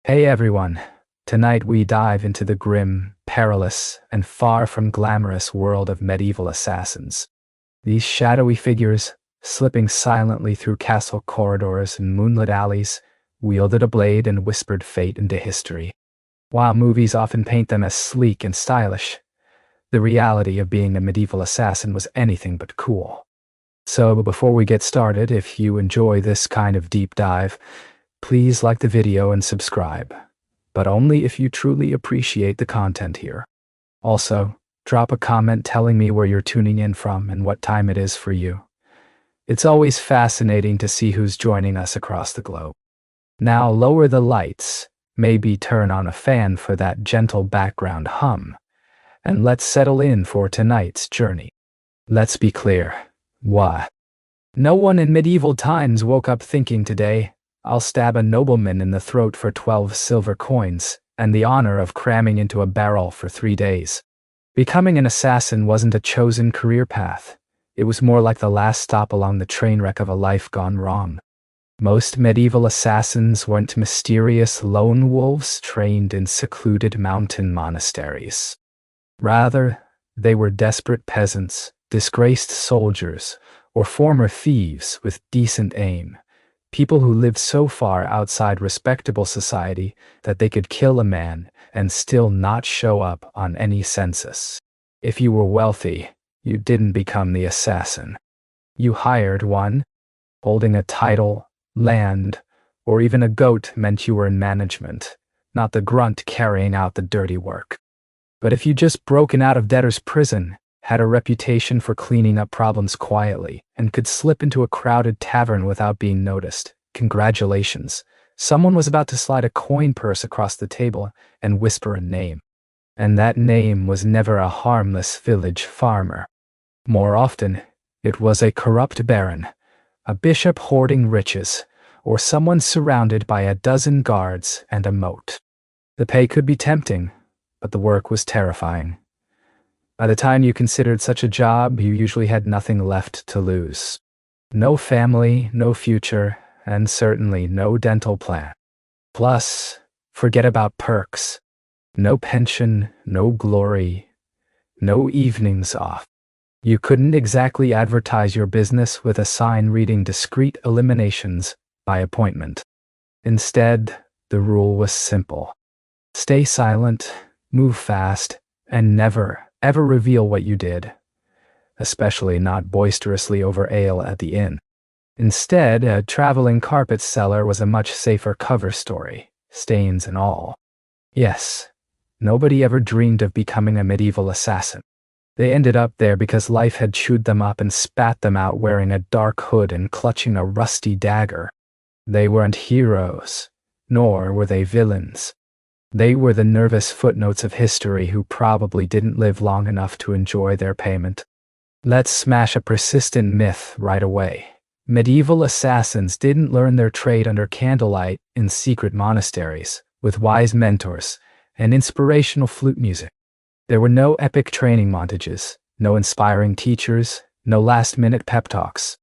Hey everyone, tonight we dive into the grim, perilous, and far from glamorous world of medieval assassins. These shadowy figures, slipping silently through castle corridors and moonlit alleys, wielded a blade and whispered fate into history. While movies often paint them as sleek and stylish, the reality of being a medieval assassin was anything but cool. So before we get started, if you enjoy this kind of deep dive, please like the video and subscribe, but only if you truly appreciate the content here. Also, drop a comment telling me where you're tuning in from and what time it is for you. It's always fascinating to see who's joining us across the globe. Now lower the lights, maybe turn on a fan for that gentle background hum, and let's settle in for tonight's journey. Let's be clear, what? No one in medieval times woke up thinking today, I'll stab a nobleman in the throat for 12 silver coins, and the honor of cramming into a barrel for 3 days. Becoming an assassin wasn't a chosen career path. It was more like the last stop along the train wreck of a life gone wrong. Most medieval assassins weren't mysterious lone wolves trained in secluded mountain monasteries. Rather, they were desperate peasants, disgraced soldiers, or former thieves with decent aim. People who lived so far outside respectable society that they could kill a man and still not show up on any census. If you were wealthy, you didn't become the assassin. You hired one. Holding a title, land, or even a goat meant you were in management, not the grunt carrying out the dirty work. But if you just broken out of debtor's prison, had a reputation for cleaning up problems quietly, and could slip into a crowded tavern without being noticed, congratulations. Someone was about to slide a coin purse across the table and whisper a name. And that name was never a harmless village farmer. More often, it was a corrupt baron, a bishop hoarding riches, or someone surrounded by a dozen guards and a moat. The pay could be tempting, but the work was terrifying. By the time you considered such a job, you usually had nothing left to lose. No family, no future, and certainly no dental plan. Plus, forget about perks. No pension, no glory, no evenings off. You couldn't exactly advertise your business with a sign reading discreet eliminations by appointment. Instead, the rule was simple. Stay silent, move fast, and never, ever reveal what you did, especially not boisterously over ale at the inn. Instead, a traveling carpet seller was a much safer cover story, stains and all. Yes, nobody ever dreamed of becoming a medieval assassin. They ended up there because life had chewed them up and spat them out wearing a dark hood and clutching a rusty dagger. They weren't heroes, nor were they villains. They were the nervous footnotes of history who probably didn't live long enough to enjoy their payment. Let's smash a persistent myth right away. Medieval assassins didn't learn their trade under candlelight in secret monasteries, with wise mentors and inspirational flute music. There were no epic training montages, no inspiring teachers, no last-minute pep talks.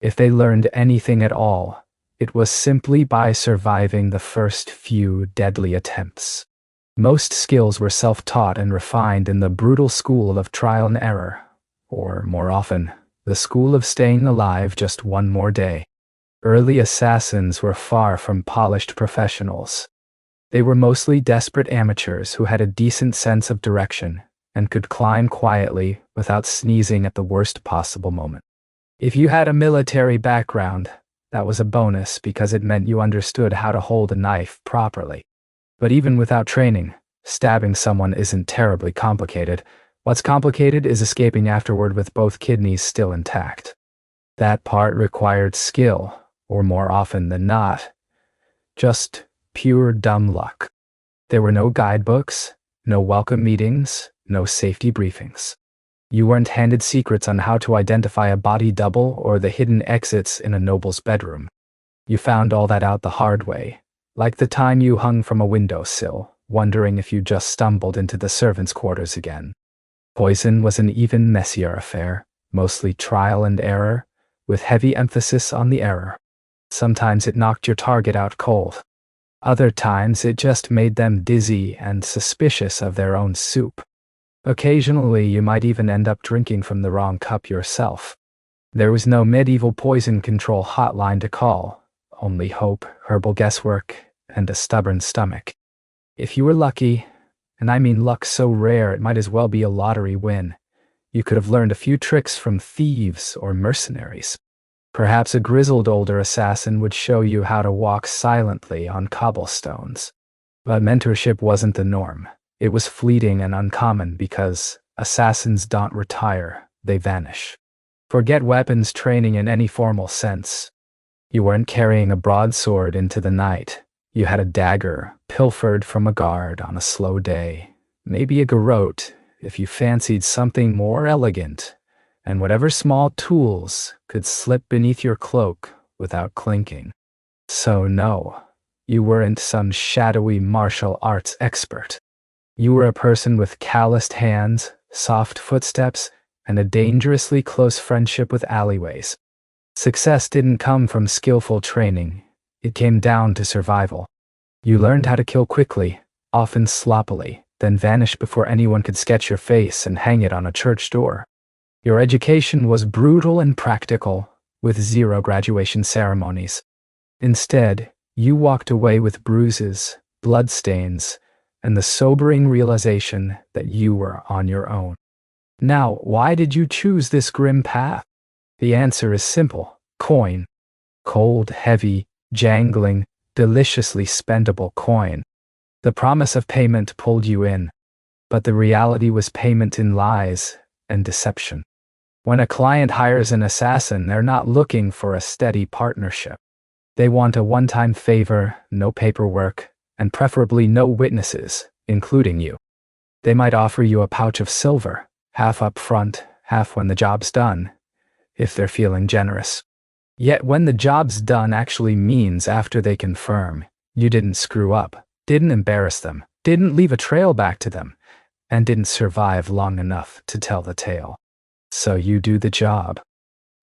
If they learned anything at all, it was simply by surviving the first few deadly attempts. Most skills were self-taught and refined in the brutal school of trial and error, or, more often, the school of staying alive just one more day. Early assassins were far from polished professionals. They were mostly desperate amateurs who had a decent sense of direction and could climb quietly without sneezing at the worst possible moment. If you had a military background, that was a bonus because it meant you understood how to hold a knife properly. But even without training, stabbing someone isn't terribly complicated. What's complicated is escaping afterward with both kidneys still intact. That part required skill, or more often than not, just pure dumb luck. There were no guidebooks, no welcome meetings, no safety briefings. You weren't handed secrets on how to identify a body double or the hidden exits in a noble's bedroom. You found all that out the hard way, like the time you hung from a windowsill, wondering if you just stumbled into the servants' quarters again. Poison was an even messier affair, mostly trial and error, with heavy emphasis on the error. Sometimes it knocked your target out cold. Other times it just made them dizzy and suspicious of their own soup. Occasionally you might even end up drinking from the wrong cup yourself. There was no medieval poison control hotline to call, only hope, herbal guesswork, and a stubborn stomach. If you were lucky, and I mean luck so rare it might as well be a lottery win, you could have learned a few tricks from thieves or mercenaries. Perhaps a grizzled older assassin would show you how to walk silently on cobblestones. But mentorship wasn't the norm. It was fleeting and uncommon because assassins don't retire, they vanish. Forget weapons training in any formal sense. You weren't carrying a broadsword into the night. You had a dagger, pilfered from a guard on a slow day. Maybe a garrote, if you fancied something more elegant, and whatever small tools could slip beneath your cloak without clinking. So no, you weren't some shadowy martial arts expert. You were a person with calloused hands, soft footsteps, and a dangerously close friendship with alleyways. Success didn't come from skillful training. It came down to survival. You learned how to kill quickly, often sloppily, then vanish before anyone could sketch your face and hang it on a church door. Your education was brutal and practical, with zero graduation ceremonies. Instead, you walked away with bruises, bloodstains, and the sobering realization that you were on your own. Now, why did you choose this grim path? The answer is simple: coin. Cold, heavy, jangling, deliciously spendable coin. The promise of payment pulled you in, but the reality was payment in lies and deception. When a client hires an assassin, they're not looking for a steady partnership. They want a one-time favor, no paperwork, and preferably no witnesses, including you. They might offer you a pouch of silver, half up front, half when the job's done, if they're feeling generous. Yet when the job's done actually means after they confirm you didn't screw up, didn't embarrass them, didn't leave a trail back to them, and didn't survive long enough to tell the tale. So you do the job.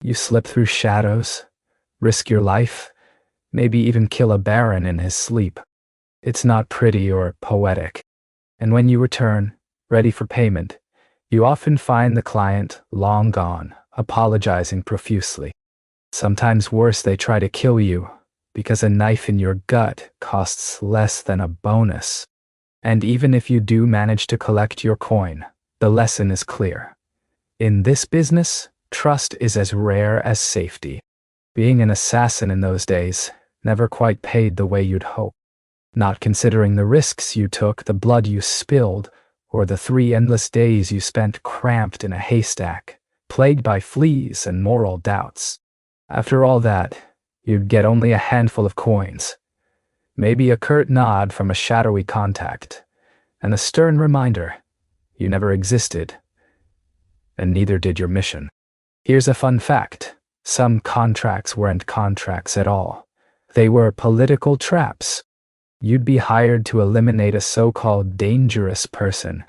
You slip through shadows, risk your life, maybe even kill a baron in his sleep. It's not pretty or poetic. And when you return, ready for payment, you often find the client long gone, apologizing profusely. Sometimes worse, they try to kill you, because a knife in your gut costs less than a bonus. And even if you do manage to collect your coin, the lesson is clear. In this business, trust is as rare as safety. Being an assassin in those days never quite paid the way you'd hope. Not considering the risks you took, the blood you spilled, or the 3 endless days you spent cramped in a haystack, plagued by fleas and moral doubts. After all that, you'd get only a handful of coins, maybe a curt nod from a shadowy contact, and a stern reminder you never existed, and neither did your mission. Here's a fun fact: some contracts weren't contracts at all. They were political traps. You'd be hired to eliminate a so-called dangerous person,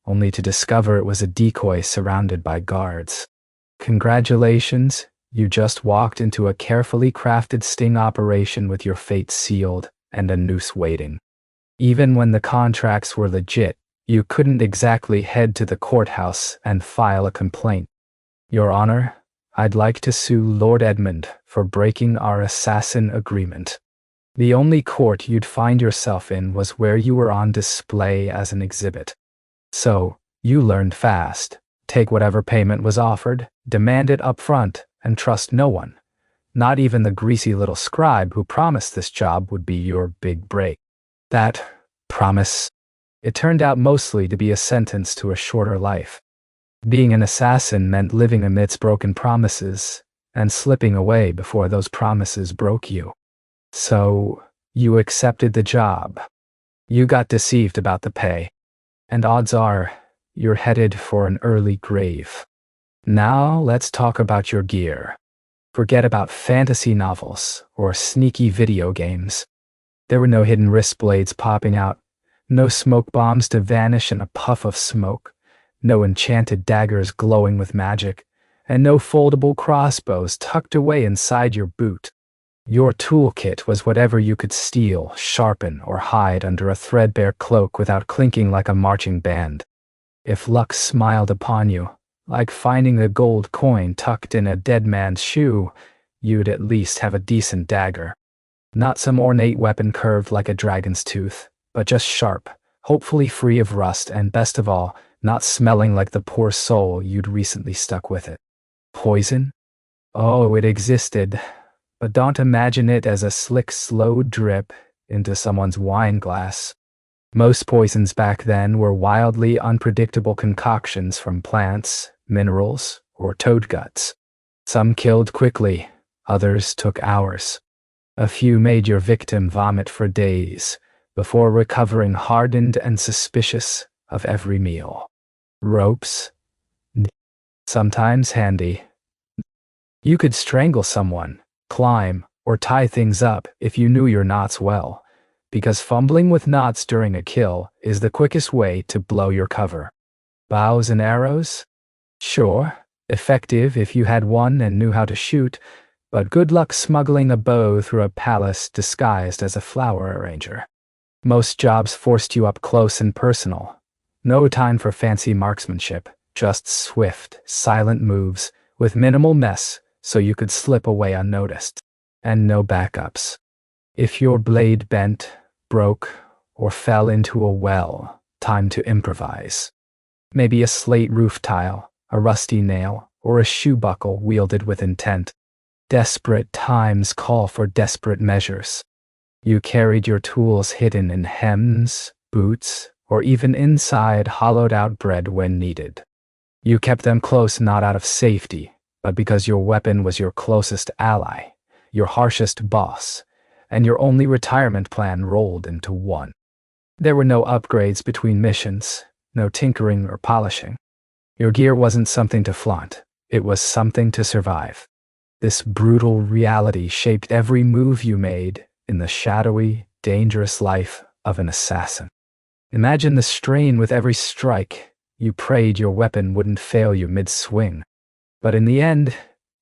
only to discover it was a decoy surrounded by guards. Congratulations, you just walked into a carefully crafted sting operation with your fate sealed and a noose waiting. Even when the contracts were legit, you couldn't exactly head to the courthouse and file a complaint. Your Honor, I'd like to sue Lord Edmund for breaking our assassin agreement. The only court you'd find yourself in was where you were on display as an exhibit. So, you learned fast. Take whatever payment was offered, demand it up front, and trust no one. Not even the greasy little scribe who promised this job would be your big break. That promise, it turned out mostly to be a sentence to a shorter life. Being an assassin meant living amidst broken promises and slipping away before those promises broke you. So, you accepted the job. You got deceived about the pay. And odds are, you're headed for an early grave. Now, let's talk about your gear. Forget about fantasy novels or sneaky video games. There were no hidden wrist blades popping out, no smoke bombs to vanish in a puff of smoke, no enchanted daggers glowing with magic, and no foldable crossbows tucked away inside your boot. Your toolkit was whatever you could steal, sharpen, or hide under a threadbare cloak without clinking like a marching band. If luck smiled upon you, like finding a gold coin tucked in a dead man's shoe, you'd at least have a decent dagger. Not some ornate weapon curved like a dragon's tooth, but just sharp, hopefully free of rust, and best of all, not smelling like the poor soul you'd recently stuck with it. Poison? Oh, it existed, but don't imagine it as a slick, slow drip into someone's wine glass. Most poisons back then were wildly unpredictable concoctions from plants, minerals, or toad guts. Some killed quickly, others took hours. A few made your victim vomit for days, before recovering hardened and suspicious of every meal. Ropes? Sometimes handy. You could strangle someone, climb, or tie things up if you knew your knots well, because fumbling with knots during a kill is the quickest way to blow your cover. Bows and arrows? Sure, effective if you had one and knew how to shoot, but good luck smuggling a bow through a palace disguised as a flower arranger. Most jobs forced you up close and personal. No time for fancy marksmanship, just swift, silent moves with minimal mess so you could slip away unnoticed. And no backups. If your blade bent, broke, or fell into a well, time to improvise. Maybe a slate roof tile, a rusty nail, or a shoe buckle wielded with intent. Desperate times call for desperate measures. You carried your tools hidden in hems, boots, or even inside hollowed-out bread when needed. You kept them close not out of safety, but because your weapon was your closest ally, your harshest boss, and your only retirement plan rolled into one. There were no upgrades between missions, no tinkering or polishing. Your gear wasn't something to flaunt, it was something to survive. This brutal reality shaped every move you made in the shadowy, dangerous life of an assassin. Imagine the strain with every strike. You prayed your weapon wouldn't fail you mid-swing. But in the end,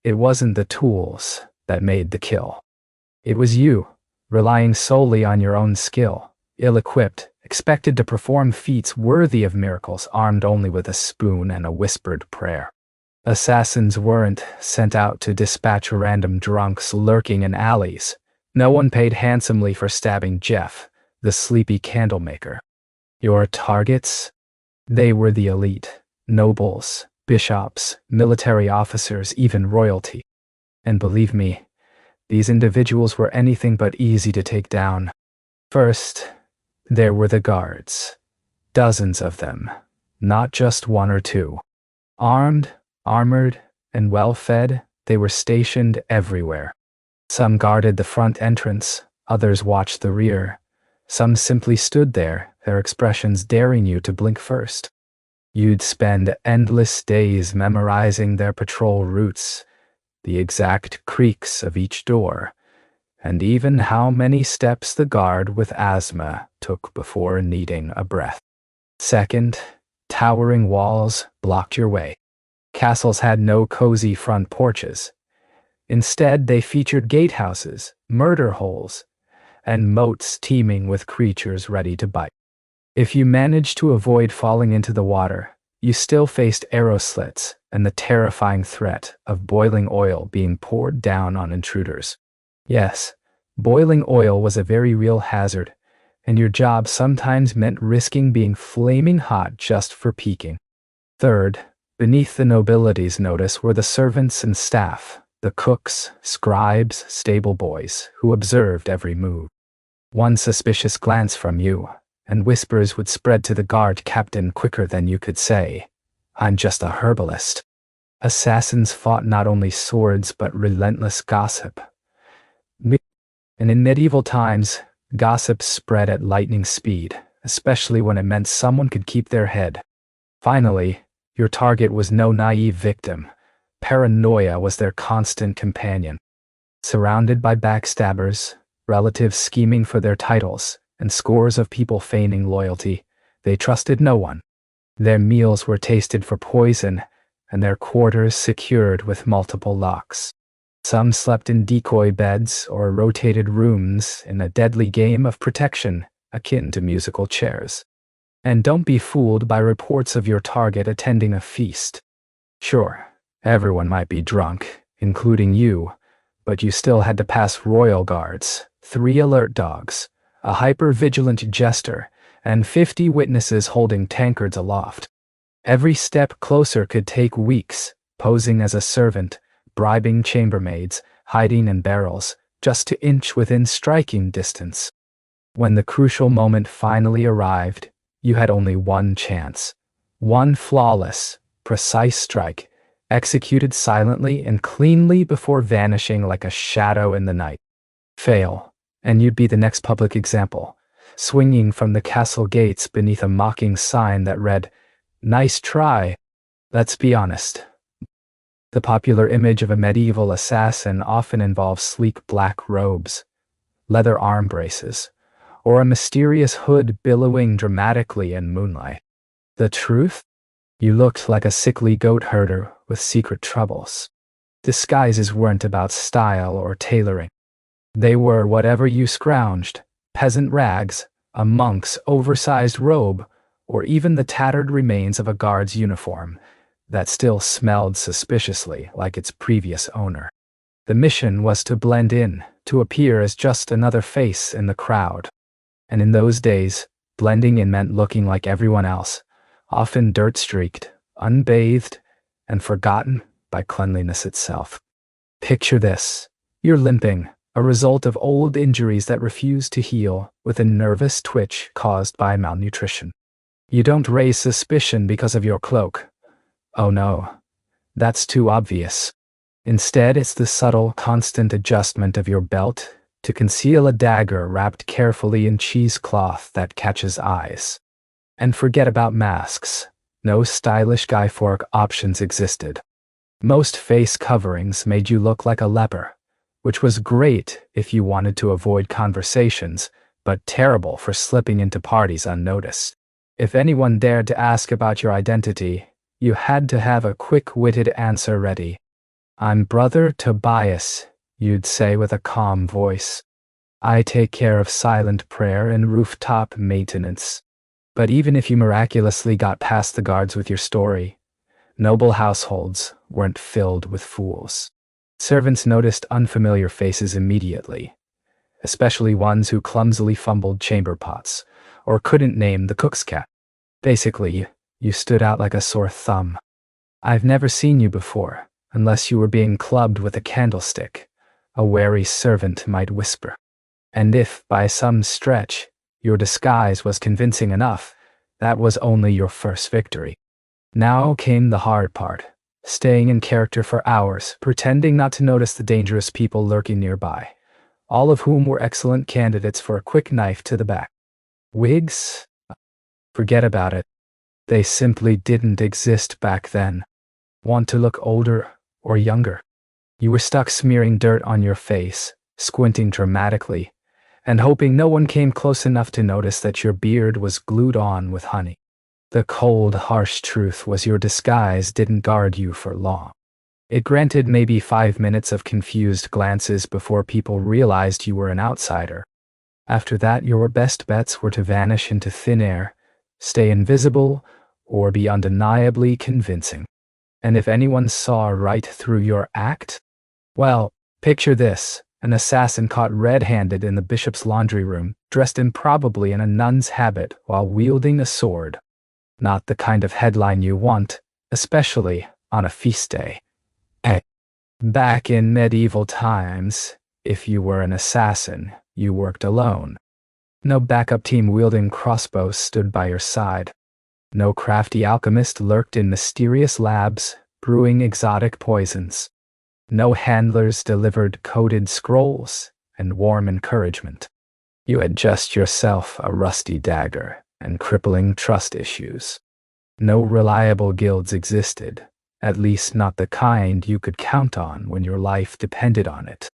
it wasn't the tools that made the kill. It was you, relying solely on your own skill, ill-equipped, expected to perform feats worthy of miracles, armed only with a spoon and a whispered prayer. Assassins weren't sent out to dispatch random drunks lurking in alleys. No one paid handsomely for stabbing Jeff, the sleepy candlemaker. Your targets? They were the elite, nobles, bishops, military officers, even royalty. And believe me, these individuals were anything but easy to take down. First, there were the guards. Dozens of them, not just one or two. Armed, armored, and well-fed, they were stationed everywhere. Some guarded the front entrance, others watched the rear. Some simply stood there, their expressions daring you to blink first. You'd spend endless days memorizing their patrol routes, the exact creaks of each door, and even how many steps the guard with asthma took before needing a breath. Second, towering walls blocked your way. Castles had no cozy front porches. Instead, they featured gatehouses, murder holes, and moats teeming with creatures ready to bite. If you managed to avoid falling into the water, you still faced arrow slits and the terrifying threat of boiling oil being poured down on intruders. Yes, boiling oil was a very real hazard, and your job sometimes meant risking being flaming hot just for peeking. Third, beneath the nobility's notice were the servants and staff, the cooks, scribes, stable boys, who observed every move. One suspicious glance from you, and whispers would spread to the guard captain quicker than you could say, "I'm just a herbalist." Assassins fought not only swords but relentless gossip. And in medieval times, gossip spread at lightning speed, especially when it meant someone could keep their head. Finally, your target was no naive victim. Paranoia was their constant companion. Surrounded by backstabbers, relatives scheming for their titles, and scores of people feigning loyalty, they trusted no one. Their meals were tasted for poison, and their quarters secured with multiple locks. Some slept in decoy beds or rotated rooms in a deadly game of protection akin to musical chairs. And don't be fooled by reports of your target attending a feast. Sure, everyone might be drunk, including you, but you still had to pass royal guards, 3 alert dogs, a hyper-vigilant jester, and 50 witnesses holding tankards aloft. Every step closer could take weeks, posing as a servant, bribing chambermaids, hiding in barrels, just to inch within striking distance. When the crucial moment finally arrived, you had only one chance. One flawless, precise strike, executed silently and cleanly before vanishing like a shadow in the night. Fail, and you'd be the next public example, swinging from the castle gates beneath a mocking sign that read, "Nice try." Let's be honest. The popular image of a medieval assassin often involves sleek black robes, leather arm braces, or a mysterious hood billowing dramatically in moonlight. The truth? You looked like a sickly goat herder with secret troubles. Disguises weren't about style or tailoring. They were whatever you scrounged: peasant rags, a monk's oversized robe, or even the tattered remains of a guard's uniform that still smelled suspiciously like its previous owner. The mission was to blend in, to appear as just another face in the crowd. And in those days, blending in meant looking like everyone else, often dirt-streaked, unbathed, and forgotten by cleanliness itself. Picture this. You're limping, a result of old injuries that refuse to heal, with a nervous twitch caused by malnutrition. You don't raise suspicion because of your cloak. Oh no, that's too obvious. Instead, it's the subtle, constant adjustment of your belt to conceal a dagger wrapped carefully in cheesecloth that catches eyes. And forget about masks. No stylish Guy-Fawkes options existed. Most face coverings made you look like a leper, which was great if you wanted to avoid conversations, but terrible for slipping into parties unnoticed. If anyone dared to ask about your identity, you had to have a quick-witted answer ready. "I'm Brother Tobias," you'd say with a calm voice. "I take care of silent prayer and rooftop maintenance." But even if you miraculously got past the guards with your story, noble households weren't filled with fools. Servants noticed unfamiliar faces immediately, especially ones who clumsily fumbled chamber pots or couldn't name the cook's cat. Basically, you stood out like a sore thumb. "I've never seen you before, unless you were being clubbed with a candlestick," a wary servant might whisper. And if, by some stretch, your disguise was convincing enough, that was only your first victory. Now came the hard part, staying in character for hours, pretending not to notice the dangerous people lurking nearby, all of whom were excellent candidates for a quick knife to the back. Wigs? Forget about it. They simply didn't exist back then. Want to look older or younger? You were stuck smearing dirt on your face, squinting dramatically, and hoping no one came close enough to notice that your beard was glued on with honey. The cold, harsh truth was your disguise didn't guard you for long. It granted maybe 5 minutes of confused glances before people realized you were an outsider. After that, your best bets were to vanish into thin air, stay invisible, or be undeniably convincing. And if anyone saw right through your act, well, picture this: an assassin caught red-handed in the bishop's laundry room, dressed improbably in a nun's habit while wielding a sword. Not the kind of headline you want, especially on a feast day. Back in medieval times, if you were an assassin, you worked alone. No backup team wielding crossbows stood by your side. No crafty alchemist lurked in mysterious labs, brewing exotic poisons. No handlers delivered coded scrolls and warm encouragement. You had just yourself a rusty dagger and crippling trust issues. No reliable guilds existed, at least not the kind you could count on when your life depended on it.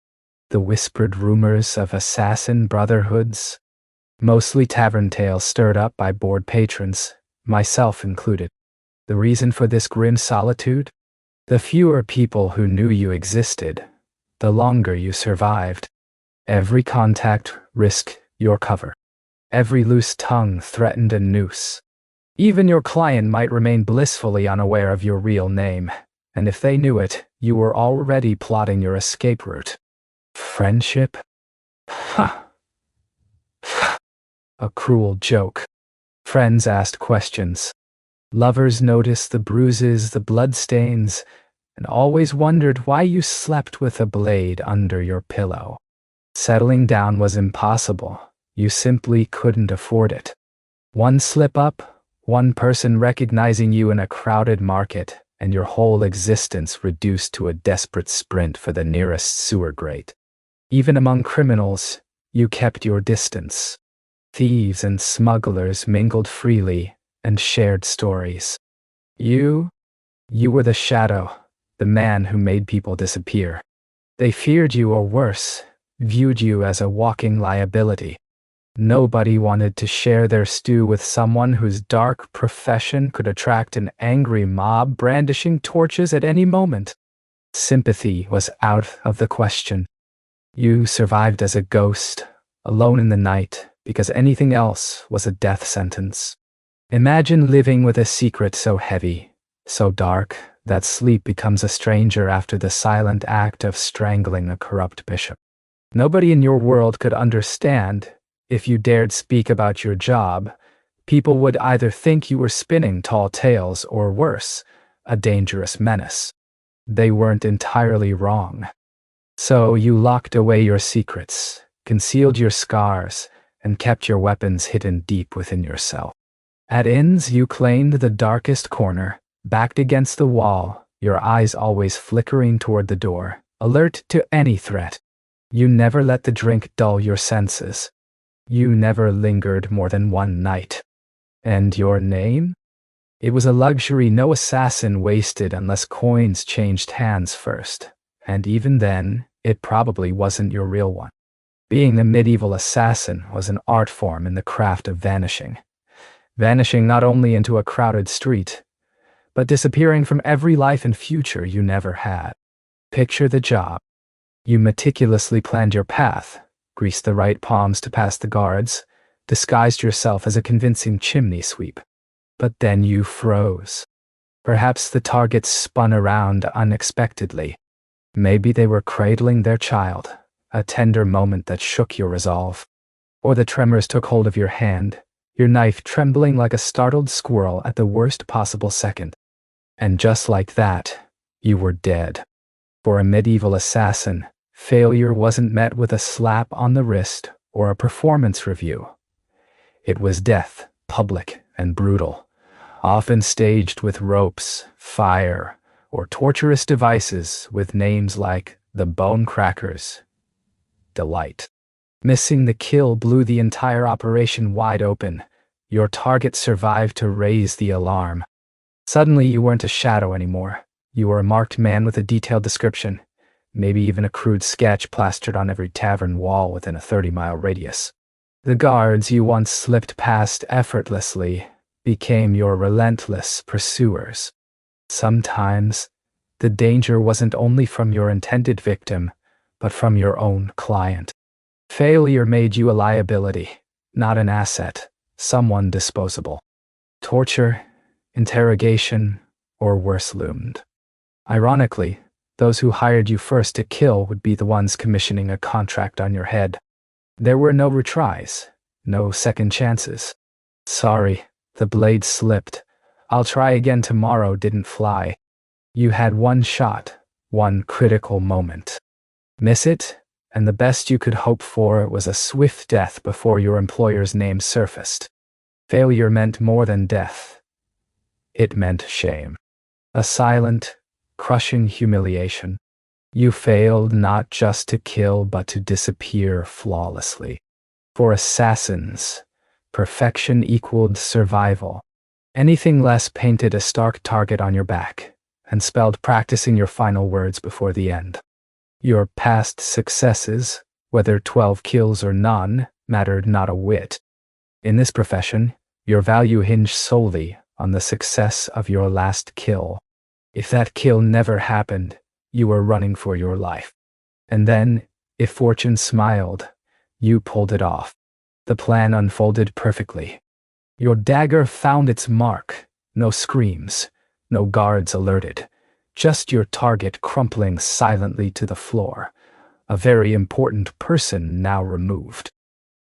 The whispered rumors of assassin brotherhoods, mostly tavern tales stirred up by bored patrons, myself included. The reason for this grim solitude? The fewer people who knew you existed, the longer you survived. Every contact risked your cover. Every loose tongue threatened a noose. Even your client might remain blissfully unaware of your real name, and if they knew it, you were already plotting your escape route. Friendship? Ha! A cruel joke. Friends asked questions. Lovers noticed the bruises, the bloodstains, and always wondered why you slept with a blade under your pillow. Settling down was impossible. You simply couldn't afford it. One slip up, one person recognizing you in a crowded market, and your whole existence reduced to a desperate sprint for the nearest sewer grate. Even among criminals, you kept your distance. Thieves and smugglers mingled freely and shared stories. You were the shadow, the man who made people disappear. They feared you, or worse, viewed you as a walking liability. Nobody wanted to share their stew with someone whose dark profession could attract an angry mob brandishing torches at any moment. Sympathy was out of the question. You survived as a ghost, alone in the night, because anything else was a death sentence. Imagine living with a secret so heavy, so dark, that sleep becomes a stranger after the silent act of strangling a corrupt bishop. Nobody in your world could understand. If you dared speak about your job, people would either think you were spinning tall tales or worse, a dangerous menace. They weren't entirely wrong. So you locked away your secrets, concealed your scars, and kept your weapons hidden deep within yourself. At inns, you claimed the darkest corner, backed against the wall, your eyes always flickering toward the door, alert to any threat. You never let the drink dull your senses. You never lingered more than one night. And your name? It was a luxury no assassin wasted unless coins changed hands first, and even then, it probably wasn't your real one. Being a medieval assassin was an art form in the craft of vanishing. Vanishing not only into a crowded street, but disappearing from every life and future you never had. Picture the job. You meticulously planned your path, greased the right palms to pass the guards, disguised yourself as a convincing chimney sweep. But then you froze. Perhaps the targets spun around unexpectedly. Maybe they were cradling their child, a tender moment that shook your resolve. Or the tremors took hold of your hand, your knife trembling like a startled squirrel at the worst possible second. And just like that, you were dead. For a medieval assassin, failure wasn't met with a slap on the wrist or a performance review. It was death, public and brutal, often staged with ropes, fire, or torturous devices with names like the Bone Crackers. Delight. Missing the kill blew the entire operation wide open. Your target survived to raise the alarm. Suddenly you weren't a shadow anymore. You were a marked man with a detailed description, maybe even a crude sketch plastered on every tavern wall within a 30-mile radius. The guards you once slipped past effortlessly became your relentless pursuers. Sometimes, the danger wasn't only from your intended victim, but from your own client. Failure made you a liability, not an asset, someone disposable. Torture, interrogation, or worse loomed. Ironically, those who hired you first to kill would be the ones commissioning a contract on your head. There were no retries, no second chances. Sorry, the blade slipped. I'll try again tomorrow didn't fly. You had one shot, one critical moment. Miss it, and the best you could hope for was a swift death before your employer's name surfaced. Failure meant more than death. It meant shame. A silent, crushing humiliation. You failed not just to kill but to disappear flawlessly. For assassins, perfection equaled survival. Anything less painted a stark target on your back and spelled practicing your final words before the end. Your past successes, whether 12 kills or none, mattered not a whit. In this profession, your value hinged solely on the success of your last kill. If that kill never happened, you were running for your life. And then, if fortune smiled, you pulled it off. The plan unfolded perfectly. Your dagger found its mark. No screams, no guards alerted. Just your target crumpling silently to the floor. A very important person now removed.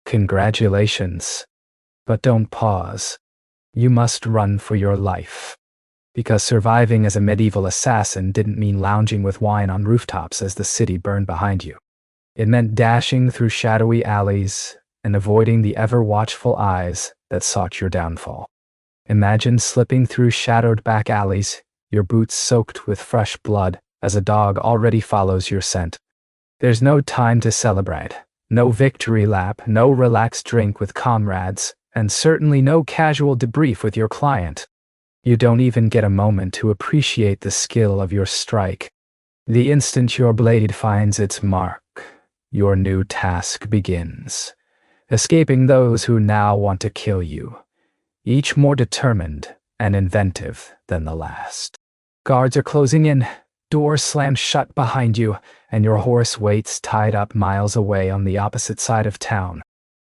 Congratulations. But don't pause. You must run for your life. Because surviving as a medieval assassin didn't mean lounging with wine on rooftops as the city burned behind you. It meant dashing through shadowy alleys and avoiding the ever-watchful eyes that sought your downfall. Imagine slipping through shadowed back alleys, your boots soaked with fresh blood as a dog already follows your scent. There's no time to celebrate, no victory lap, no relaxed drink with comrades, and certainly no casual debrief with your client. You don't even get a moment to appreciate the skill of your strike. The instant your blade finds its mark, your new task begins. Escaping those who now want to kill you, each more determined and inventive than the last. Guards are closing in, doors slam shut behind you, and your horse waits tied up miles away on the opposite side of town.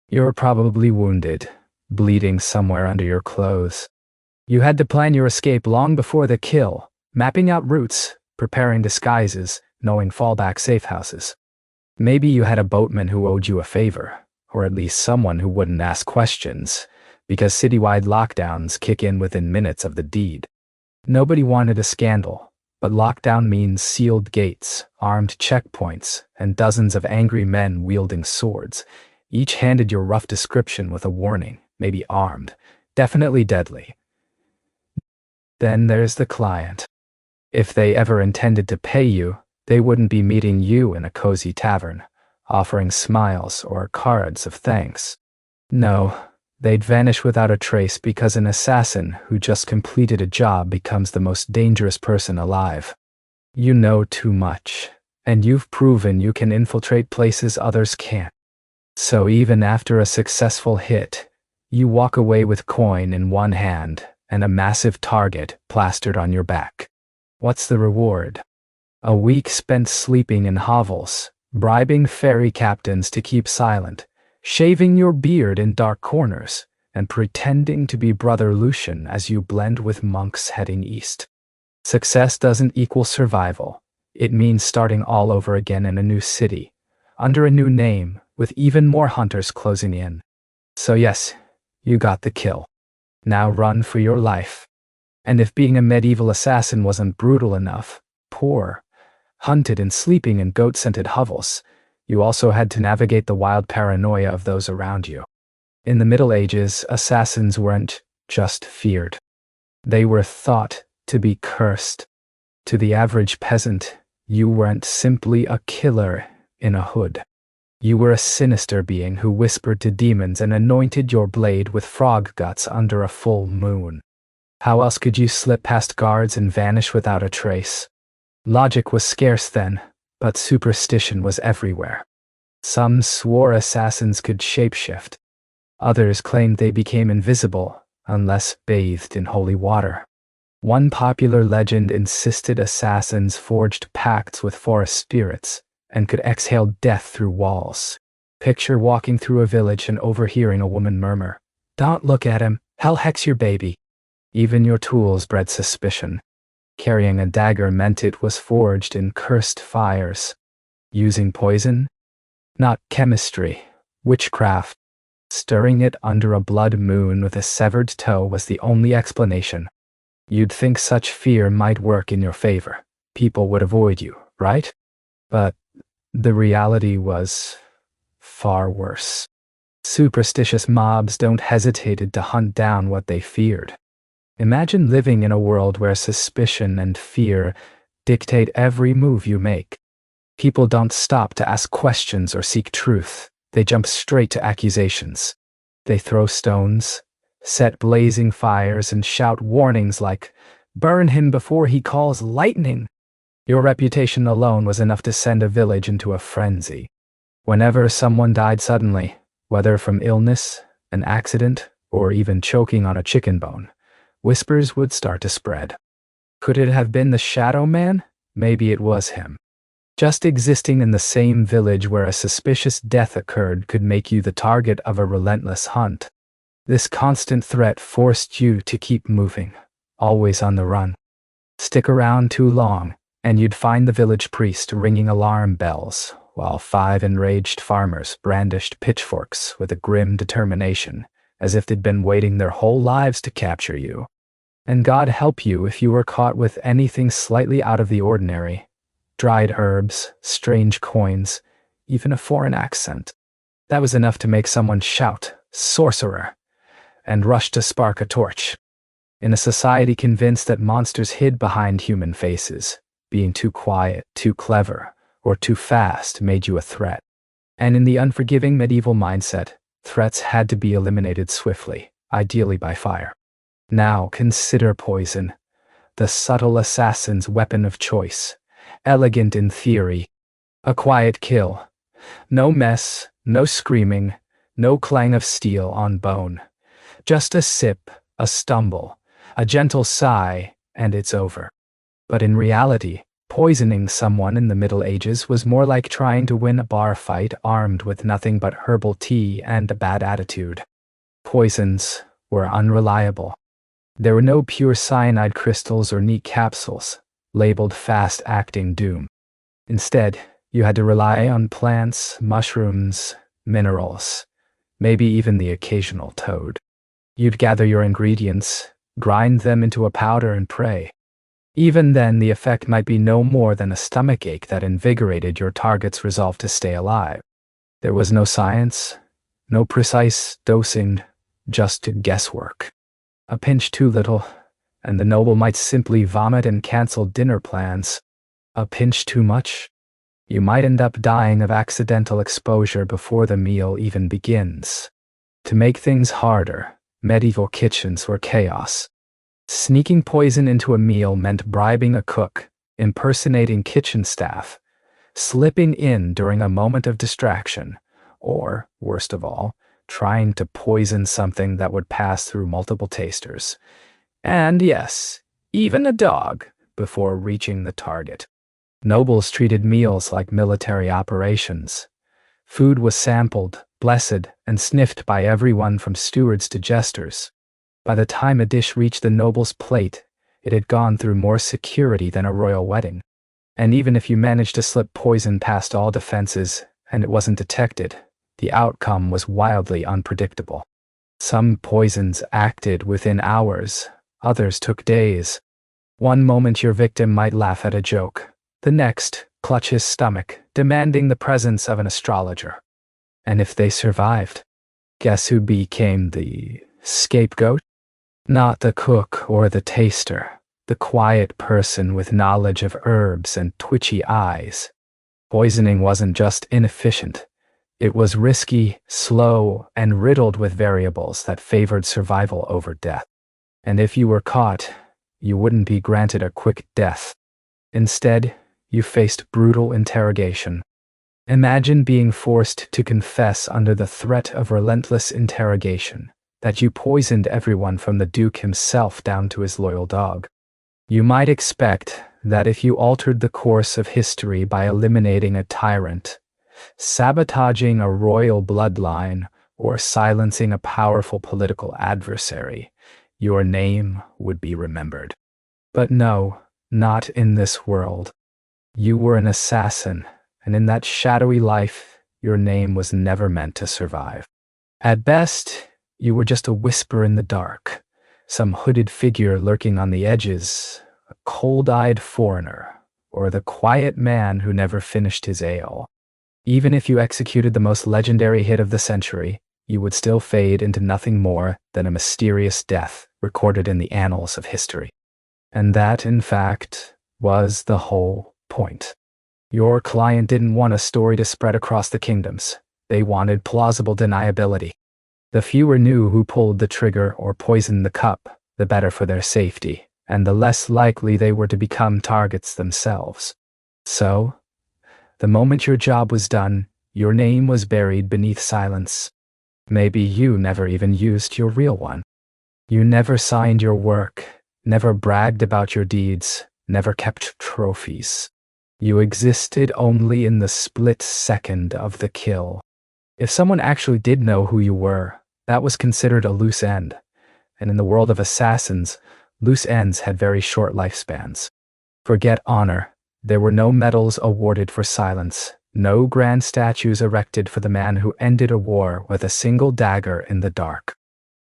You're probably wounded, bleeding somewhere under your clothes. You had to plan your escape long before the kill, mapping out routes, preparing disguises, knowing fallback safe houses. Maybe you had a boatman who owed you a favor, or at least someone who wouldn't ask questions, because citywide lockdowns kick in within minutes of the deed. Nobody wanted a scandal, but lockdown means sealed gates, armed checkpoints, and dozens of angry men wielding swords, each handed your rough description with a warning, maybe armed, definitely deadly. Then there's the client. If they ever intended to pay you, they wouldn't be meeting you in a cozy tavern, offering smiles or cards of thanks. No, they'd vanish without a trace because an assassin who just completed a job becomes the most dangerous person alive. You know too much, and you've proven you can infiltrate places others can't. So even after a successful hit, you walk away with coin in one hand and a massive target plastered on your back. What's the reward? A week spent sleeping in hovels, bribing ferry captains to keep silent, shaving your beard in dark corners, and pretending to be Brother Lucian as you blend with monks heading east. Success doesn't equal survival. It means starting all over again in a new city, under a new name, with even more hunters closing in. So yes, you got the kill. Now run for your life. And if being a medieval assassin wasn't brutal enough, poor, hunted and sleeping in goat-scented hovels, you also had to navigate the wild paranoia of those around you. In the Middle Ages, assassins weren't just feared. They were thought to be cursed. To the average peasant, you weren't simply a killer in a hood. You were a sinister being who whispered to demons and anointed your blade with frog guts under a full moon. How else could you slip past guards and vanish without a trace? Logic was scarce then, but superstition was everywhere. Some swore assassins could shapeshift. Others claimed they became invisible unless bathed in holy water. One popular legend insisted assassins forged pacts with forest spirits and could exhale death through walls. Picture walking through a village and overhearing a woman murmur, "Don't look at him, he'll hex your baby." Even your tools bred suspicion. Carrying a dagger meant it was forged in cursed fires. Using poison? Not chemistry, witchcraft. Stirring it under a blood moon with a severed toe was the only explanation. You'd think such fear might work in your favor. People would avoid you, right? But the reality was far worse. Superstitious mobs don't hesitate to hunt down what they feared. Imagine living in a world where suspicion and fear dictate every move you make. People don't stop to ask questions or seek truth. They jump straight to accusations. They throw stones, set blazing fires, and shout warnings like, "Burn him before he calls lightning." Your reputation alone was enough to send a village into a frenzy. Whenever someone died suddenly, whether from illness, an accident, or even choking on a chicken bone, whispers would start to spread. Could it have been the Shadow Man? Maybe it was him. Just existing in the same village where a suspicious death occurred could make you the target of a relentless hunt. This constant threat forced you to keep moving, always on the run. Stick around too long, and you'd find the village priest ringing alarm bells, while 5 enraged farmers brandished pitchforks with a grim determination, as if they'd been waiting their whole lives to capture you. And God help you if you were caught with anything slightly out of the ordinary. Dried herbs, strange coins, even a foreign accent. That was enough to make someone shout, "Sorcerer!" and rush to spark a torch. In a society convinced that monsters hid behind human faces, being too quiet, too clever, or too fast made you a threat. And in the unforgiving medieval mindset, threats had to be eliminated swiftly, ideally by fire. Now consider poison, the subtle assassin's weapon of choice. Elegant in theory. A quiet kill. No mess, no screaming, no clang of steel on bone. Just a sip, a stumble, a gentle sigh, and it's over. But in reality, poisoning someone in the Middle Ages was more like trying to win a bar fight armed with nothing but herbal tea and a bad attitude. Poisons were unreliable. There were no pure cyanide crystals or neat capsules, labeled fast-acting doom. Instead, you had to rely on plants, mushrooms, minerals, maybe even the occasional toad. You'd gather your ingredients, grind them into a powder and pray. Even then, the effect might be no more than a stomachache that invigorated your target's resolve to stay alive. There was no science, no precise dosing, just guesswork. A pinch too little, and the noble might simply vomit and cancel dinner plans. A pinch too much? You might end up dying of accidental exposure before the meal even begins. To make things harder, medieval kitchens were chaos. Sneaking poison into a meal meant bribing a cook, impersonating kitchen staff, slipping in during a moment of distraction, or, worst of all, trying to poison something that would pass through multiple tasters. And yes, even a dog, before reaching the target. Nobles treated meals like military operations. Food was sampled, blessed, and sniffed by everyone from stewards to jesters. By the time a dish reached the noble's plate, it had gone through more security than a royal wedding. And even if you managed to slip poison past all defenses and it wasn't detected, the outcome was wildly unpredictable. Some poisons acted within hours. Others took days. One moment your victim might laugh at a joke. The next, clutch his stomach, demanding the presence of an astrologer. And if they survived, guess who became the scapegoat? Not the cook or the taster, the quiet person with knowledge of herbs and twitchy eyes. Poisoning wasn't just inefficient. It was risky, slow, and riddled with variables that favored survival over death. And if you were caught, you wouldn't be granted a quick death. Instead, you faced brutal interrogation. Imagine being forced to confess under the threat of relentless interrogation that you poisoned everyone from the Duke himself down to his loyal dog. You might expect that if you altered the course of history by eliminating a tyrant, sabotaging a royal bloodline, or silencing a powerful political adversary, your name would be remembered. But no, not in this world. You were an assassin, and in that shadowy life, your name was never meant to survive. At best, you were just a whisper in the dark, some hooded figure lurking on the edges, a cold-eyed foreigner, or the quiet man who never finished his ale. Even if you executed the most legendary hit of the century, you would still fade into nothing more than a mysterious death recorded in the annals of history. And that, in fact, was the whole point. Your client didn't want a story to spread across the kingdoms. They wanted plausible deniability. The fewer knew who pulled the trigger or poisoned the cup, the better for their safety, and the less likely they were to become targets themselves. So, the moment your job was done, your name was buried beneath silence. Maybe you never even used your real one. You never signed your work, never bragged about your deeds, never kept trophies. You existed only in the split second of the kill. If someone actually did know who you were, that was considered a loose end. And in the world of assassins, loose ends had very short lifespans. Forget honor. There were no medals awarded for silence, no grand statues erected for the man who ended a war with a single dagger in the dark.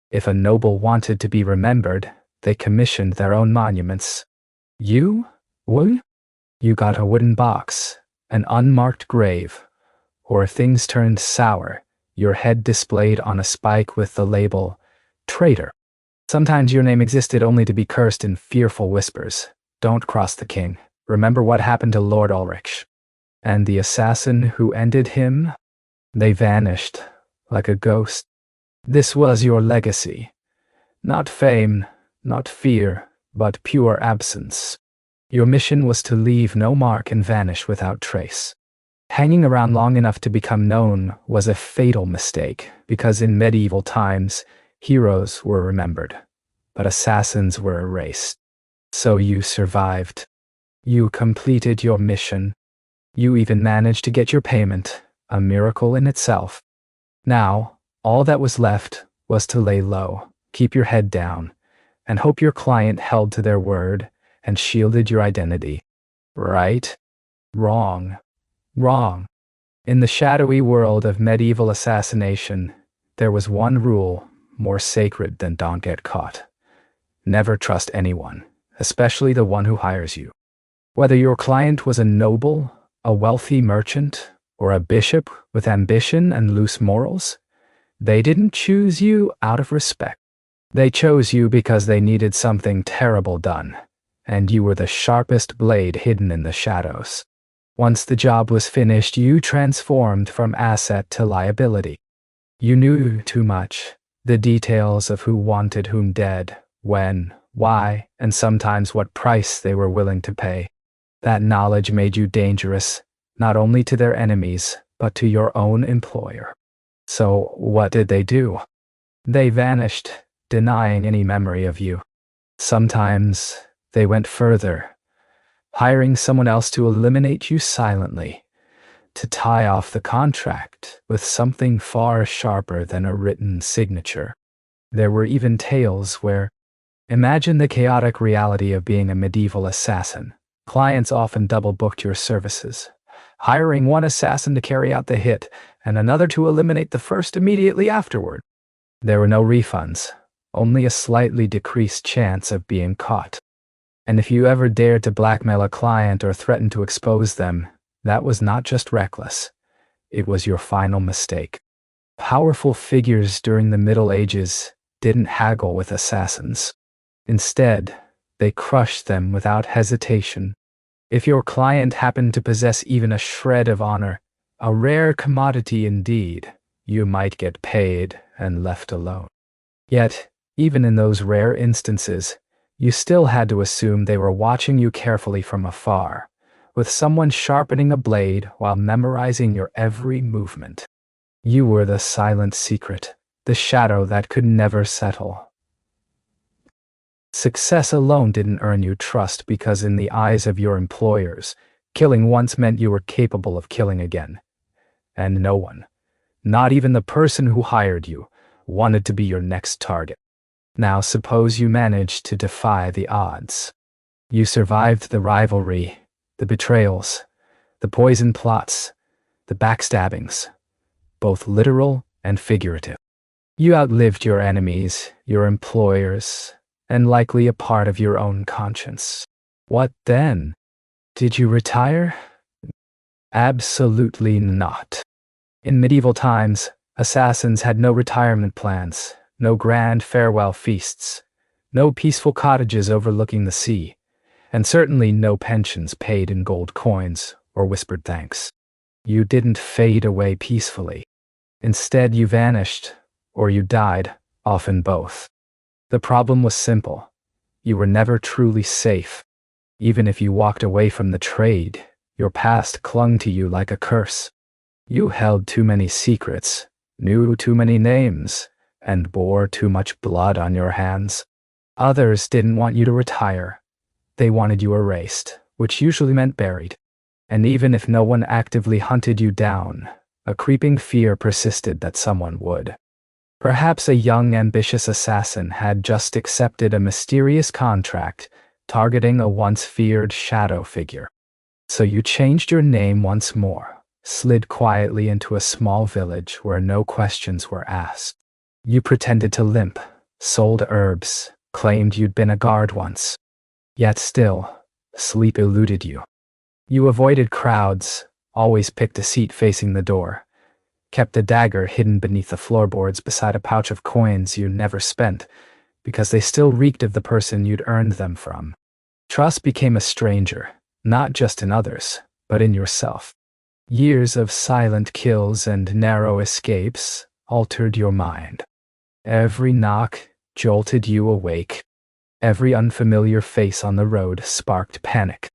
If a noble wanted to be remembered, they commissioned their own monuments. You? What? You got a wooden box, an unmarked grave, or if things turned sour, your head displayed on a spike with the label, traitor. Sometimes your name existed only to be cursed in fearful whispers. Don't cross the king. Remember what happened to Lord Ulrich. And the assassin who ended him? They vanished, like a ghost. This was your legacy. Not fame, not fear, but pure absence. Your mission was to leave no mark and vanish without trace. Hanging around long enough to become known was a fatal mistake, because in medieval times, heroes were remembered, but assassins were erased. So you survived. You completed your mission. You even managed to get your payment, a miracle in itself. Now, all that was left was to lay low, keep your head down, and hope your client held to their word and shielded your identity. Right? Wrong. Wrong. In the shadowy world of medieval assassination, there was one rule more sacred than don't get caught. Never trust anyone, especially the one who hires you. Whether your client was a noble, a wealthy merchant, or a bishop with ambition and loose morals, they didn't choose you out of respect. They chose you because they needed something terrible done, and you were the sharpest blade hidden in the shadows. Once the job was finished, you transformed from asset to liability. You knew too much, the details of who wanted whom dead, when, why, and sometimes what price they were willing to pay. That knowledge made you dangerous, not only to their enemies, but to your own employer. So what did they do? They vanished, denying any memory of you. Sometimes they went further, hiring someone else to eliminate you silently, to tie off the contract with something far sharper than a written signature. There were even tales where, imagine the chaotic reality of being a medieval assassin. Clients often double-booked your services, hiring one assassin to carry out the hit and another to eliminate the first immediately afterward. There were no refunds, only a slightly decreased chance of being caught. And if you ever dared to blackmail a client or threaten to expose them, that was not just reckless. It was your final mistake. Powerful figures during the Middle Ages didn't haggle with assassins. Instead, they crushed them without hesitation. If your client happened to possess even a shred of honor, a rare commodity indeed, you might get paid and left alone. Yet, even in those rare instances, you still had to assume they were watching you carefully from afar, with someone sharpening a blade while memorizing your every movement. You were the silent secret, the shadow that could never settle. Success alone didn't earn you trust because in the eyes of your employers, killing once meant you were capable of killing again. And no one, not even the person who hired you, wanted to be your next target. Now suppose you managed to defy the odds. You survived the rivalry, the betrayals, the poison plots, the backstabbings, both literal and figurative. You outlived your enemies, your employers, and likely a part of your own conscience. What then? Did you retire? Absolutely not. In medieval times, assassins had no retirement plans, no grand farewell feasts, no peaceful cottages overlooking the sea, and certainly no pensions paid in gold coins or whispered thanks. You didn't fade away peacefully. Instead, you vanished, or you died, often both. The problem was simple. You were never truly safe. Even if you walked away from the trade, your past clung to you like a curse. You held too many secrets, knew too many names, and bore too much blood on your hands. Others didn't want you to retire. They wanted you erased, which usually meant buried. And even if no one actively hunted you down, a creeping fear persisted that someone would. Perhaps a young, ambitious assassin had just accepted a mysterious contract targeting a once feared shadow figure. So you changed your name once more, slid quietly into a small village where no questions were asked. You pretended to limp, sold herbs, claimed you'd been a guard once. Yet still, sleep eluded you. You avoided crowds, always picked a seat facing the door, kept a dagger hidden beneath the floorboards beside a pouch of coins you never spent, because they still reeked of the person you'd earned them from. Trust became a stranger, not just in others, but in yourself. Years of silent kills and narrow escapes altered your mind. Every knock jolted you awake. Every unfamiliar face on the road sparked panic.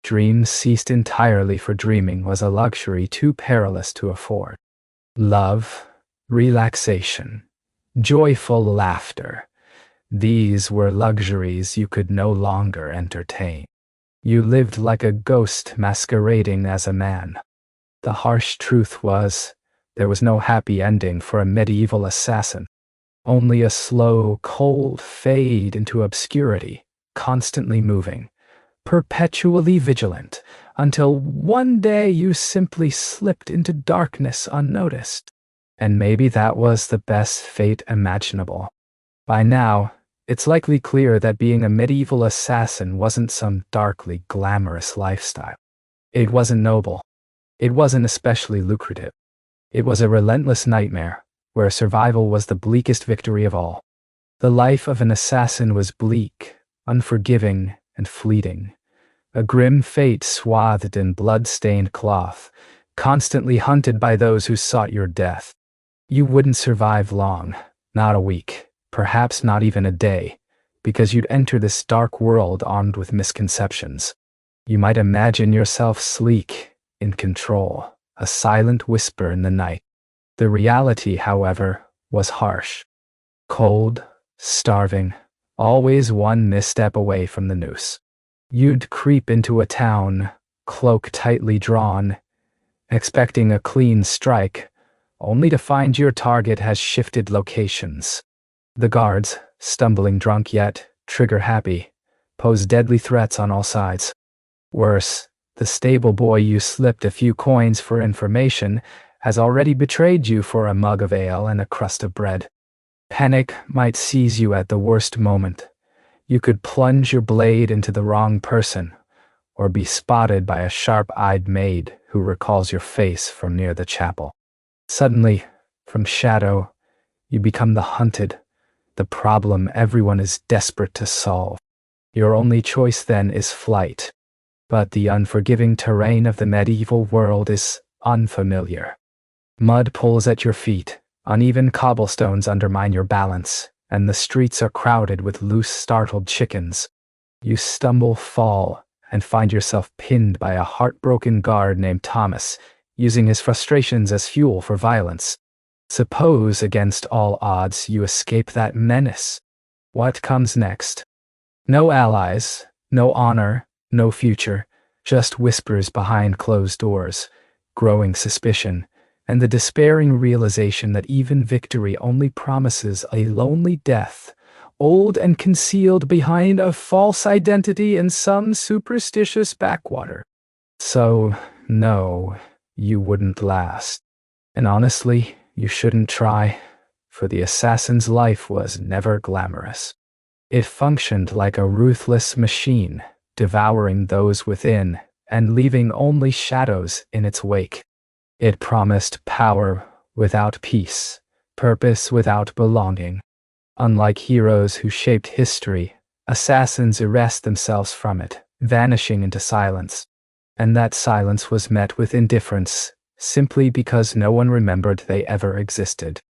Dreams ceased entirely, for dreaming was a luxury too perilous to afford. Love, relaxation, joyful laughter. These were luxuries you could no longer entertain. You lived like a ghost masquerading as a man. The harsh truth was, there was no happy ending for a medieval assassin. Only a slow, cold fade into obscurity, constantly moving, perpetually vigilant, until one day you simply slipped into darkness unnoticed. And maybe that was the best fate imaginable. By now, it's likely clear that being a medieval assassin wasn't some darkly glamorous lifestyle. It wasn't noble. It wasn't especially lucrative. It was a relentless nightmare, where survival was the bleakest victory of all. The life of an assassin was bleak, unforgiving, and fleeting. A grim fate swathed in blood-stained cloth, constantly hunted by those who sought your death. You wouldn't survive long, not a week, perhaps not even a day, because you'd enter this dark world armed with misconceptions. You might imagine yourself sleek, in control, a silent whisper in the night. The reality, however, was harsh. Cold, starving, always one misstep away from the noose. You'd creep into a town, cloak tightly drawn, expecting a clean strike, only to find your target has shifted locations. The guards, stumbling drunk yet trigger-happy, pose deadly threats on all sides. Worse, the stable boy you slipped a few coins for information has already betrayed you for a mug of ale and a crust of bread. Panic might seize you at the worst moment. You could plunge your blade into the wrong person, or be spotted by a sharp-eyed maid who recalls your face from near the chapel. Suddenly, from shadow, you become the hunted, the problem everyone is desperate to solve. Your only choice then is flight. But the unforgiving terrain of the medieval world is unfamiliar. Mud pulls at your feet, uneven cobblestones undermine your balance, and the streets are crowded with loose, startled chickens. You stumble, fall, and find yourself pinned by a heartbroken guard named Thomas, using his frustrations as fuel for violence. Suppose, against all odds, you escape that menace. What comes next? No allies, no honor, no future, just whispers behind closed doors, growing suspicion, and the despairing realization that even victory only promises a lonely death, old and concealed behind a false identity in some superstitious backwater. So, no, you wouldn't last. And honestly, you shouldn't try, for the assassin's life was never glamorous. It functioned like a ruthless machine, devouring those within and leaving only shadows in its wake. It promised power without peace, purpose without belonging. Unlike heroes who shaped history, assassins erased themselves from it, vanishing into silence. And that silence was met with indifference, simply because no one remembered they ever existed.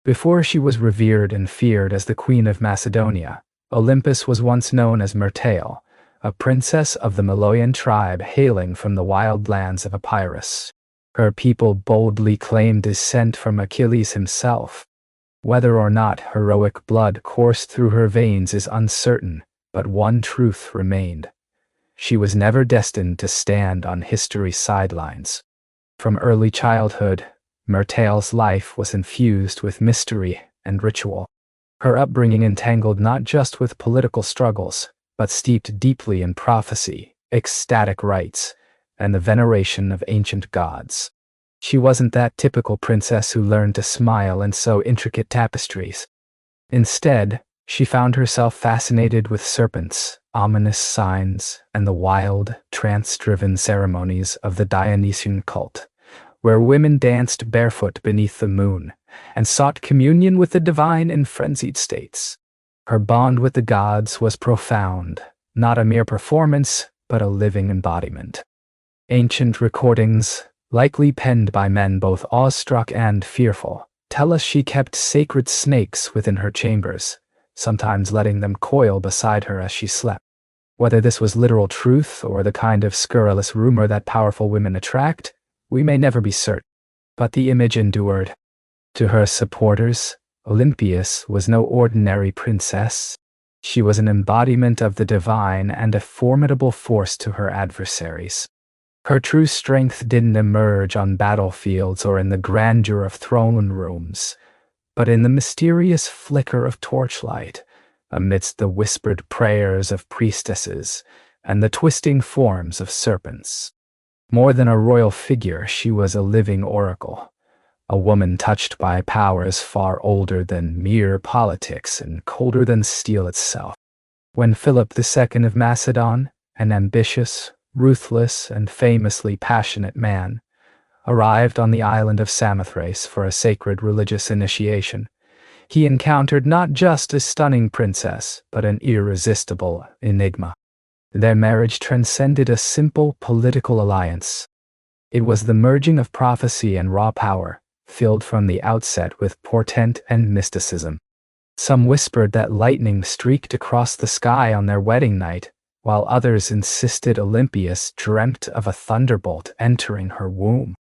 Before she was revered and feared as the Queen of Macedonia, Olympus was once known as Myrtael, a princess of the Minoan tribe hailing from the wild lands of Epirus. Her people boldly claimed descent from Achilles himself. Whether or not heroic blood coursed through her veins is uncertain, but one truth remained. she was never destined to stand on history's sidelines. From early childhood, Myrtail's life was infused with mystery and ritual. Her upbringing entangled not just with political struggles, but steeped deeply in prophecy, ecstatic rites, and the veneration of ancient gods. She wasn't that typical princess who learned to smile and sew intricate tapestries. Instead, she found herself fascinated with serpents, ominous signs, and the wild, trance-driven ceremonies of the Dionysian cult, where women danced barefoot beneath the moon and sought communion with the divine in frenzied states. Her bond with the gods was profound, not a mere performance, but a living embodiment. Ancient recordings, likely penned by men both awestruck and fearful, tell us she kept sacred snakes within her chambers, sometimes letting them coil beside her as she slept. Whether this was literal truth or the kind of scurrilous rumor that powerful women attract, we may never be certain. But the image endured. To her supporters, Olympias was no ordinary princess. She was an embodiment of the divine and a formidable force to her adversaries. Her true strength didn't emerge on battlefields or in the grandeur of throne rooms, but in the mysterious flicker of torchlight, amidst the whispered prayers of priestesses and the twisting forms of serpents. More than a royal figure, she was a living oracle, a woman touched by powers far older than mere politics and colder than steel itself. When Philip II of Macedon, an ambitious, ruthless, and famously passionate man, arrived on the island of Samothrace for a sacred religious initiation, he encountered not just a stunning princess, but an irresistible enigma. Their marriage transcended a simple political alliance. It was the merging of prophecy and raw power, filled from the outset with portent and mysticism. Some whispered that lightning streaked across the sky on their wedding night, while others insisted Olympias dreamt of a thunderbolt entering her womb.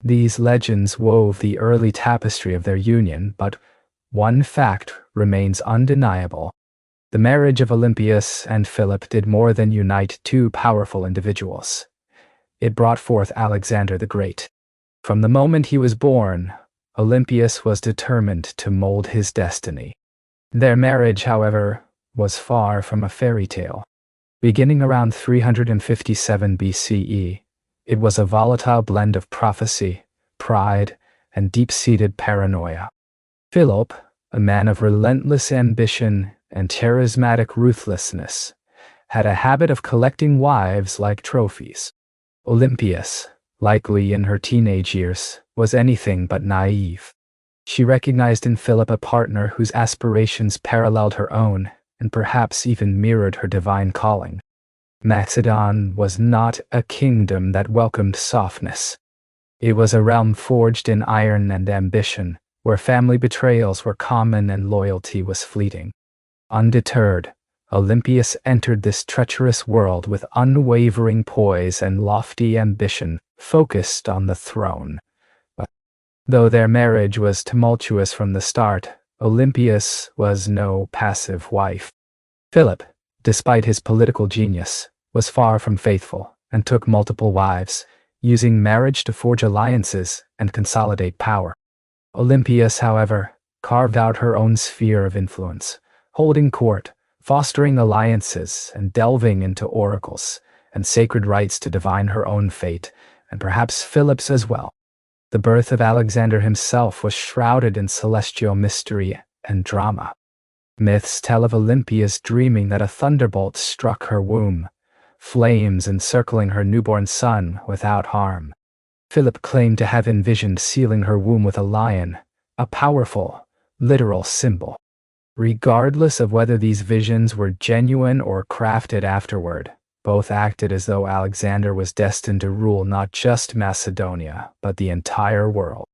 These legends wove the early tapestry of their union, but one fact remains undeniable. The marriage of Olympias and Philip did more than unite two powerful individuals. It brought forth Alexander the Great. From the moment he was born, Olympias was determined to mold his destiny. Their marriage, however, was far from a fairy tale. Beginning around 357 BCE, it was a volatile blend of prophecy, pride, and deep-seated paranoia. Philip, a man of relentless ambition and charismatic ruthlessness, had a habit of collecting wives like trophies. Olympias, likely in her teenage years, was anything but naive. She recognized in Philip a partner whose aspirations paralleled her own and perhaps even mirrored her divine calling. Macedon was not a kingdom that welcomed softness. It was a realm forged in iron and ambition, where family betrayals were common and loyalty was fleeting. Undeterred, Olympias entered this treacherous world with unwavering poise and lofty ambition, focused on the throne. But though their marriage was tumultuous from the start, Olympias was no passive wife. Philip, despite his political genius, was far from faithful and took multiple wives, using marriage to forge alliances and consolidate power. Olympias, however, carved out her own sphere of influence, holding court, fostering alliances, and delving into oracles and sacred rites to divine her own fate, and perhaps Philip's as well. The birth of Alexander himself was shrouded in celestial mystery and drama. Myths tell of Olympias dreaming that a thunderbolt struck her womb, flames encircling her newborn son without harm. Philip claimed to have envisioned sealing her womb with a lion, a powerful, literal symbol. Regardless of whether these visions were genuine or crafted afterward, both acted as though Alexander was destined to rule not just Macedonia, but the entire world.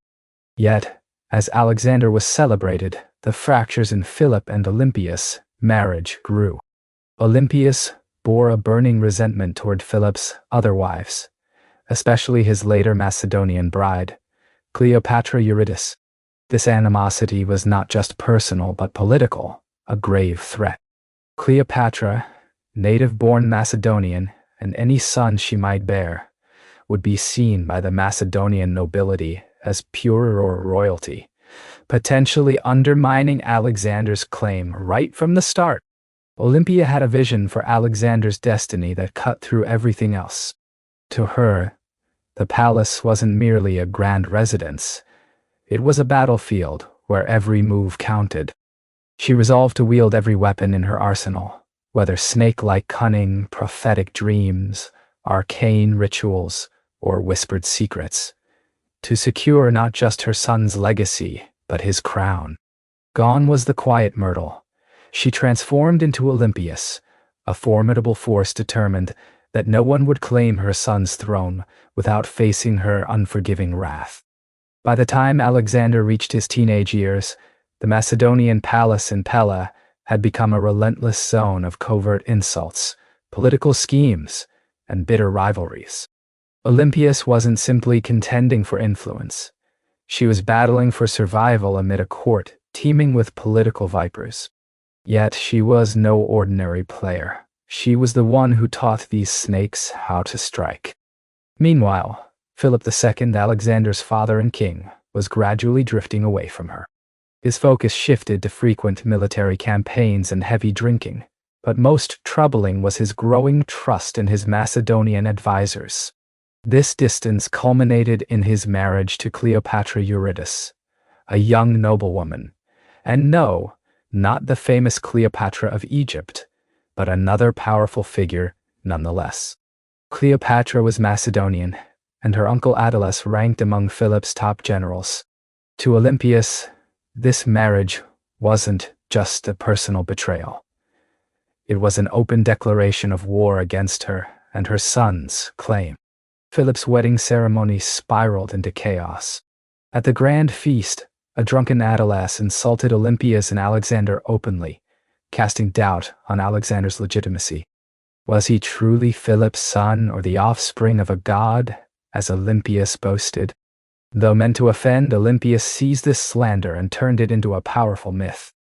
Yet, as Alexander was celebrated, the fractures in Philip and Olympias' marriage grew. Olympias bore a burning resentment toward Philip's other wives, especially his later Macedonian bride, Cleopatra Eurydice. This animosity was not just personal but political, a grave threat. Cleopatra, native-born Macedonian, and any son she might bear, would be seen by the Macedonian nobility as pure or royalty, potentially undermining Alexander's claim right from the start. Olympia had a vision for Alexander's destiny that cut through everything else. To her, the palace wasn't merely a grand residence. It was a battlefield where every move counted. She resolved to wield every weapon in her arsenal, whether snake-like cunning, prophetic dreams, arcane rituals, or whispered secrets, to secure not just her son's legacy, but his crown. Gone was the quiet Myrtle. She transformed into Olympias, a formidable force determined that no one would claim her son's throne without facing her unforgiving wrath. By the time Alexander reached his teenage years, the Macedonian palace in Pella had become a relentless zone of covert insults, political schemes, and bitter rivalries. Olympias wasn't simply contending for influence. She was battling for survival amid a court teeming with political vipers. Yet she was no ordinary player. She was the one who taught these snakes how to strike. Meanwhile, Philip II, Alexander's father and king, was gradually drifting away from her. His focus shifted to frequent military campaigns and heavy drinking, but most troubling was his growing trust in his Macedonian advisors. This distance culminated in his marriage to Cleopatra Eurydice, a young noblewoman, and no, not the famous Cleopatra of Egypt, but another powerful figure nonetheless. Cleopatra was Macedonian, and her uncle Attalus ranked among Philip's top generals. To Olympias, this marriage wasn't just a personal betrayal. It was an open declaration of war against her and her son's claim. Philip's wedding ceremony spiraled into chaos. At the grand feast, a drunken Attalus insulted Olympias and Alexander openly, casting doubt on Alexander's legitimacy. Was he truly Philip's son or the offspring of a god, as Olympias boasted? Though meant to offend, Olympias seized this slander and turned it into a powerful myth.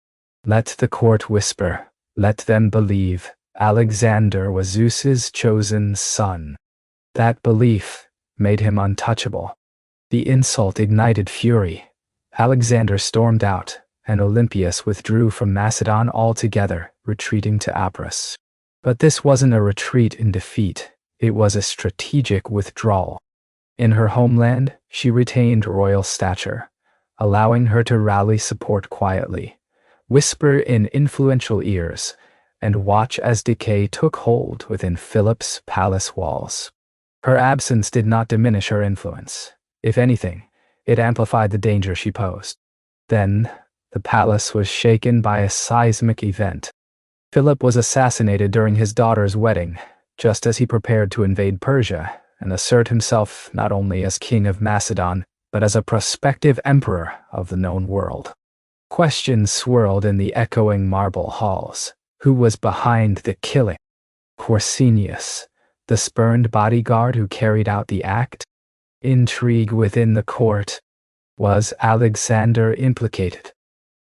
Let the court whisper, let them believe, Alexander was Zeus's chosen son. That belief made him untouchable. The insult ignited fury. Alexander stormed out, and Olympias withdrew from Macedon altogether, retreating to Apros. But this wasn't a retreat in defeat, it was a strategic withdrawal. In her homeland, she retained royal stature, allowing her to rally support quietly, whisper in influential ears, and watch as decay took hold within Philip's palace walls. Her absence did not diminish her influence. If anything, it amplified the danger she posed. Then, the palace was shaken by a seismic event. Philip was assassinated during his daughter's wedding, just as he prepared to invade Persia and assert himself not only as king of Macedon, but as a prospective emperor of the known world. Questions swirled in the echoing marble halls. Who was behind the killing? Porsenius, the spurned bodyguard who carried out the act? Intrigue within the court. Was Alexander implicated?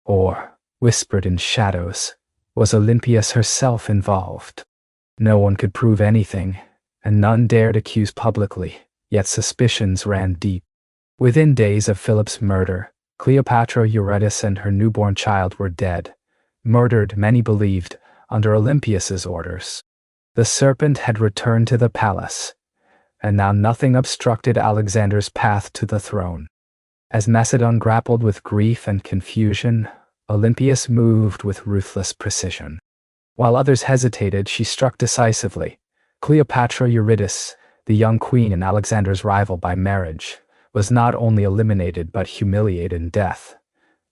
Or, whispered in shadows, was Olympias herself involved? No one could prove anything, and none dared accuse publicly, yet suspicions ran deep. Within days of Philip's murder, Cleopatra Eurydice and her newborn child were dead, murdered, many believed, under Olympias's orders. The serpent had returned to the palace, and now nothing obstructed Alexander's path to the throne. As Macedon grappled with grief and confusion, Olympias moved with ruthless precision. While others hesitated, she struck decisively. Cleopatra Eurydice, the young queen and Alexander's rival by marriage, was not only eliminated but humiliated in death,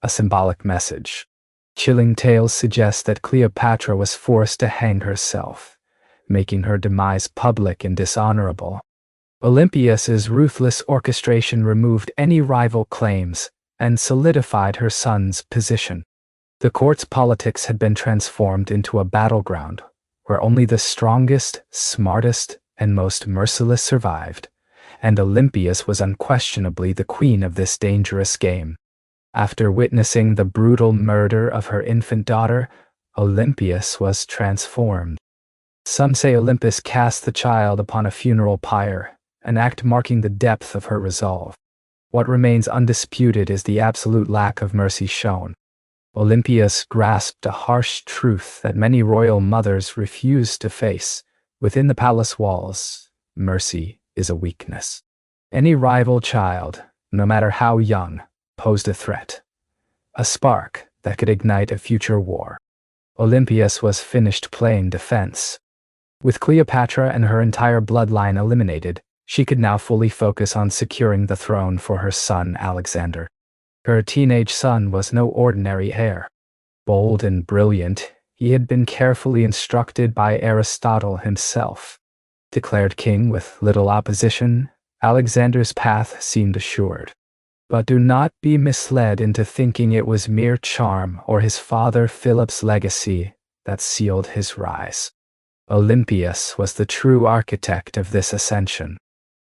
a symbolic message. Chilling tales suggest that Cleopatra was forced to hang herself, making her demise public and dishonorable. Olympias's ruthless orchestration removed any rival claims and solidified her son's position. The court's politics had been transformed into a battleground where only the strongest, smartest, and most merciless survived, and Olympias was unquestionably the queen of this dangerous game. After witnessing the brutal murder of her infant daughter, Olympias was transformed. Some say Olympus cast the child upon a funeral pyre, an act marking the depth of her resolve. What remains undisputed is the absolute lack of mercy shown. Olympias grasped a harsh truth that many royal mothers refuse to face. Within the palace walls, mercy is a weakness. Any rival child, no matter how young, posed a threat, a spark that could ignite a future war. Olympias was finished playing defense. With Cleopatra and her entire bloodline eliminated, she could now fully focus on securing the throne for her son Alexander. Her teenage son was no ordinary heir. Bold and brilliant, he had been carefully instructed by Aristotle himself. Declared king with little opposition, Alexander's path seemed assured. But do not be misled into thinking it was mere charm or his father Philip's legacy that sealed his rise. Olympias was the true architect of this ascension.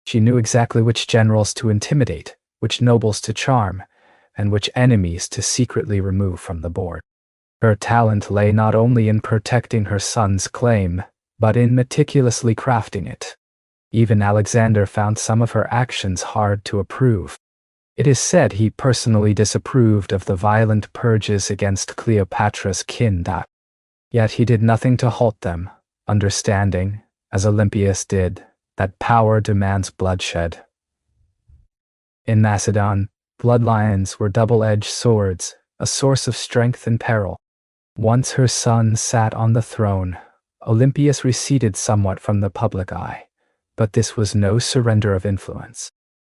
She knew exactly which generals to intimidate, which nobles to charm, and which enemies to secretly remove from the board. Her talent lay not only in protecting her son's claim, but in meticulously crafting it. Even Alexander found some of her actions hard to approve. It is said he personally disapproved of the violent purges against Cleopatra's kin. Yet he did nothing to halt them, understanding, as Olympias did, that power demands bloodshed. In Macedon, bloodlines were double-edged swords, a source of strength and peril. Once her son sat on the throne, Olympias receded somewhat from the public eye, but this was no surrender of influence.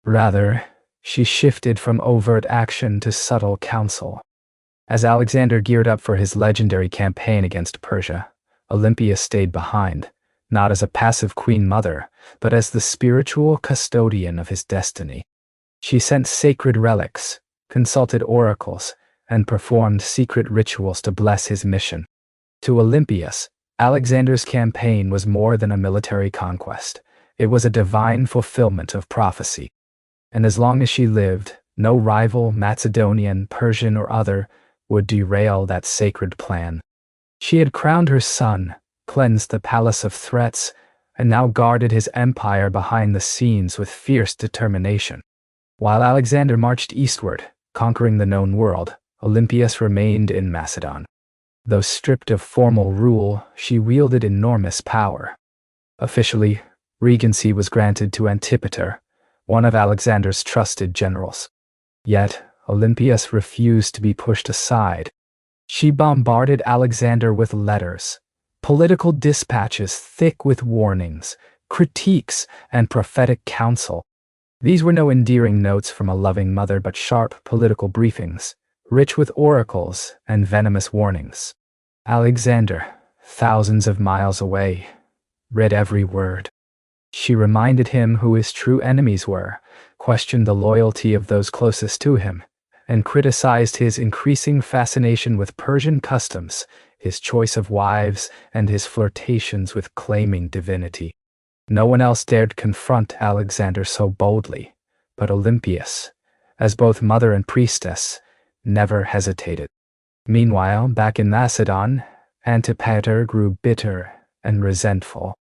Rather, she shifted from overt action to subtle counsel. As Alexander geared up for his legendary campaign against Persia, Olympias stayed behind, not as a passive queen mother, but as the spiritual custodian of his destiny. She sent sacred relics, consulted oracles, and performed secret rituals to bless his mission. To Olympias, Alexander's campaign was more than a military conquest. It was a divine fulfillment of prophecy. And as long as she lived, no rival, Macedonian, Persian, or other, would derail that sacred plan. She had crowned her son, cleansed the palace of threats, and now guarded his empire behind the scenes with fierce determination. While Alexander marched eastward, conquering the known world, Olympias remained in Macedon. Though stripped of formal rule, she wielded enormous power. Officially, regency was granted to Antipater, one of Alexander's trusted generals. Yet, Olympias refused to be pushed aside. She bombarded Alexander with letters, political dispatches thick with warnings, critiques, and prophetic counsel. These were no endearing notes from a loving mother but sharp political briefings, rich with oracles and venomous warnings. Alexander, thousands of miles away, read every word. She reminded him who his true enemies were, questioned the loyalty of those closest to him, and criticized his increasing fascination with Persian customs, his choice of wives, and his flirtations with claiming divinity. No one else dared confront Alexander so boldly, but Olympias, as both mother and priestess, never hesitated. Meanwhile, back in Macedon, Antipater grew bitter and resentful.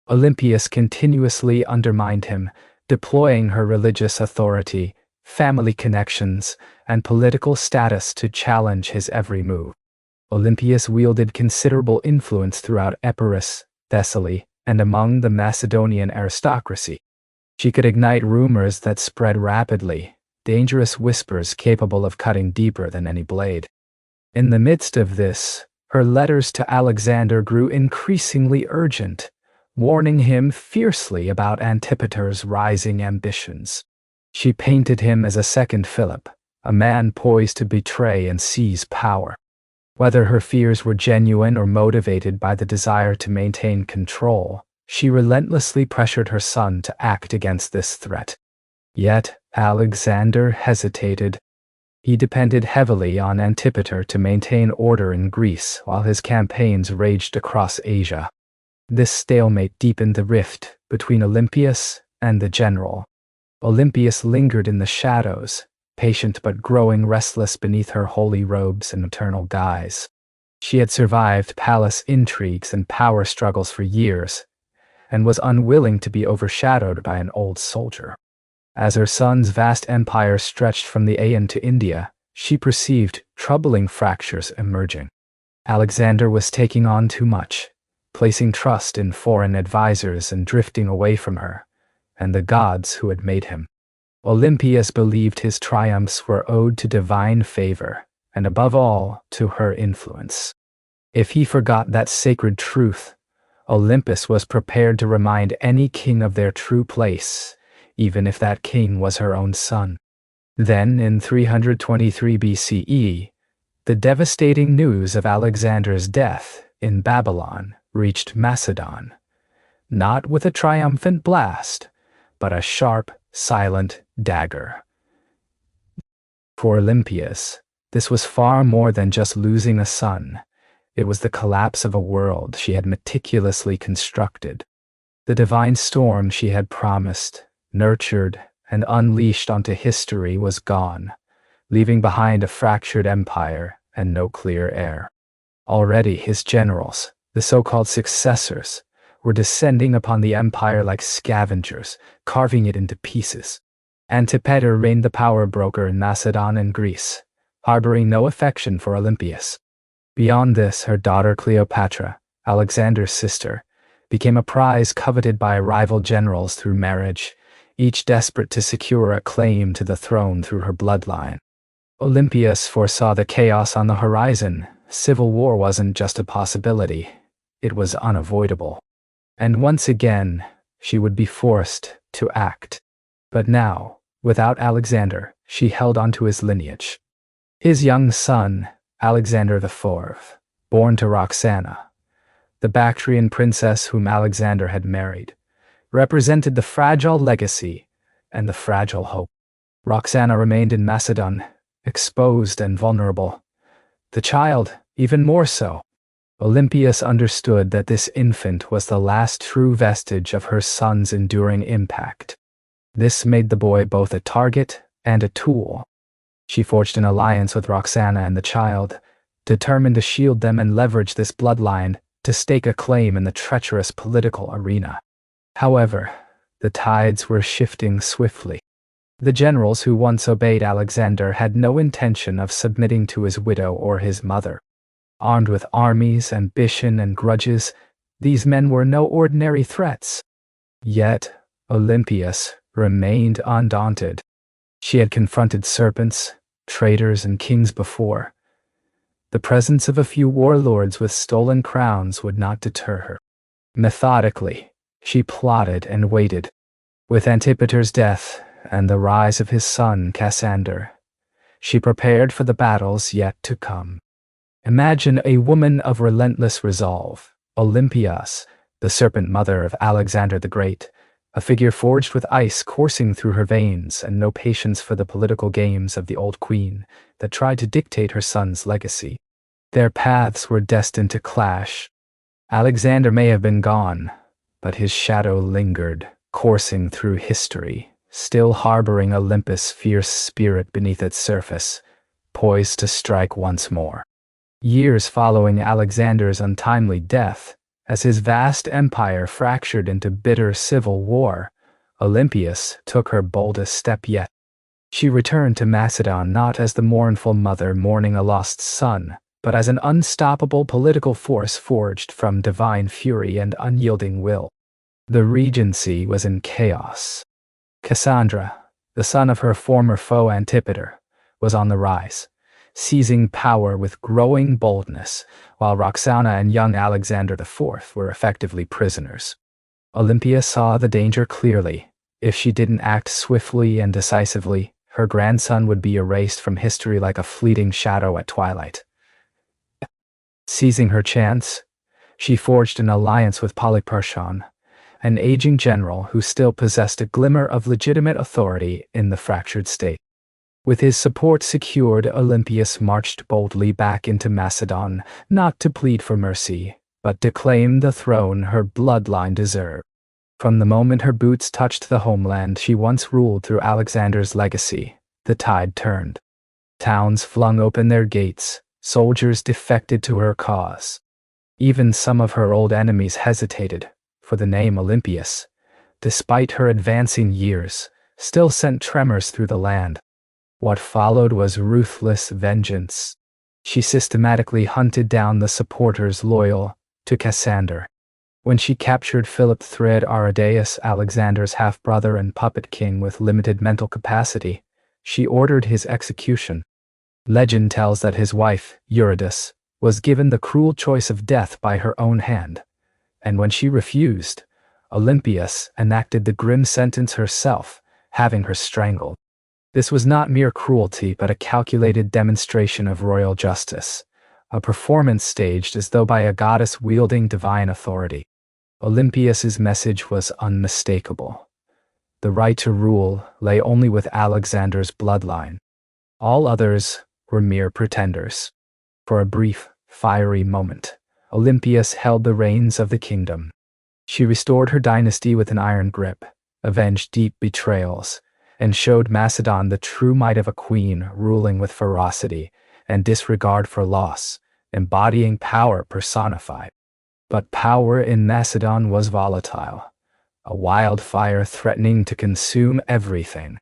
Olympias continuously undermined him, deploying her religious authority, family connections, and political status to challenge his every move. Olympias wielded considerable influence throughout Epirus, Thessaly, and among the Macedonian aristocracy. She could ignite rumors that spread rapidly, dangerous whispers capable of cutting deeper than any blade. In the midst of this, her letters to Alexander grew increasingly urgent, warning him fiercely about Antipater's rising ambitions. She painted him as a second Philip, a man poised to betray and seize power. Whether her fears were genuine or motivated by the desire to maintain control, she relentlessly pressured her son to act against this threat. Yet, Alexander hesitated. He depended heavily on Antipater to maintain order in Greece while his campaigns raged across Asia. This stalemate deepened the rift between Olympias and the general. Olympias lingered in the shadows, patient but growing restless beneath her holy robes and maternal guise. She had survived palace intrigues and power struggles for years, and was unwilling to be overshadowed by an old soldier. As her son's vast empire stretched from the Aegean to India, she perceived troubling fractures emerging. Alexander was taking on too much, placing trust in foreign advisors and drifting away from her, and the gods who had made him. Olympias believed his triumphs were owed to divine favor, and above all, to her influence. If he forgot that sacred truth, Olympus was prepared to remind any king of their true place, even if that king was her own son. Then, in 323 BCE, the devastating news of Alexander's death in Babylon reached Macedon, not with a triumphant blast, but a sharp, silent dagger. For Olympias, this was far more than just losing a son. It was the collapse of a world she had meticulously constructed. The divine storm she had promised, nurtured, and unleashed onto history was gone, leaving behind a fractured empire and no clear heir. Already his generals, the so-called successors, were descending upon the empire like scavengers, carving it into pieces. Antipater reigned the power broker in Macedon and Greece, harboring no affection for Olympias. Beyond this, her daughter Cleopatra, Alexander's sister, became a prize coveted by rival generals through marriage, each desperate to secure a claim to the throne through her bloodline. Olympias foresaw the chaos on the horizon. Civil war wasn't just a possibility, it was unavoidable. And once again, she would be forced to act. But now, without Alexander, she held on to his lineage. His young son, Alexander IV, born to Roxana, the Bactrian princess whom Alexander had married, represented the fragile legacy and the fragile hope. Roxana remained in Macedon, exposed and vulnerable. The child, even more so. Olympias understood that this infant was the last true vestige of her son's enduring impact. This made the boy both a target and a tool. She forged an alliance with Roxana and the child, determined to shield them and leverage this bloodline to stake a claim in the treacherous political arena. However, the tides were shifting swiftly. The generals who once obeyed Alexander had no intention of submitting to his widow or his mother. Armed with armies, ambition, and grudges, these men were no ordinary threats. Yet, Olympias remained undaunted. She had confronted serpents, traitors, and kings before. The presence of a few warlords with stolen crowns would not deter her. Methodically, she plotted and waited. With Antipater's death and the rise of his son Cassander, she prepared for the battles yet to come. Imagine a woman of relentless resolve, Olympias, the serpent mother of Alexander the Great, a figure forged with ice coursing through her veins and no patience for the political games of the old queen that tried to dictate her son's legacy. Their paths were destined to clash. Alexander may have been gone, but his shadow lingered, coursing through history, still harboring Olympus' fierce spirit beneath its surface, poised to strike once more. Years following Alexander's untimely death, as his vast empire fractured into bitter civil war, Olympias took her boldest step yet. She returned to Macedon not as the mournful mother mourning a lost son, but as an unstoppable political force forged from divine fury and unyielding will. The regency was in chaos. Cassandra, the son of her former foe Antipater, was on the rise, seizing power with growing boldness, while Roxana and young Alexander IV were effectively prisoners. Olympia saw the danger clearly. If she didn't act swiftly and decisively, her grandson would be erased from history like a fleeting shadow at twilight. Seizing her chance, she forged an alliance with Polyperchon, an aging general who still possessed a glimmer of legitimate authority in the fractured state. With his support secured, Olympias marched boldly back into Macedon, not to plead for mercy, but to claim the throne her bloodline deserved. From the moment her boots touched the homeland she once ruled through Alexander's legacy, the tide turned. Towns flung open their gates, Soldiers defected to her cause. Even some of her old enemies hesitated, for the name Olympias, despite her advancing years, still sent tremors through the land. What followed was ruthless vengeance. She systematically hunted down the supporters loyal to Cassander. When she captured Philip Thread Aridaeus, Alexander's half-brother and puppet king with limited mental capacity, she ordered his execution. Legend tells that his wife, Eurydice, was given the cruel choice of death by her own hand, and when she refused, Olympias enacted the grim sentence herself, having her strangled. This was not mere cruelty but a calculated demonstration of royal justice, a performance staged as though by a goddess wielding divine authority. Olympias's message was unmistakable. The right to rule lay only with Alexander's bloodline. All others were mere pretenders. For a brief, fiery moment, Olympias held the reins of the kingdom. She restored her dynasty with an iron grip, avenged deep betrayals, and showed Macedon the true might of a queen ruling with ferocity and disregard for loss, embodying power personified. But power in Macedon was volatile, a wildfire threatening to consume everything.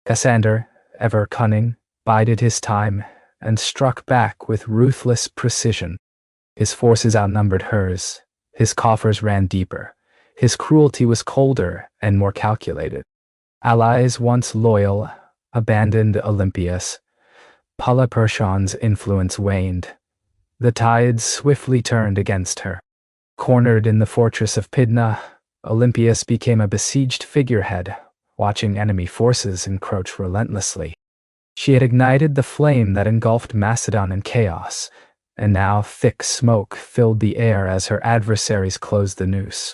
Cassander, ever cunning, bided his time and struck back with ruthless precision. His forces outnumbered hers, his coffers ran deeper, his cruelty was colder and more calculated. Allies once loyal abandoned Olympias. Polyperchon's influence waned. The tides swiftly turned against her. Cornered in the fortress of Pydna, Olympias became a besieged figurehead, watching enemy forces encroach relentlessly. She had ignited the flame that engulfed Macedon in chaos, and now thick smoke filled the air as her adversaries closed the noose.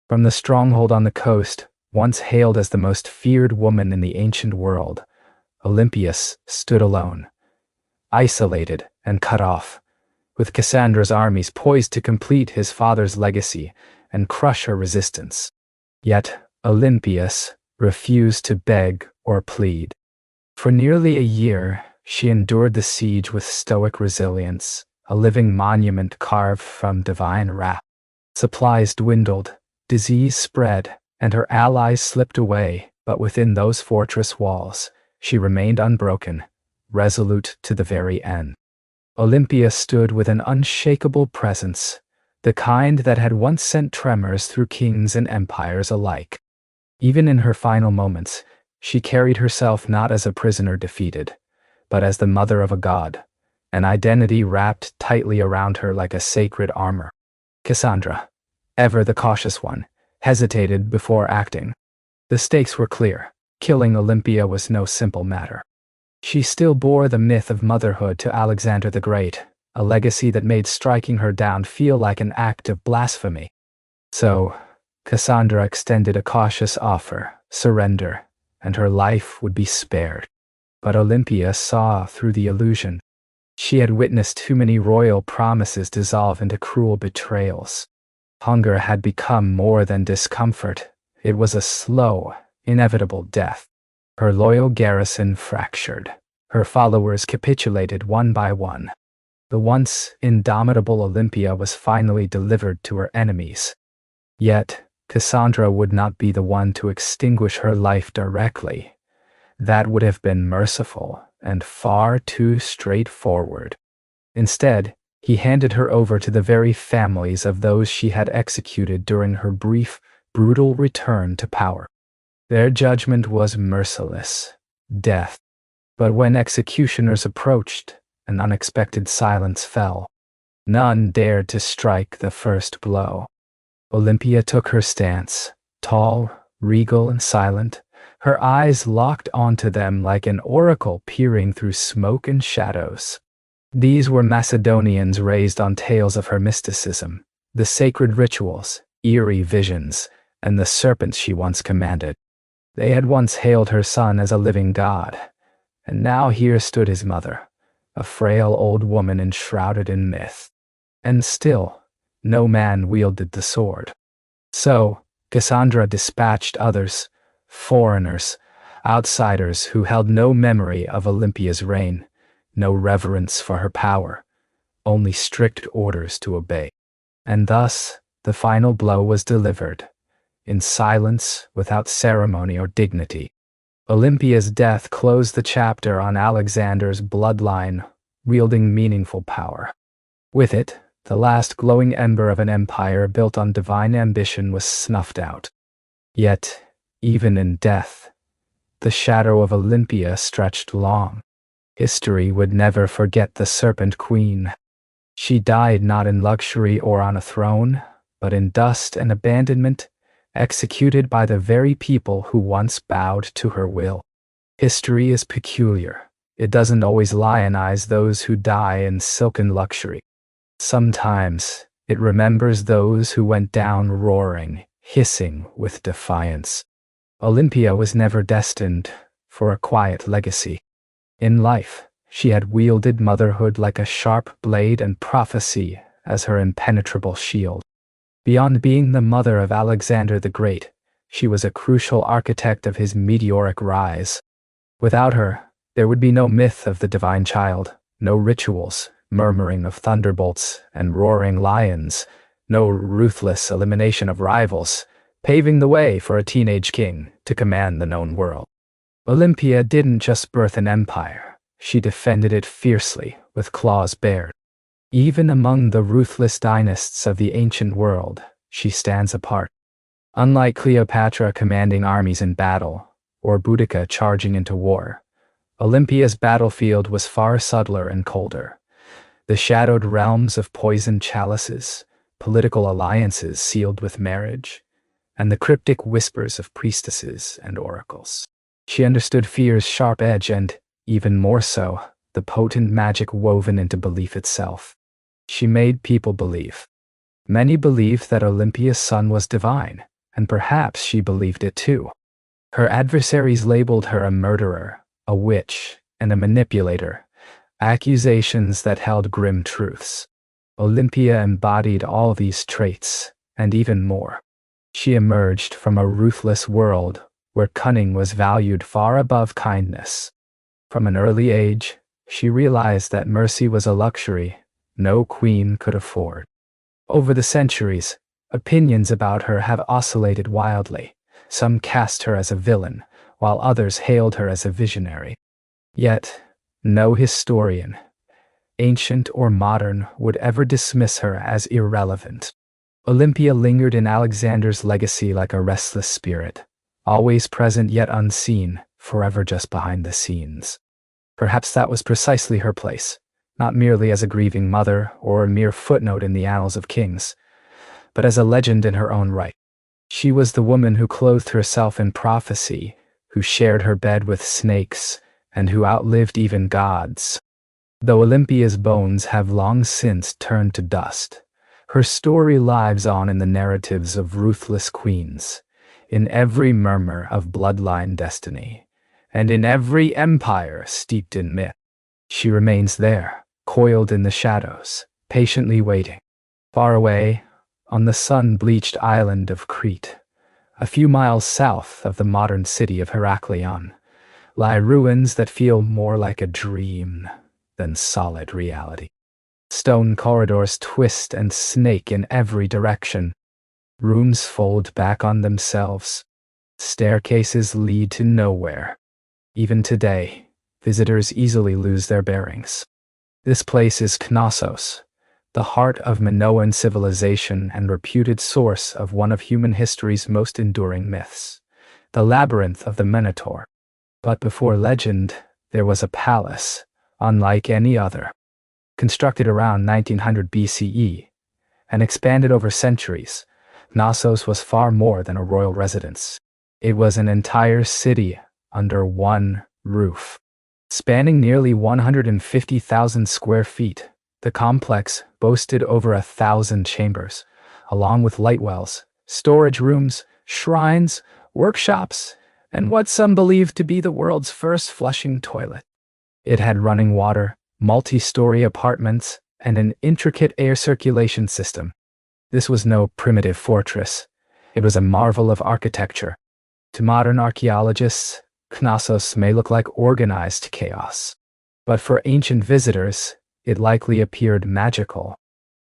From the stronghold on the coast, once hailed as the most feared woman in the ancient world, Olympias stood alone, isolated and cut off, with Cassandra's armies poised to complete his father's legacy and crush her resistance. Yet Olympias refused to beg or plead. For nearly a year, she endured the siege with stoic resilience, a living monument carved from divine wrath. Supplies dwindled, disease spread, and her allies slipped away, but within those fortress walls, she remained unbroken, resolute to the very end. Olympia stood with an unshakable presence, the kind that had once sent tremors through kings and empires alike. Even in her final moments, she carried herself not as a prisoner defeated, but as the mother of a god, an identity wrapped tightly around her like a sacred armor. Cassandra, ever the cautious one, hesitated before acting. The stakes were clear. Killing Olympia was no simple matter. She still bore the myth of motherhood to Alexander the Great, a legacy that made striking her down feel like an act of blasphemy. So, Cassandra extended a cautious offer, surrender, and her life would be spared. But Olympia saw through the illusion. She had witnessed too many royal promises dissolve into cruel betrayals. Hunger had become more than discomfort. It was a slow, inevitable death. Her loyal garrison fractured. Her followers capitulated one by one. The once indomitable Olympia was finally delivered to her enemies. Yet, Cassandra would not be the one to extinguish her life directly. That would have been merciful and far too straightforward. Instead, he handed her over to the very families of those she had executed during her brief, brutal return to power. Their judgment was merciless, death. But when executioners approached, an unexpected silence fell. None dared to strike the first blow. Olympia took her stance, tall, regal, and silent, her eyes locked onto them like an oracle peering through smoke and shadows. These were Macedonians raised on tales of her mysticism, the sacred rituals, eerie visions, and the serpents she once commanded. They had once hailed her son as a living god, and now here stood his mother, a frail old woman enshrouded in myth. And still, no man wielded the sword. So, Cassandra dispatched others, foreigners, outsiders who held no memory of Olympia's reign, no reverence for her power, only strict orders to obey. And thus, the final blow was delivered, in silence, without ceremony or dignity. Olympia's death closed the chapter on Alexander's bloodline, wielding meaningful power. With it, the last glowing ember of an empire built on divine ambition was snuffed out. Yet, even in death, the shadow of Olympia stretched long. History would never forget the Serpent Queen. She died not in luxury or on a throne, but in dust and abandonment, executed by the very people who once bowed to her will. History is peculiar. It doesn't always lionize those who die in silken luxury. Sometimes it remembers those who went down roaring, hissing with defiance. Olympia was never destined for a quiet legacy. In life, she had wielded motherhood like a sharp blade and prophecy as her impenetrable shield. Beyond being the mother of Alexander the Great, she was a crucial architect of his meteoric rise. Without her, there would be no myth of the divine child, no rituals, murmuring of thunderbolts and roaring lions, no ruthless elimination of rivals, paving the way for a teenage king to command the known world. Olympia didn't just birth an empire, she defended it fiercely, with claws bared. Even among the ruthless dynasts of the ancient world, she stands apart. Unlike Cleopatra commanding armies in battle, or Boudica charging into war, Olympia's battlefield was far subtler and colder. The shadowed realms of poisoned chalices, political alliances sealed with marriage, and the cryptic whispers of priestesses and oracles. She understood fear's sharp edge and, even more so, the potent magic woven into belief itself. She made people believe. Many believed that Olympia's son was divine, and perhaps she believed it too. Her adversaries labeled her a murderer, a witch, and a manipulator, accusations that held grim truths. Olympia embodied all these traits, and even more. She emerged from a ruthless world where cunning was valued far above kindness. From an early age, she realized that mercy was a luxury no queen could afford. Over the centuries, opinions about her have oscillated wildly. Some cast her as a villain, while others hailed her as a visionary. Yet, no historian, ancient or modern, would ever dismiss her as irrelevant. Olympia lingered in Alexander's legacy like a restless spirit, always present yet unseen, forever just behind the scenes. Perhaps that was precisely her place, not merely as a grieving mother or a mere footnote in the annals of kings, but as a legend in her own right. She was the woman who clothed herself in prophecy, who shared her bed with snakes, and who outlived even gods. Though Olympia's bones have long since turned to dust, her story lives on in the narratives of ruthless queens, in every murmur of bloodline destiny, and in every empire steeped in myth. She remains there, coiled in the shadows, patiently waiting. Far away, on the sun-bleached island of Crete, a few miles south of the modern city of Heraklion, lie ruins that feel more like a dream than solid reality. Stone corridors twist and snake in every direction. Rooms fold back on themselves. Staircases lead to nowhere. Even today, visitors easily lose their bearings. This place is Knossos, the heart of Minoan civilization and reputed source of one of human history's most enduring myths, the labyrinth of the Minotaur. But before legend, there was a palace, unlike any other. Constructed around 1900 BCE and expanded over centuries, Knossos was far more than a royal residence. It was an entire city under one roof. Spanning nearly 150,000 square feet, the complex boasted over 1,000 chambers, along with light wells, storage rooms, shrines, workshops, and what some believed to be the world's first flushing toilet. It had running water, multi-story apartments, and an intricate air circulation system. This was no primitive fortress. It was a marvel of architecture. To modern archaeologists, Knossos may look like organized chaos. But for ancient visitors, it likely appeared magical.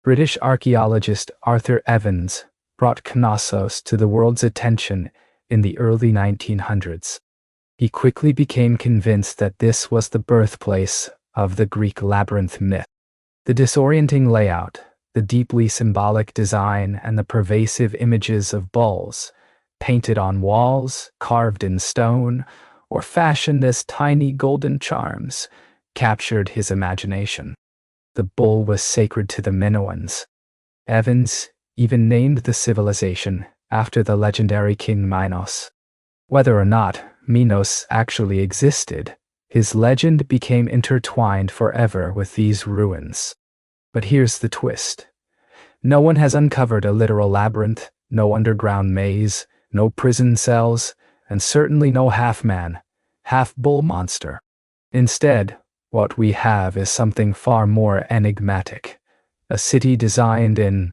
British archaeologist Arthur Evans brought Knossos to the world's attention in the early 1900s. He quickly became convinced that this was the birthplace of the Greek labyrinth myth. The disorienting layout, the deeply symbolic design, and the pervasive images of bulls, painted on walls, carved in stone, or fashioned as tiny golden charms, captured his imagination. The bull was sacred to the Minoans. Evans even named the civilization after the legendary King Minos. Whether or not Minos actually existed, his legend became intertwined forever with these ruins. But here's the twist. No one has uncovered a literal labyrinth, no underground maze, no prison cells, and certainly no half-man, half-bull monster. Instead, what we have is something far more enigmatic. A city designed in...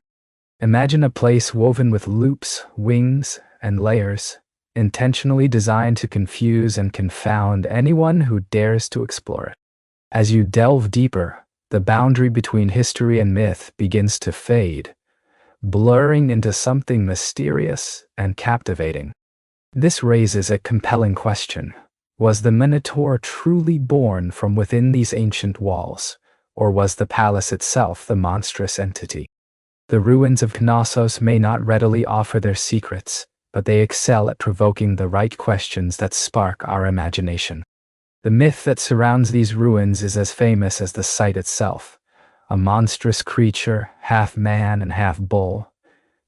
Imagine a place woven with loops, wings, and layers, intentionally designed to confuse and confound anyone who dares to explore it. As you delve deeper, the boundary between history and myth begins to fade, blurring into something mysterious and captivating. This raises a compelling question. Was the Minotaur truly born from within these ancient walls, or was the palace itself the monstrous entity? The ruins of Knossos may not readily offer their secrets, but they excel at provoking the right questions that spark our imagination. The myth that surrounds these ruins is as famous as the site itself, a monstrous creature, half man and half bull,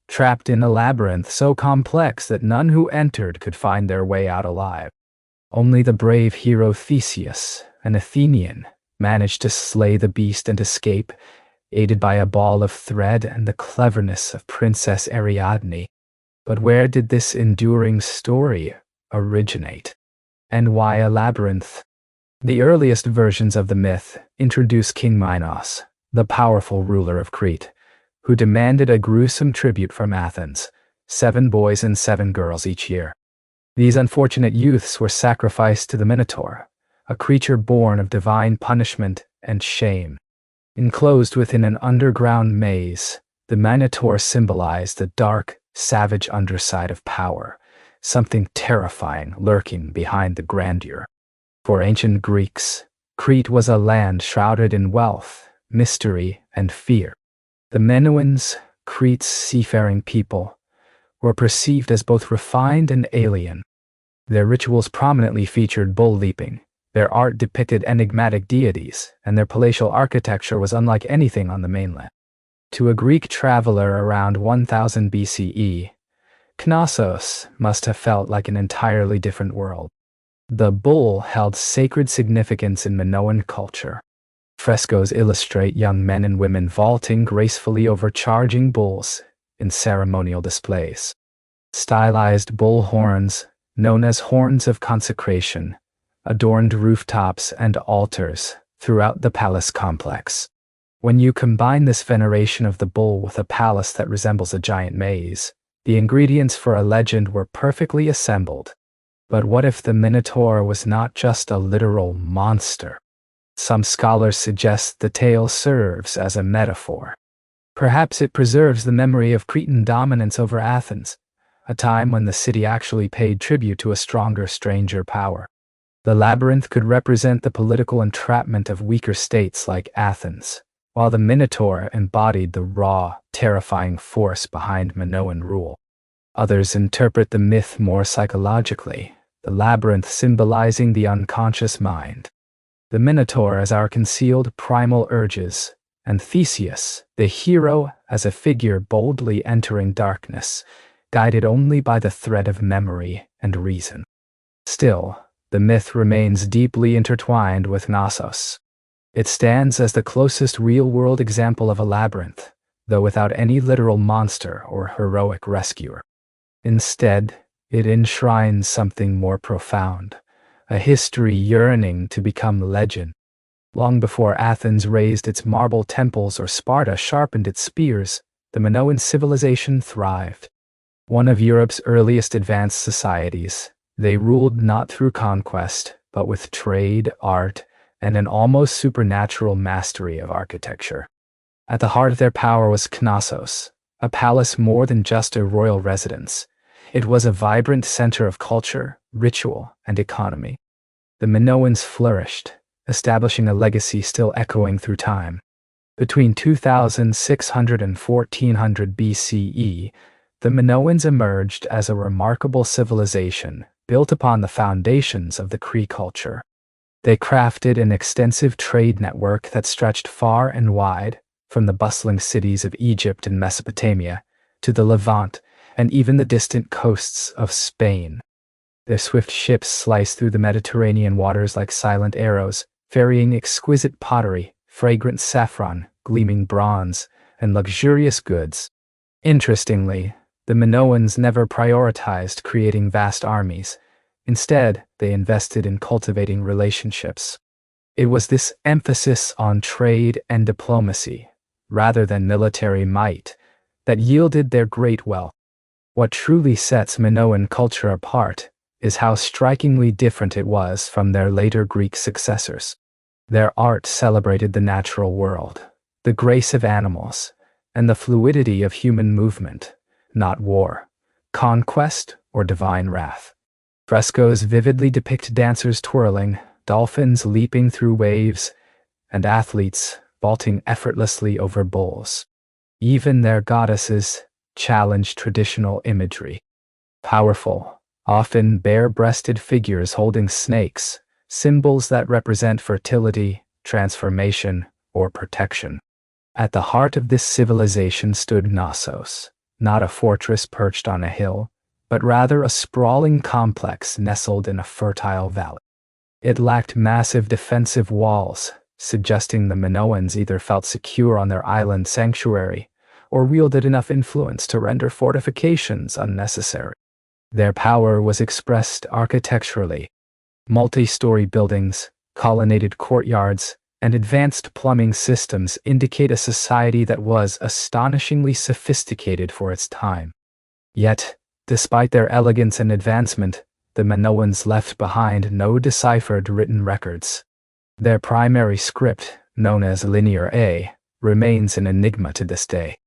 trapped in a labyrinth so complex that none who entered could find their way out alive. Only the brave hero Theseus, an Athenian, managed to slay the beast and escape, aided by a ball of thread and the cleverness of Princess Ariadne. But where did this enduring story originate? And why a labyrinth? The earliest versions of the myth introduce King Minos, the powerful ruler of Crete, who demanded a gruesome tribute from Athens, 7 boys and 7 girls each year. These unfortunate youths were sacrificed to the Minotaur, a creature born of divine punishment and shame. Enclosed within an underground maze, the Minotaur symbolized the dark, savage underside of power, something terrifying lurking behind the grandeur. For ancient Greeks, Crete was a land shrouded in wealth, mystery, and fear. The Minoans, Crete's seafaring people, were perceived as both refined and alien. Their rituals prominently featured bull leaping, their art depicted enigmatic deities, and their palatial architecture was unlike anything on the mainland. To a Greek traveler around 1000 BCE, Knossos must have felt like an entirely different world. The bull held sacred significance in Minoan culture. Frescoes illustrate young men and women vaulting gracefully over charging bulls in ceremonial displays. Stylized bull horns, known as horns of consecration, adorned rooftops and altars throughout the palace complex. When you combine this veneration of the bull with a palace that resembles a giant maze, the ingredients for a legend were perfectly assembled. But what if the Minotaur was not just a literal monster? Some scholars suggest the tale serves as a metaphor. Perhaps it preserves the memory of Cretan dominance over Athens, a time when the city actually paid tribute to a stronger, stranger power. The labyrinth could represent the political entrapment of weaker states like Athens, while the Minotaur embodied the raw, terrifying force behind Minoan rule. Others interpret the myth more psychologically, the labyrinth symbolizing the unconscious mind, the Minotaur as our concealed primal urges, and Theseus, the hero, as a figure boldly entering darkness, guided only by the thread of memory and reason. Still, the myth remains deeply intertwined with Knossos. It stands as the closest real-world example of a labyrinth, though without any literal monster or heroic rescuer. Instead, it enshrines something more profound, a history yearning to become legend. Long before Athens raised its marble temples or Sparta sharpened its spears, the Minoan civilization thrived. One of Europe's earliest advanced societies, they ruled not through conquest, but with trade, art, and an almost supernatural mastery of architecture. At the heart of their power was Knossos, a palace more than just a royal residence. It was a vibrant center of culture, ritual, and economy. The Minoans flourished, establishing a legacy still echoing through time. Between 2600 and 1400 BCE, the Minoans emerged as a remarkable civilization built upon the foundations of the Cree culture. They crafted an extensive trade network that stretched far and wide, from the bustling cities of Egypt and Mesopotamia to the Levant and even the distant coasts of Spain. Their swift ships sliced through the Mediterranean waters like silent arrows, ferrying exquisite pottery, fragrant saffron, gleaming bronze, and luxurious goods. Interestingly, the Minoans never prioritized creating vast armies. Instead, they invested in cultivating relationships. It was this emphasis on trade and diplomacy, rather than military might, that yielded their great wealth. What truly sets Minoan culture apart is how strikingly different it was from their later Greek successors. Their art celebrated the natural world, the grace of animals, and the fluidity of human movement, not war, conquest, or divine wrath. Frescoes vividly depict dancers twirling, dolphins leaping through waves, and athletes vaulting effortlessly over bulls. Even their goddesses challenged traditional imagery. Powerful, often bare-breasted figures holding snakes, symbols that represent fertility, transformation, or protection. At the heart of this civilization stood Knossos, not a fortress perched on a hill, but rather a sprawling complex nestled in a fertile valley. It lacked massive defensive walls, suggesting the Minoans either felt secure on their island sanctuary or wielded enough influence to render fortifications unnecessary. Their power was expressed architecturally. Multi-story buildings, colonnaded courtyards, and advanced plumbing systems indicate a society that was astonishingly sophisticated for its time. Yet, despite their elegance and advancement, the Minoans left behind no deciphered written records. Their primary script, known as Linear A, remains an enigma to this day.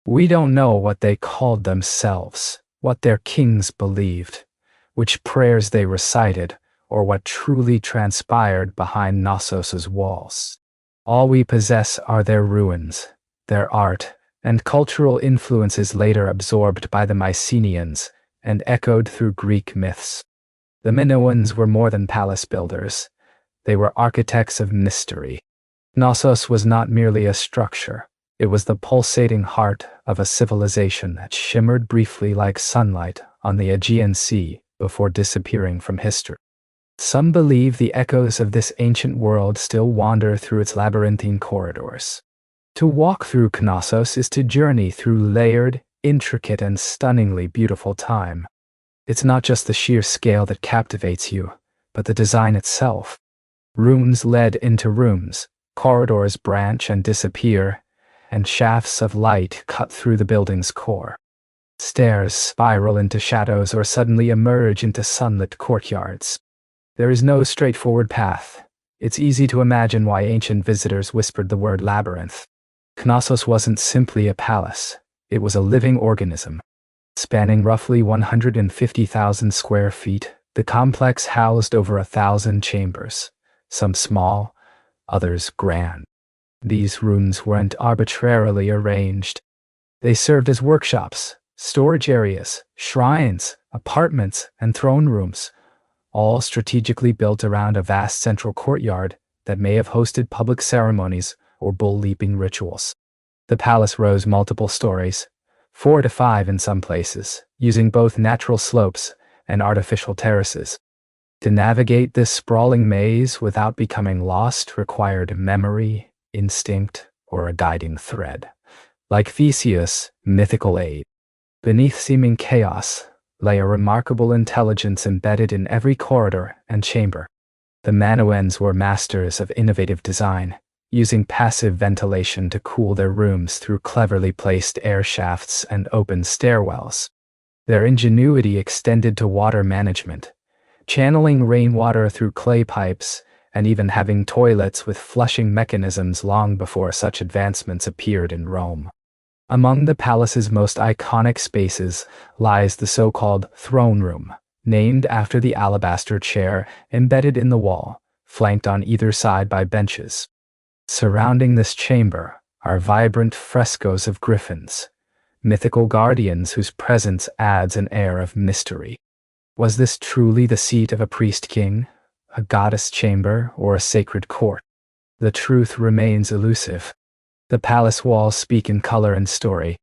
We don't know what they called themselves, what their kings believed, which prayers they recited, or what truly transpired behind Knossos' walls. All we possess are their ruins, their art, and cultural influences later absorbed by the Mycenaeans and echoed through Greek myths. The Minoans were more than palace builders. They were architects of mystery. Knossos was not merely a structure. It was the pulsating heart of a civilization that shimmered briefly like sunlight on the Aegean Sea before disappearing from history. Some believe the echoes of this ancient world still wander through its labyrinthine corridors. To walk through Knossos is to journey through layered, intricate, and stunningly beautiful time. It's not just the sheer scale that captivates you, but the design itself. Rooms led into rooms, corridors branch and disappear, and shafts of light cut through the building's core. Stairs spiral into shadows or suddenly emerge into sunlit courtyards. There is no straightforward path. It's easy to imagine why ancient visitors whispered the word labyrinth. Knossos wasn't simply a palace. It was a living organism. Spanning roughly 150,000 square feet, the complex housed over 1,000 chambers, some small, others grand. These rooms weren't arbitrarily arranged. They served as workshops, storage areas, shrines, apartments, and throne rooms, all strategically built around a vast central courtyard that may have hosted public ceremonies or bull-leaping rituals. The palace rose multiple stories, 4 to 5 in some places, using both natural slopes and artificial terraces. To navigate this sprawling maze without becoming lost required memory, instinct, or a guiding thread. Like Theseus' mythical aid. Beneath seeming chaos lay a remarkable intelligence embedded in every corridor and chamber. The Minoans were masters of innovative design, using passive ventilation to cool their rooms through cleverly placed air shafts and open stairwells. Their ingenuity extended to water management, channeling rainwater through clay pipes and even having toilets with flushing mechanisms long before such advancements appeared in Rome. Among the palace's most iconic spaces lies the so-called throne room, named after the alabaster chair embedded in the wall, flanked on either side by benches. Surrounding this chamber are vibrant frescoes of griffins, mythical guardians whose presence adds an air of mystery. Was this truly the seat of a priest-king, a goddess chamber, or a sacred court? The truth remains elusive. The palace walls speak in color and story.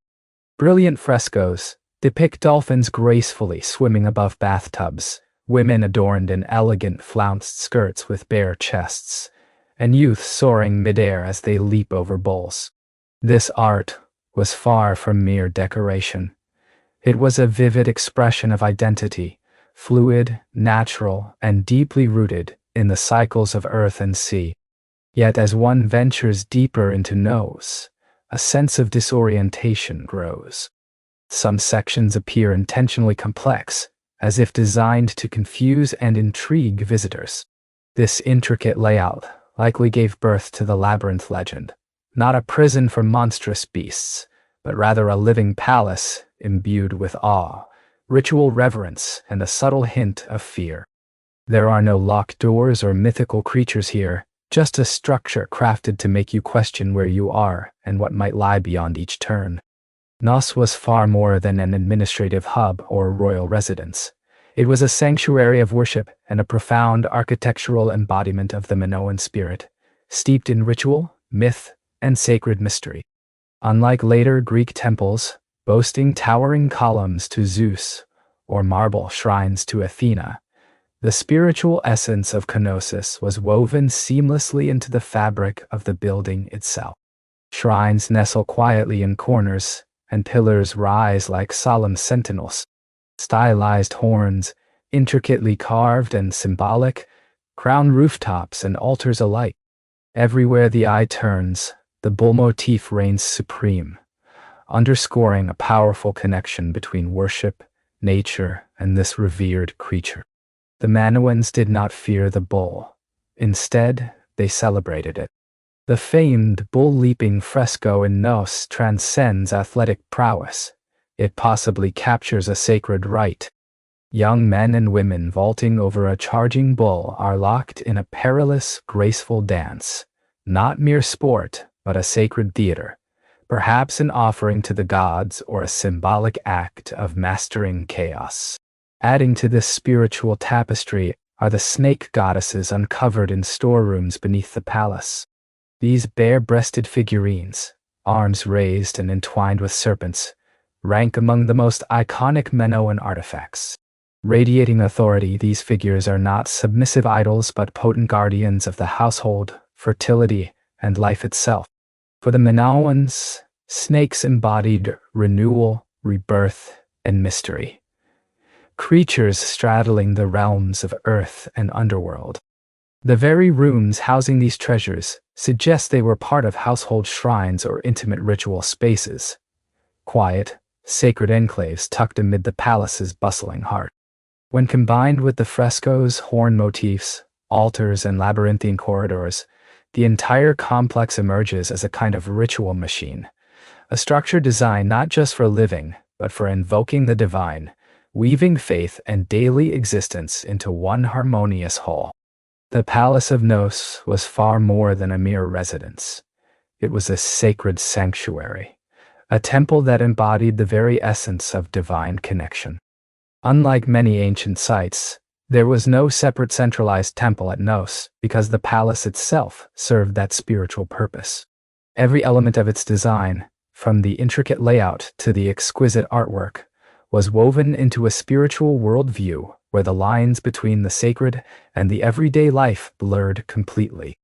Brilliant frescoes depict dolphins gracefully swimming above bathtubs, women adorned in elegant flounced skirts with bare chests, and youth soaring midair as they leap over bowls. This art was far from mere decoration. It was a vivid expression of identity, fluid, natural, and deeply rooted in the cycles of earth and sea. Yet as one ventures deeper into Nos, a sense of disorientation grows. Some sections appear intentionally complex, as if designed to confuse and intrigue visitors. This intricate layout likely gave birth to the labyrinth legend, not a prison for monstrous beasts, but rather a living palace imbued with awe, ritual reverence, and a subtle hint of fear. There are no locked doors or mythical creatures here, just a structure crafted to make you question where you are and what might lie beyond each turn. Nos was far more than an administrative hub or royal residence. It was a sanctuary of worship and a profound architectural embodiment of the Minoan spirit, steeped in ritual, myth, and sacred mystery. Unlike later Greek temples, boasting towering columns to Zeus or marble shrines to Athena, the spiritual essence of kenosis was woven seamlessly into the fabric of the building itself. Shrines nestle quietly in corners, and pillars rise like solemn sentinels. Stylized horns, intricately carved and symbolic, crown rooftops and altars alike. Everywhere the eye turns, the bull motif reigns supreme, underscoring a powerful connection between worship, nature, and this revered creature. The Minoans did not fear the bull. Instead, they celebrated it. The famed bull-leaping fresco in Nos transcends athletic prowess. It possibly captures a sacred rite. Young men and women vaulting over a charging bull are locked in a perilous, graceful dance. Not mere sport, but a sacred theater. Perhaps an offering to the gods or a symbolic act of mastering chaos. Adding to this spiritual tapestry are the snake goddesses uncovered in storerooms beneath the palace. These bare-breasted figurines, arms raised and entwined with serpents, rank among the most iconic Minoan artifacts. Radiating authority, these figures are not submissive idols but potent guardians of the household, fertility, and life itself. For the Minoans, snakes embodied renewal, rebirth, and mystery. Creatures straddling the realms of earth and underworld. The very rooms housing these treasures suggest they were part of household shrines or intimate ritual spaces. Quiet, sacred enclaves tucked amid the palace's bustling heart. When combined with the frescoes, horn motifs, altars, and labyrinthine corridors, the entire complex emerges as a kind of ritual machine, a structure designed not just for living, but for invoking the divine, weaving faith and daily existence into one harmonious whole. The Palace of Nos was far more than a mere residence. It was a sacred sanctuary, a temple that embodied the very essence of divine connection. Unlike many ancient sites, there was no separate centralized temple at Nos because the palace itself served that spiritual purpose. Every element of its design, from the intricate layout to the exquisite artwork, was woven into a spiritual worldview where the lines between the sacred and the everyday life blurred completely.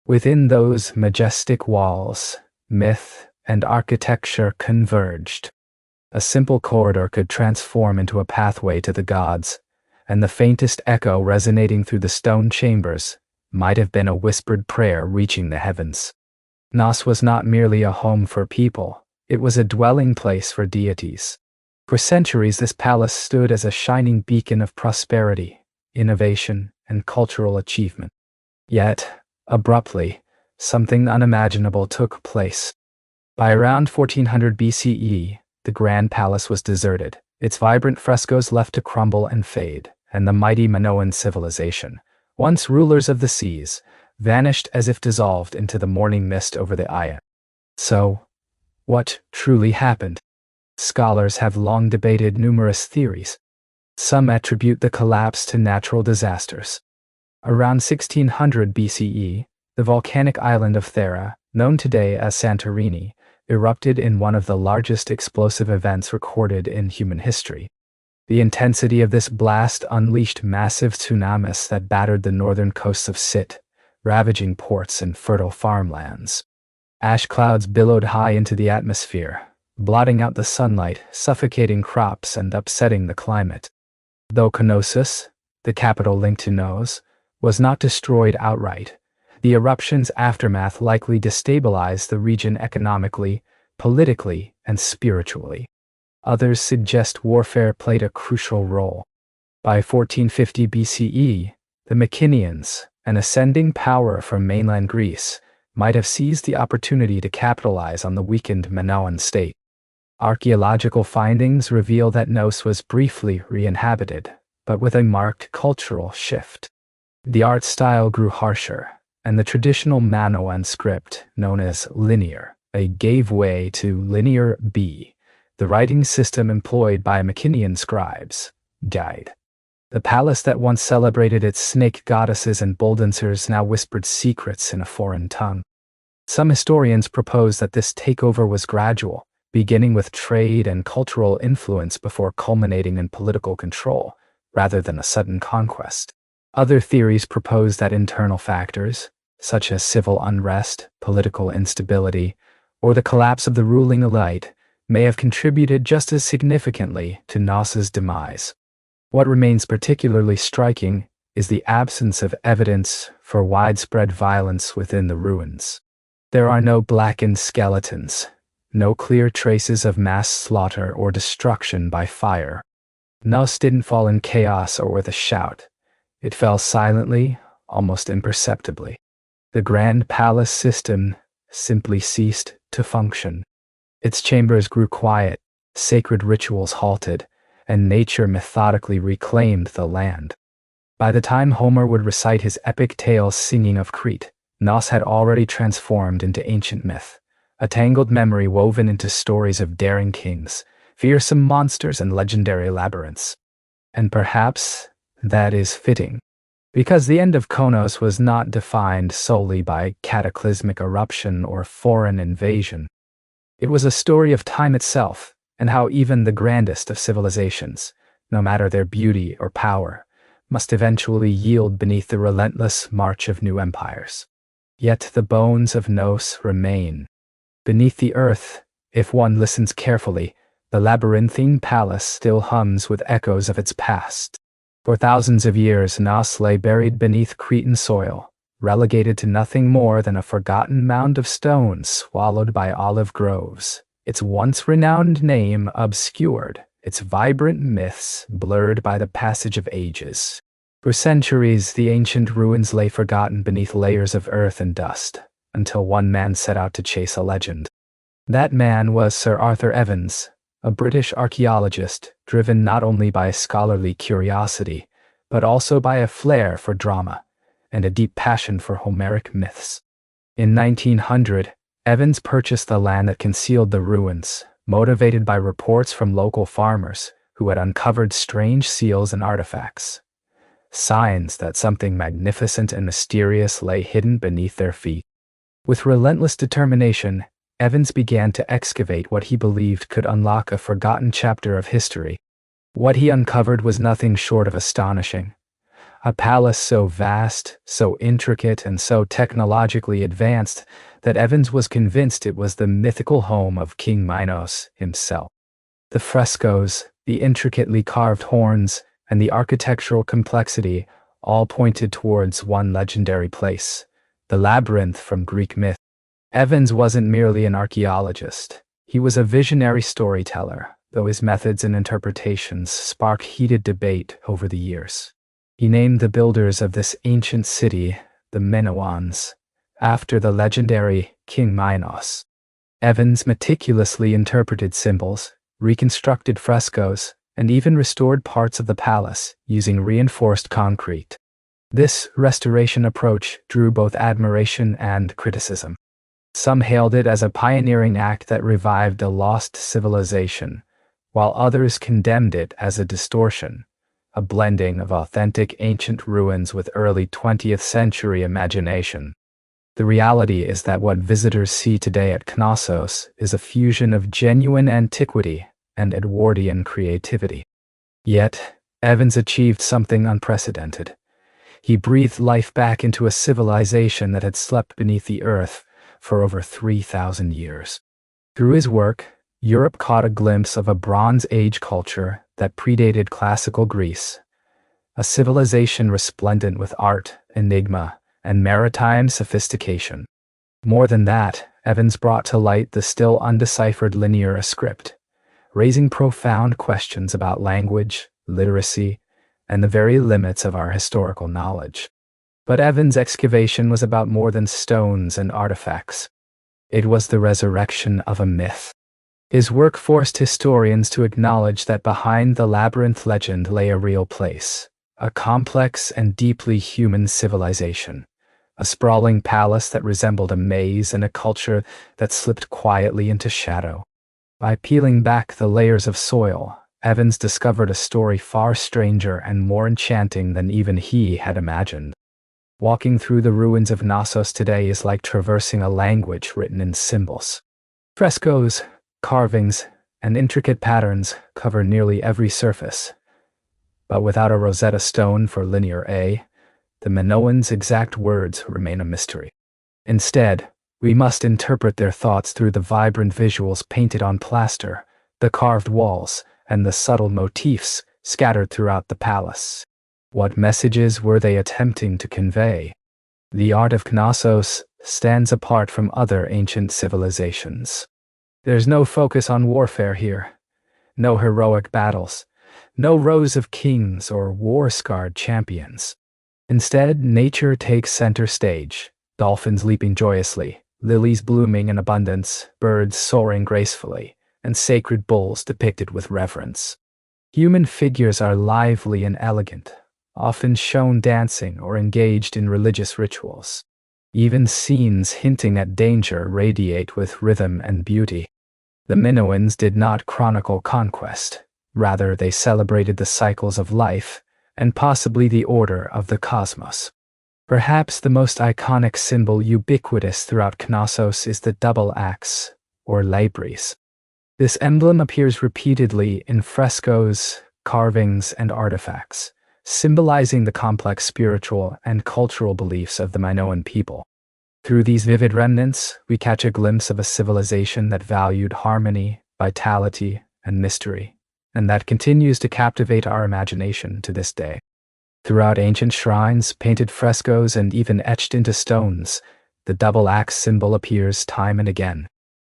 Within those majestic walls, myth and architecture converged. A simple corridor could transform into a pathway to the gods, and the faintest echo resonating through the stone chambers might have been a whispered prayer reaching the heavens. Nos was not merely a home for people, it was a dwelling place for deities. For centuries, this palace stood as a shining beacon of prosperity, innovation, and cultural achievement. Yet, abruptly, something unimaginable took place. By around 1400 BCE, the Grand Palace was deserted, its vibrant frescoes left to crumble and fade, and the mighty Minoan civilization, once rulers of the seas, vanished as if dissolved into the morning mist over the Aya. So, what truly happened? Scholars have long debated numerous theories. Some attribute the collapse to natural disasters. Around 1600 BCE, the volcanic island of Thera, known today as Santorini, erupted in one of the largest explosive events recorded in human history. The intensity of this blast unleashed massive tsunamis that battered the northern coasts of Sit, ravaging ports and fertile farmlands. Ash clouds billowed high into the atmosphere, blotting out the sunlight, suffocating crops and upsetting the climate. Though Knossos, the capital linked to Nos, was not destroyed outright, the eruption's aftermath likely destabilized the region economically, politically, and spiritually. Others suggest warfare played a crucial role. By 1450 BCE, the Mycenaeans, an ascending power from mainland Greece, might have seized the opportunity to capitalize on the weakened Minoan state. Archaeological findings reveal that Nos was briefly re-inhabited, but with a marked cultural shift. The art style grew harsher, and the traditional Minoan script, known as linear A, gave way to linear B, the writing system employed by Mycenaean scribes, died. The palace that once celebrated its snake goddesses and bulldozers now whispered secrets in a foreign tongue. Some historians propose that this takeover was gradual, beginning with trade and cultural influence before culminating in political control, rather than a sudden conquest. Other theories propose that internal factors, such as civil unrest, political instability, or the collapse of the ruling elite, may have contributed just as significantly to Nos's demise. What remains particularly striking is the absence of evidence for widespread violence within the ruins. There are no blackened skeletons, no clear traces of mass slaughter or destruction by fire. Nos didn't fall in chaos or with a shout. It fell silently, almost imperceptibly. The Grand Palace system simply ceased to function. Its chambers grew quiet, sacred rituals halted, and nature methodically reclaimed the land. By the time Homer would recite his epic tales singing of Crete, Nos had already transformed into ancient myth, a tangled memory woven into stories of daring kings, fearsome monsters, and legendary labyrinths. And perhaps that is fitting, because the end of Konos was not defined solely by cataclysmic eruption or foreign invasion. It was a story of time itself, and how even the grandest of civilizations, no matter their beauty or power, must eventually yield beneath the relentless march of new empires. Yet the bones of Nos remain. Beneath the earth, if one listens carefully, the labyrinthine palace still hums with echoes of its past. For thousands of years, Nos lay buried beneath Cretan soil, relegated to nothing more than a forgotten mound of stones swallowed by olive groves, its once renowned name obscured, its vibrant myths blurred by the passage of ages. For centuries, the ancient ruins lay forgotten beneath layers of earth and dust, until one man set out to chase a legend. That man was Sir Arthur Evans, a British archaeologist driven not only by scholarly curiosity, but also by a flair for drama and a deep passion for Homeric myths. In 1900, Evans purchased the land that concealed the ruins, motivated by reports from local farmers who had uncovered strange seals and artifacts, signs that something magnificent and mysterious lay hidden beneath their feet. With relentless determination, Evans began to excavate what he believed could unlock a forgotten chapter of history. What he uncovered was nothing short of astonishing. A palace so vast, so intricate, and so technologically advanced that Evans was convinced it was the mythical home of King Minos himself. The frescoes, the intricately carved horns, and the architectural complexity all pointed towards one legendary place, the labyrinth from Greek myth. Evans wasn't merely an archaeologist. He was a visionary storyteller, though his methods and interpretations sparked heated debate over the years. He named the builders of this ancient city the Minoans, after the legendary King Minos. Evans meticulously interpreted symbols, reconstructed frescoes, and even restored parts of the palace using reinforced concrete. This restoration approach drew both admiration and criticism. Some hailed it as a pioneering act that revived a lost civilization, while others condemned it as a distortion, a blending of authentic ancient ruins with early 20th century imagination. The reality is that what visitors see today at Knossos is a fusion of genuine antiquity and Edwardian creativity. Yet, Evans achieved something unprecedented. He breathed life back into a civilization that had slept beneath the earth for over 3,000 years. Through his work, Europe caught a glimpse of a Bronze Age culture that predated classical Greece, a civilization resplendent with art, enigma, and maritime sophistication. More than that, Evans brought to light the still undeciphered linear script, raising profound questions about language, literacy, and the very limits of our historical knowledge. But Evans' excavation was about more than stones and artifacts. It was the resurrection of a myth. His work forced historians to acknowledge that behind the labyrinth legend lay a real place, a complex and deeply human civilization, a sprawling palace that resembled a maze and a culture that slipped quietly into shadow. By peeling back the layers of soil, Evans discovered a story far stranger and more enchanting than even he had imagined. Walking through the ruins of Knossos today is like traversing a language written in symbols. Frescoes, carvings, and intricate patterns cover nearly every surface. But without a Rosetta Stone for linear A, the Minoans' exact words remain a mystery. Instead, we must interpret their thoughts through the vibrant visuals painted on plaster, the carved walls, and the subtle motifs scattered throughout the palace. What messages were they attempting to convey? The art of Knossos stands apart from other ancient civilizations. There's no focus on warfare here, no heroic battles, no rows of kings or war-scarred champions. Instead, nature takes center stage, dolphins leaping joyously, lilies blooming in abundance, birds soaring gracefully, and sacred bulls depicted with reverence. Human figures are lively and elegant, often shown dancing or engaged in religious rituals. Even scenes hinting at danger radiate with rhythm and beauty. The Minoans did not chronicle conquest. Rather, they celebrated the cycles of life and possibly the order of the cosmos. Perhaps the most iconic symbol ubiquitous throughout Knossos is the double axe, or labyrinth. This emblem appears repeatedly in frescoes, carvings, and artifacts, symbolizing the complex spiritual and cultural beliefs of the Minoan people. Through these vivid remnants, we catch a glimpse of a civilization that valued harmony, vitality, and mystery, and that continues to captivate our imagination to this day. Throughout ancient shrines, painted frescoes, and even etched into stones, the double axe symbol appears time and again.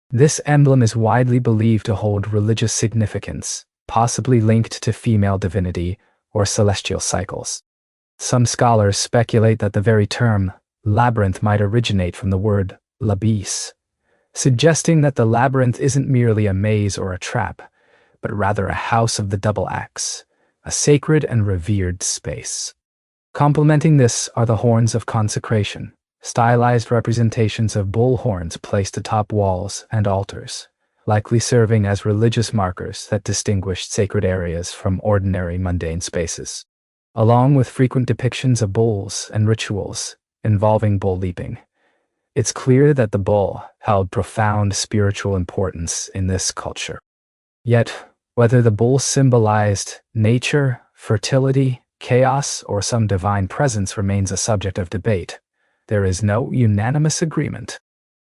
This emblem is widely believed to hold religious significance, possibly linked to female divinity or celestial cycles. Some scholars speculate that the very term labyrinth might originate from the word labis, suggesting that the labyrinth isn't merely a maze or a trap, but rather a house of the double axe, a sacred and revered space. Complementing this are the horns of consecration, stylized representations of bull horns placed atop walls and altars, likely serving as religious markers that distinguished sacred areas from ordinary mundane spaces. Along with frequent depictions of bulls and rituals involving bull leaping, it's clear that the bull held profound spiritual importance in this culture. Yet, whether the bull symbolized nature, fertility, chaos, or some divine presence remains a subject of debate. There is no unanimous agreement.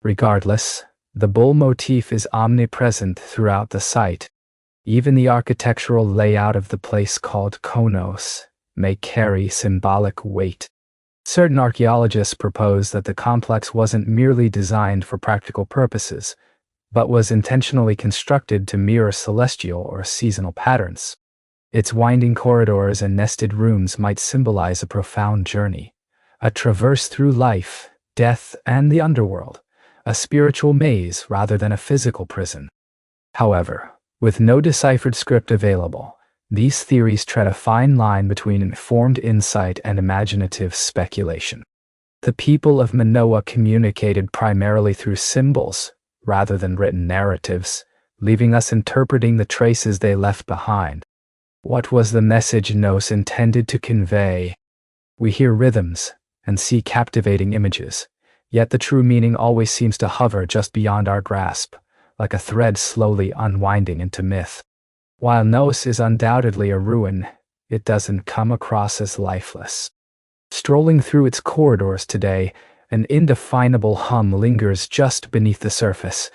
Regardless, the bull motif is omnipresent throughout the site. Even the architectural layout of the place called Konos may carry symbolic weight. Certain archaeologists propose that the complex wasn't merely designed for practical purposes, but was intentionally constructed to mirror celestial or seasonal patterns. Its winding corridors and nested rooms might symbolize a profound journey, a traverse through life, death, and the underworld, a spiritual maze rather than a physical prison. However, with no deciphered script available, these theories tread a fine line between informed insight and imaginative speculation. The people of Minoa communicated primarily through symbols, rather than written narratives, leaving us interpreting the traces they left behind. What was the message Nos intended to convey? We hear rhythms and see captivating images, yet the true meaning always seems to hover just beyond our grasp, like a thread slowly unwinding into myth. While Nos is undoubtedly a ruin, it doesn't come across as lifeless. Strolling through its corridors today, an indefinable hum lingers just beneath the surface,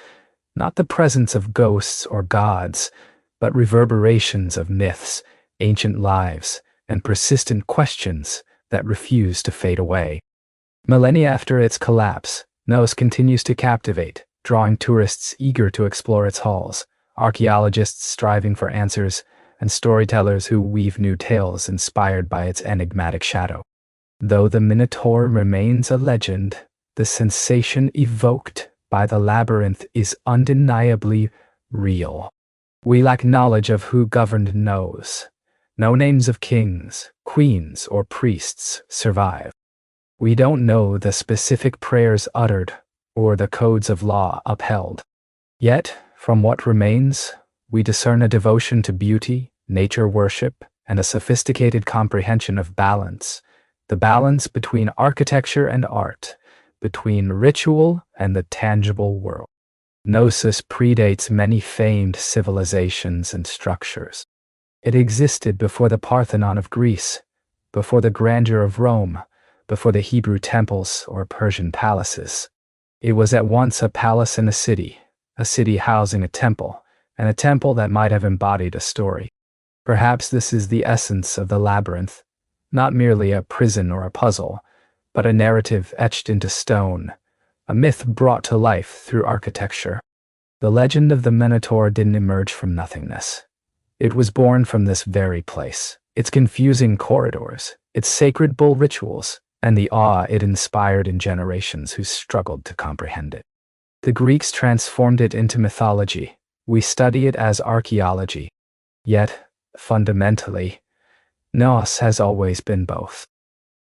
not the presence of ghosts or gods, but reverberations of myths, ancient lives, and persistent questions that refuse to fade away. Millennia after its collapse, Nos continues to captivate, drawing tourists eager to explore its halls, archaeologists striving for answers, and storytellers who weave new tales inspired by its enigmatic shadow. Though the Minotaur remains a legend, the sensation evoked by the labyrinth is undeniably real. We lack knowledge of who governed Nos. No names of kings, queens, or priests survive. We don't know the specific prayers uttered or the codes of law upheld. Yet, from what remains, we discern a devotion to beauty, nature worship, and a sophisticated comprehension of balance, the balance between architecture and art, between ritual and the tangible world. Gnosis predates many famed civilizations and structures. It existed before the Parthenon of Greece, before the grandeur of Rome, before the Hebrew temples or Persian palaces. It was at once a palace and a city housing a temple, and a temple that might have embodied a story. Perhaps this is the essence of the labyrinth, not merely a prison or a puzzle, but a narrative etched into stone, a myth brought to life through architecture. The legend of the Minotaur didn't emerge from nothingness. It was born from this very place, its confusing corridors, its sacred bull rituals, and the awe it inspired in generations who struggled to comprehend it. The Greeks transformed it into mythology. We study it as archaeology. Yet, fundamentally, Nos has always been both.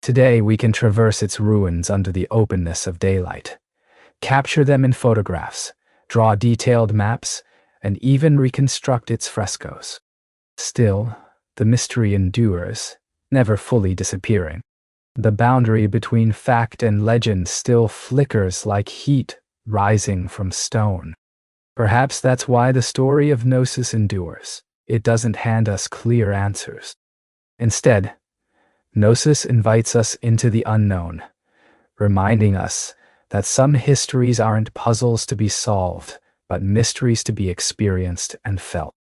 Today we can traverse its ruins under the openness of daylight, capture them in photographs, draw detailed maps, and even reconstruct its frescoes. Still, the mystery endures, never fully disappearing. The boundary between fact and legend still flickers like heat rising from stone. Perhaps that's why the story of Gnosis endures. It doesn't hand us clear answers. Instead, Gnosis invites us into the unknown, reminding us that some histories aren't puzzles to be solved, but mysteries to be experienced and felt.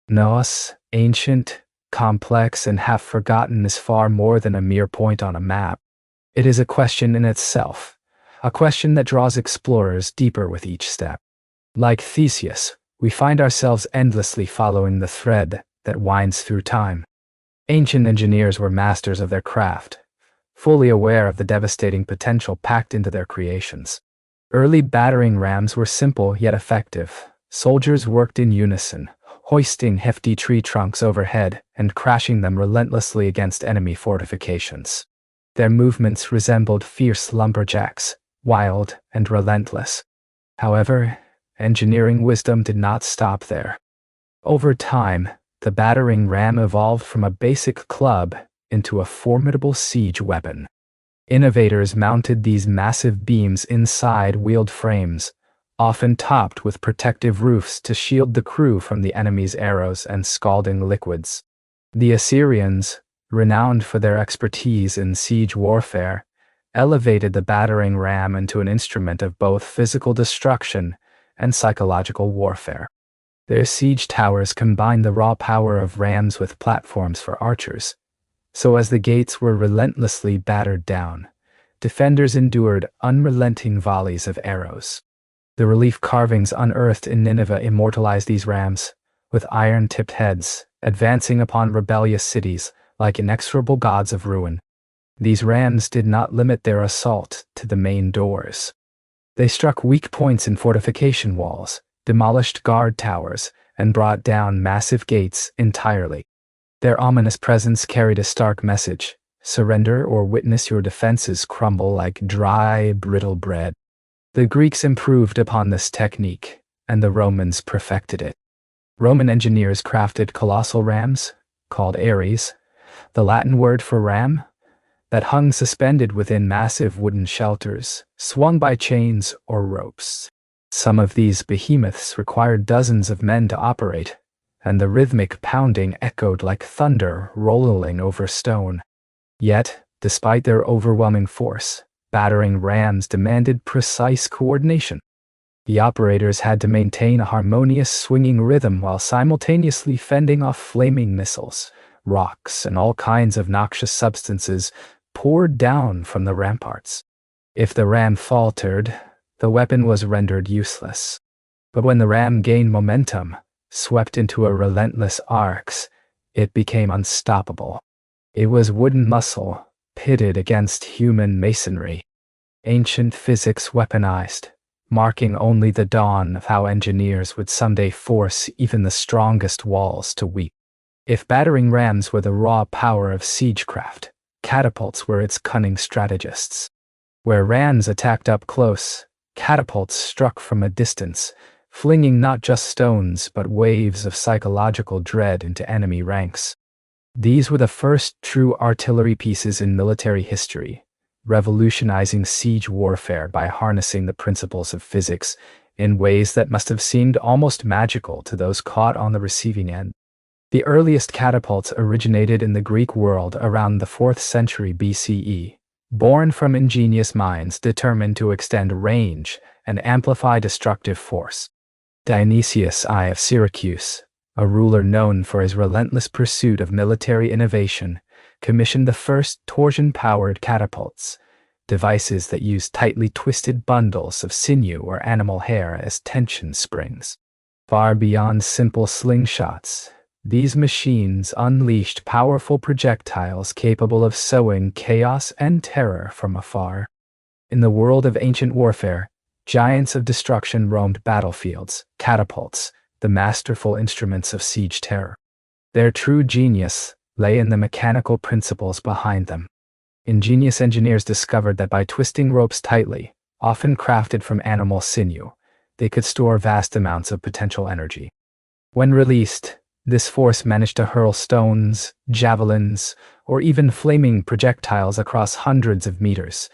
Nos, ancient, complex, and half-forgotten, is far more than a mere point on a map. It is a question in itself, a question that draws explorers deeper with each step. Like Theseus, we find ourselves endlessly following the thread that winds through time. Ancient engineers were masters of their craft, fully aware of the devastating potential packed into their creations. Early battering rams were simple yet effective. Soldiers worked in unison, hoisting hefty tree trunks overhead and crashing them relentlessly against enemy fortifications. Their movements resembled fierce lumberjacks, wild and relentless. However, engineering wisdom did not stop there. Over time, the battering ram evolved from a basic club into a formidable siege weapon. Innovators mounted these massive beams inside wheeled frames, often topped with protective roofs to shield the crew from the enemy's arrows and scalding liquids. The Assyrians, renowned for their expertise in siege warfare, elevated the battering ram into an instrument of both physical destruction and psychological warfare. Their siege towers combined the raw power of rams with platforms for archers, so as the gates were relentlessly battered down, defenders endured unrelenting volleys of arrows. The relief carvings unearthed in Nineveh immortalized these rams, with iron-tipped heads, advancing upon rebellious cities like inexorable gods of ruin. These rams did not limit their assault to the main doors. They struck weak points in fortification walls, demolished guard towers, and brought down massive gates entirely. Their ominous presence carried a stark message: surrender or witness your defenses crumble like dry, brittle bread. The Greeks improved upon this technique, and the Romans perfected it. Roman engineers crafted colossal rams, called ares, the Latin word for ram, that hung suspended within massive wooden shelters, swung by chains or ropes. Some of these behemoths required dozens of men to operate, and the rhythmic pounding echoed like thunder rolling over stone. Yet, despite their overwhelming force, battering rams demanded precise coordination. The operators had to maintain a harmonious swinging rhythm while simultaneously fending off flaming missiles, rocks, and all kinds of noxious substances poured down from the ramparts. If the ram faltered, the weapon was rendered useless. But when the ram gained momentum, swept into a relentless arcs, it became unstoppable. It was wooden muscle, pitted against human masonry. Ancient physics weaponized, marking only the dawn of how engineers would someday force even the strongest walls to weep. If battering rams were the raw power of siegecraft, catapults were its cunning strategists. Where rams attacked up close, catapults struck from a distance, flinging not just stones but waves of psychological dread into enemy ranks. These were the first true artillery pieces in military history, revolutionizing siege warfare by harnessing the principles of physics in ways that must have seemed almost magical to those caught on the receiving end. The earliest catapults originated in the Greek world around the 4th century BCE, born from ingenious minds determined to extend range and amplify destructive force. Dionysius I of Syracuse, a ruler known for his relentless pursuit of military innovation, commissioned the first torsion-powered catapults, devices that used tightly twisted bundles of sinew or animal hair as tension springs. Far beyond simple slingshots, these machines unleashed powerful projectiles capable of sowing chaos and terror from afar. In the world of ancient warfare, giants of destruction roamed battlefields, catapults, the masterful instruments of siege terror. Their true genius lay in the mechanical principles behind them. Ingenious engineers discovered that by twisting ropes tightly, often crafted from animal sinew, they could store vast amounts of potential energy. When released, this force managed to hurl stones, javelins, or even flaming projectiles across hundreds of meters,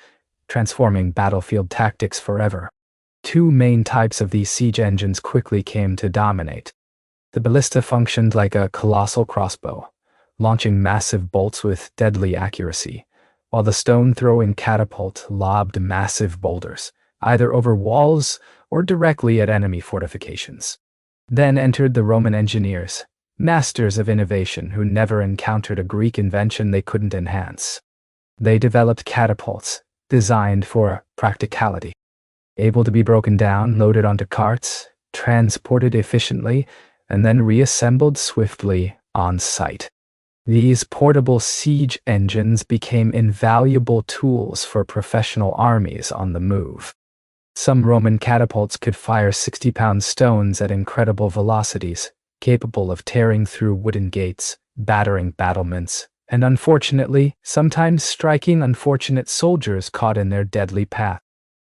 transforming battlefield tactics forever. Two main types of these siege engines quickly came to dominate. The ballista functioned like a colossal crossbow, launching massive bolts with deadly accuracy, while the stone-throwing catapult lobbed massive boulders, either over walls or directly at enemy fortifications. Then entered the Roman engineers, masters of innovation who never encountered a Greek invention they couldn't enhance. They developed catapults, designed for practicality. Able to be broken down, loaded onto carts, transported efficiently, and then reassembled swiftly on site. These portable siege engines became invaluable tools for professional armies on the move. Some Roman catapults could fire 60-pound stones at incredible velocities, capable of tearing through wooden gates, battering battlements, and unfortunately, sometimes striking unfortunate soldiers caught in their deadly path.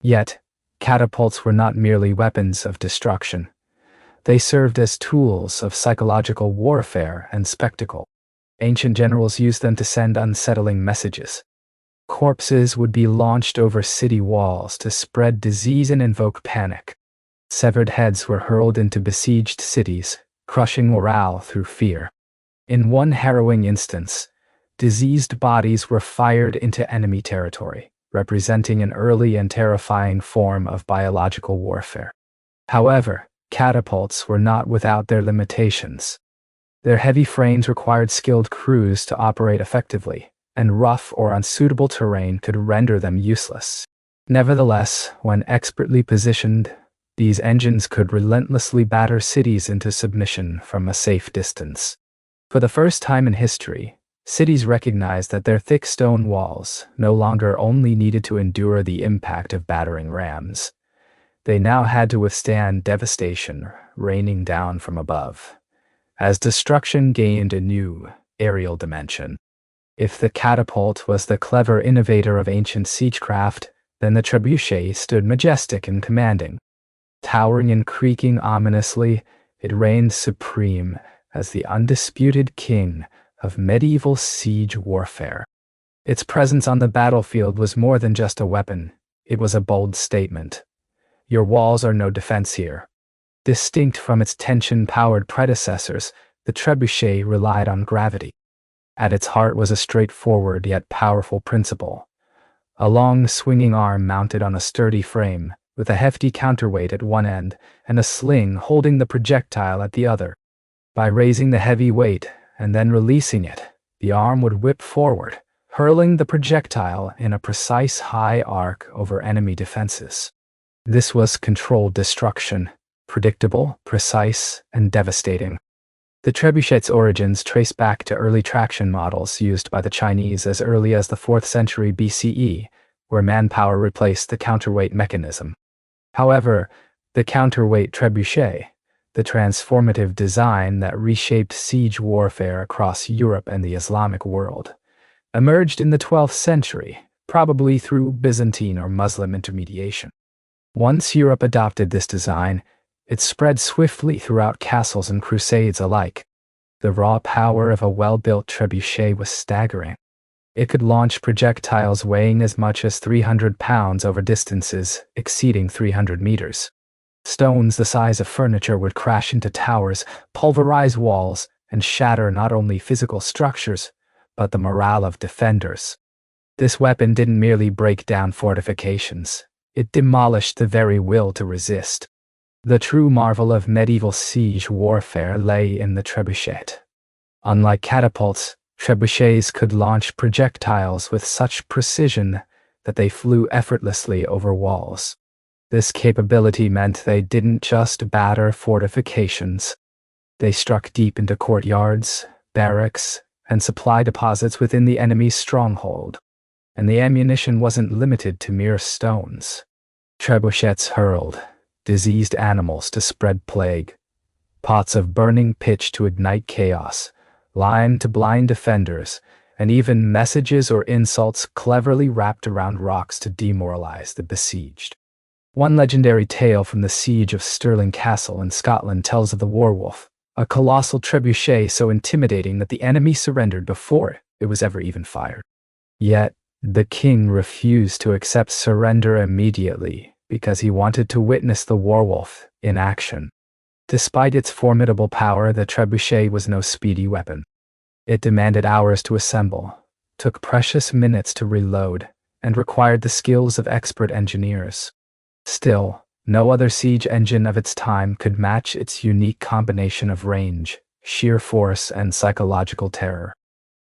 Yet, catapults were not merely weapons of destruction. They served as tools of psychological warfare and spectacle. Ancient generals used them to send unsettling messages. Corpses would be launched over city walls to spread disease and invoke panic. Severed heads were hurled into besieged cities, crushing morale through fear. In one harrowing instance, diseased bodies were fired into enemy territory, representing an early and terrifying form of biological warfare. However, catapults were not without their limitations. Their heavy frames required skilled crews to operate effectively, and rough or unsuitable terrain could render them useless. Nevertheless, when expertly positioned, these engines could relentlessly batter cities into submission from a safe distance. For the first time in history, Cities recognized that their thick stone walls no longer only needed to endure the impact of battering rams. They now had to withstand devastation raining down from above, as destruction gained a new, aerial dimension. If the catapult was the clever innovator of ancient siegecraft, then the trebuchet stood majestic and commanding. Towering and creaking ominously, it reigned supreme as the undisputed king of medieval siege warfare. Its presence on the battlefield was more than just a weapon, it was a bold statement. Your walls are no defense here. Distinct from its tension-powered predecessors, the trebuchet relied on gravity. At its heart was a straightforward yet powerful principle. A long swinging arm mounted on a sturdy frame, with a hefty counterweight at one end and a sling holding the projectile at the other. By raising the heavy weight and then releasing it, the arm would whip forward, hurling the projectile in a precise high arc over enemy defenses. This was controlled destruction, predictable, precise, and devastating. The trebuchet's origins trace back to early traction models used by the Chinese as early as the 4th century BCE, where manpower replaced the counterweight mechanism. However, the counterweight trebuchet, the transformative design that reshaped siege warfare across Europe and the Islamic world, emerged in the 12th century, probably through Byzantine or Muslim intermediation. Once Europe adopted this design, it spread swiftly throughout castles and crusades alike. The raw power of a well-built trebuchet was staggering. It could launch projectiles weighing as much as 300 pounds over distances exceeding 300 meters. Stones the size of furniture would crash into towers, pulverize walls, and shatter not only physical structures, but the morale of defenders. This weapon didn't merely break down fortifications, it demolished the very will to resist. The true marvel of medieval siege warfare lay in the trebuchet. Unlike catapults, trebuchets could launch projectiles with such precision that they flew effortlessly over walls. This capability meant they didn't just batter fortifications. They struck deep into courtyards, barracks, and supply deposits within the enemy's stronghold. And the ammunition wasn't limited to mere stones. Trebuchets hurled diseased animals to spread plague, pots of burning pitch to ignite chaos, lime to blind defenders, and even messages or insults cleverly wrapped around rocks to demoralize the besieged. One legendary tale from the siege of Stirling Castle in Scotland tells of the Werewolf, a colossal trebuchet so intimidating that the enemy surrendered before it was ever even fired. Yet, the king refused to accept surrender immediately because he wanted to witness the werewolf in action. Despite its formidable power, the trebuchet was no speedy weapon. It demanded hours to assemble, took precious minutes to reload, and required the skills of expert engineers. Still, no other siege engine of its time could match its unique combination of range, sheer force, and psychological terror.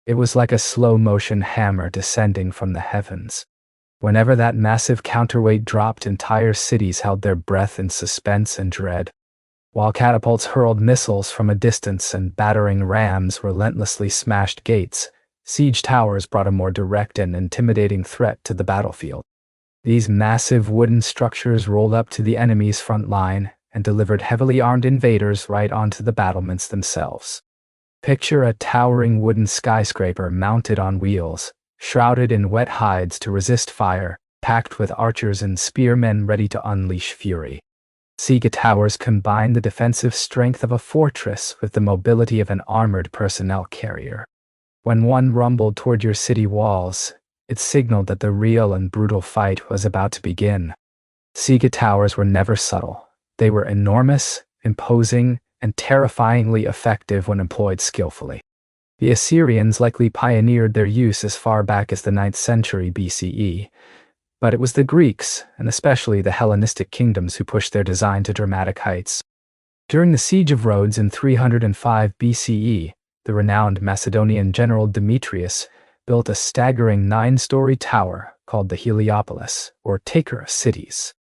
It was like a slow-motion hammer descending from the heavens. Whenever that massive counterweight dropped, entire cities held their breath in suspense and dread. While catapults hurled missiles from a distance and battering rams relentlessly smashed gates, siege towers brought a more direct and intimidating threat to the battlefield. These massive wooden structures rolled up to the enemy's front line and delivered heavily armed invaders right onto the battlements themselves. Picture a towering wooden skyscraper mounted on wheels, shrouded in wet hides to resist fire, packed with archers and spearmen ready to unleash fury. Siege towers combine the defensive strength of a fortress with the mobility of an armored personnel carrier. When one rumbled toward your city walls, it signaled that the real and brutal fight was about to begin. Siege towers were never subtle. They were enormous, imposing, and terrifyingly effective when employed skillfully. The Assyrians likely pioneered their use as far back as the 9th century BCE, but it was the Greeks, and especially the Hellenistic kingdoms, who pushed their design to dramatic heights. During the Siege of Rhodes in 305 BCE, the renowned Macedonian general Demetrius built a staggering 9-story tower called the Heliopolis, or Taker of Cities.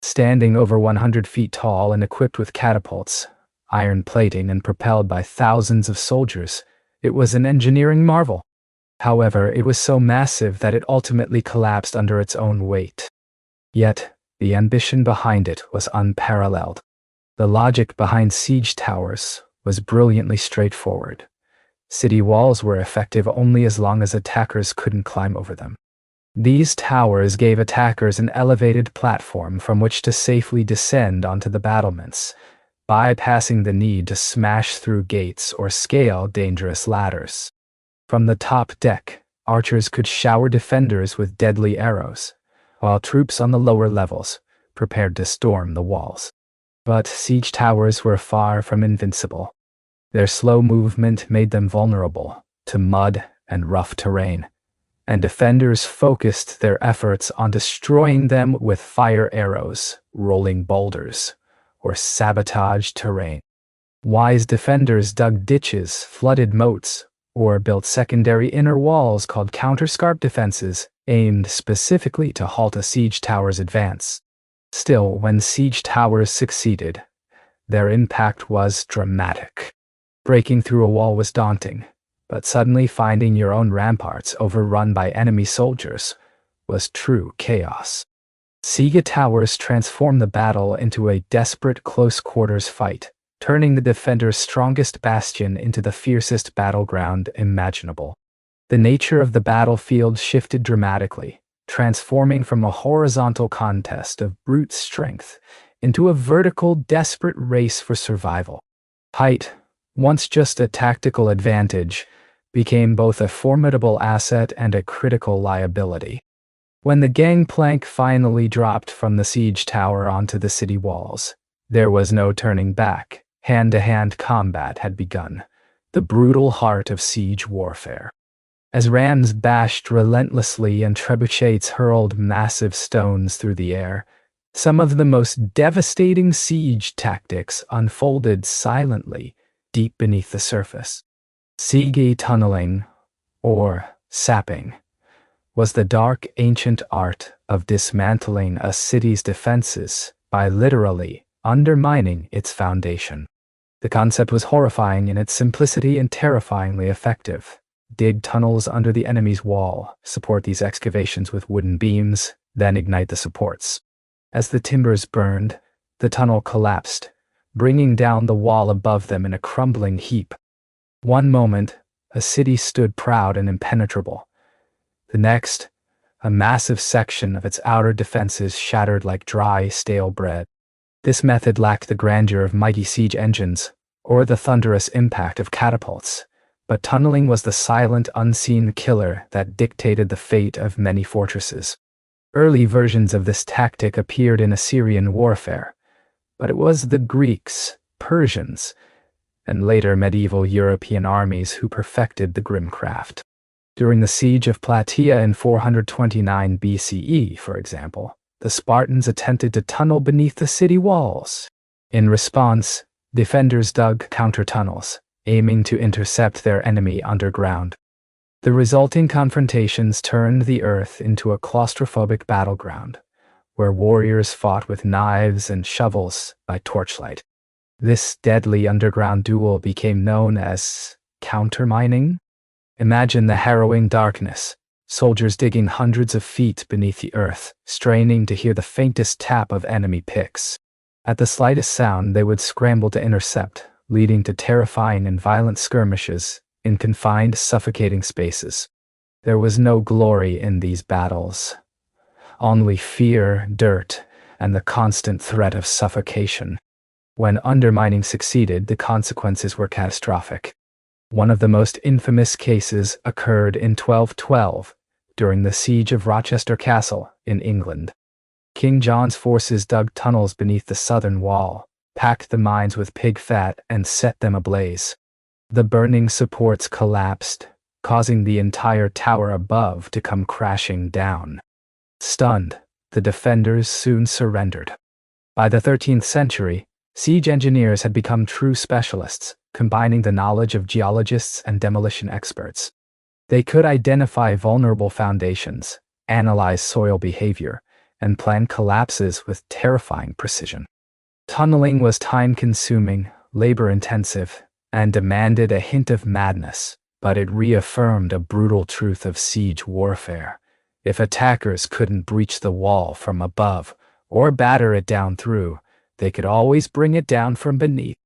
Standing over 100 feet tall and equipped with catapults, iron plating, and propelled by thousands of soldiers, it was an engineering marvel. However, it was so massive that it ultimately collapsed under its own weight. Yet, the ambition behind it was unparalleled. The logic behind siege towers was brilliantly straightforward. City walls were effective only as long as attackers couldn't climb over them. These towers gave attackers an elevated platform from which to safely descend onto the battlements, bypassing the need to smash through gates or scale dangerous ladders. From the top deck, archers could shower defenders with deadly arrows, while troops on the lower levels prepared to storm the walls. But siege towers were far from invincible. Their slow movement made them vulnerable to mud and rough terrain, and defenders focused their efforts on destroying them with fire arrows, rolling boulders, or sabotaged terrain. Wise defenders dug ditches, flooded moats, or built secondary inner walls called counterscarp defenses, aimed specifically to halt a siege tower's advance. Still, when siege towers succeeded, their impact was dramatic. Breaking through a wall was daunting, but suddenly finding your own ramparts overrun by enemy soldiers was true chaos. Siege towers transformed the battle into a desperate close-quarters fight, turning the defender's strongest bastion into the fiercest battleground imaginable. The nature of the battlefield shifted dramatically, transforming from a horizontal contest of brute strength into a vertical, desperate race for survival. Height, once just a tactical advantage, became both a formidable asset and a critical liability. When the gangplank finally dropped from the siege tower onto the city walls, there was no turning back. Hand-to-hand combat had begun, the brutal heart of siege warfare. As rams bashed relentlessly and trebuchets hurled massive stones through the air, some of the most devastating siege tactics unfolded silently deep beneath the surface. Siege tunneling, or sapping, was the dark ancient art of dismantling a city's defenses by literally undermining its foundation. The concept was horrifying in its simplicity and terrifyingly effective. Dig tunnels under the enemy's wall, support these excavations with wooden beams, then ignite the supports. As the timbers burned, the tunnel collapsed, bringing down the wall above them in a crumbling heap. One moment, a city stood proud and impenetrable. The next, a massive section of its outer defenses shattered like dry, stale bread. This method lacked the grandeur of mighty siege engines or the thunderous impact of catapults, but tunneling was the silent, unseen killer that dictated the fate of many fortresses. Early versions of this tactic appeared in Assyrian warfare, but it was the Greeks, Persians, and later medieval European armies who perfected the grim craft. During the siege of Plataea in 429 BCE, for example, the Spartans attempted to tunnel beneath the city walls. In response, defenders dug counter-tunnels, aiming to intercept their enemy underground. The resulting confrontations turned the earth into a claustrophobic battleground, where warriors fought with knives and shovels by torchlight. This deadly underground duel became known as countermining. Imagine the harrowing darkness, soldiers digging hundreds of feet beneath the earth, straining to hear the faintest tap of enemy picks. At the slightest sound, they would scramble to intercept, leading to terrifying and violent skirmishes in confined, suffocating spaces. There was no glory in these battles, only fear, dirt, and the constant threat of suffocation. When undermining succeeded, the consequences were catastrophic. One of the most infamous cases occurred in 1212, during the siege of Rochester Castle in England. King John's forces dug tunnels beneath the southern wall, packed the mines with pig fat, and set them ablaze. The burning supports collapsed, causing the entire tower above to come crashing down. Stunned, the defenders soon surrendered. By the 13th century, siege engineers had become true specialists, combining the knowledge of geologists and demolition experts. They could identify vulnerable foundations, analyze soil behavior, and plan collapses with terrifying precision. Tunneling was time-consuming, labor-intensive, and demanded a hint of madness, but it reaffirmed a brutal truth of siege warfare. If attackers couldn't breach the wall from above or batter it down through, they could always bring it down from beneath.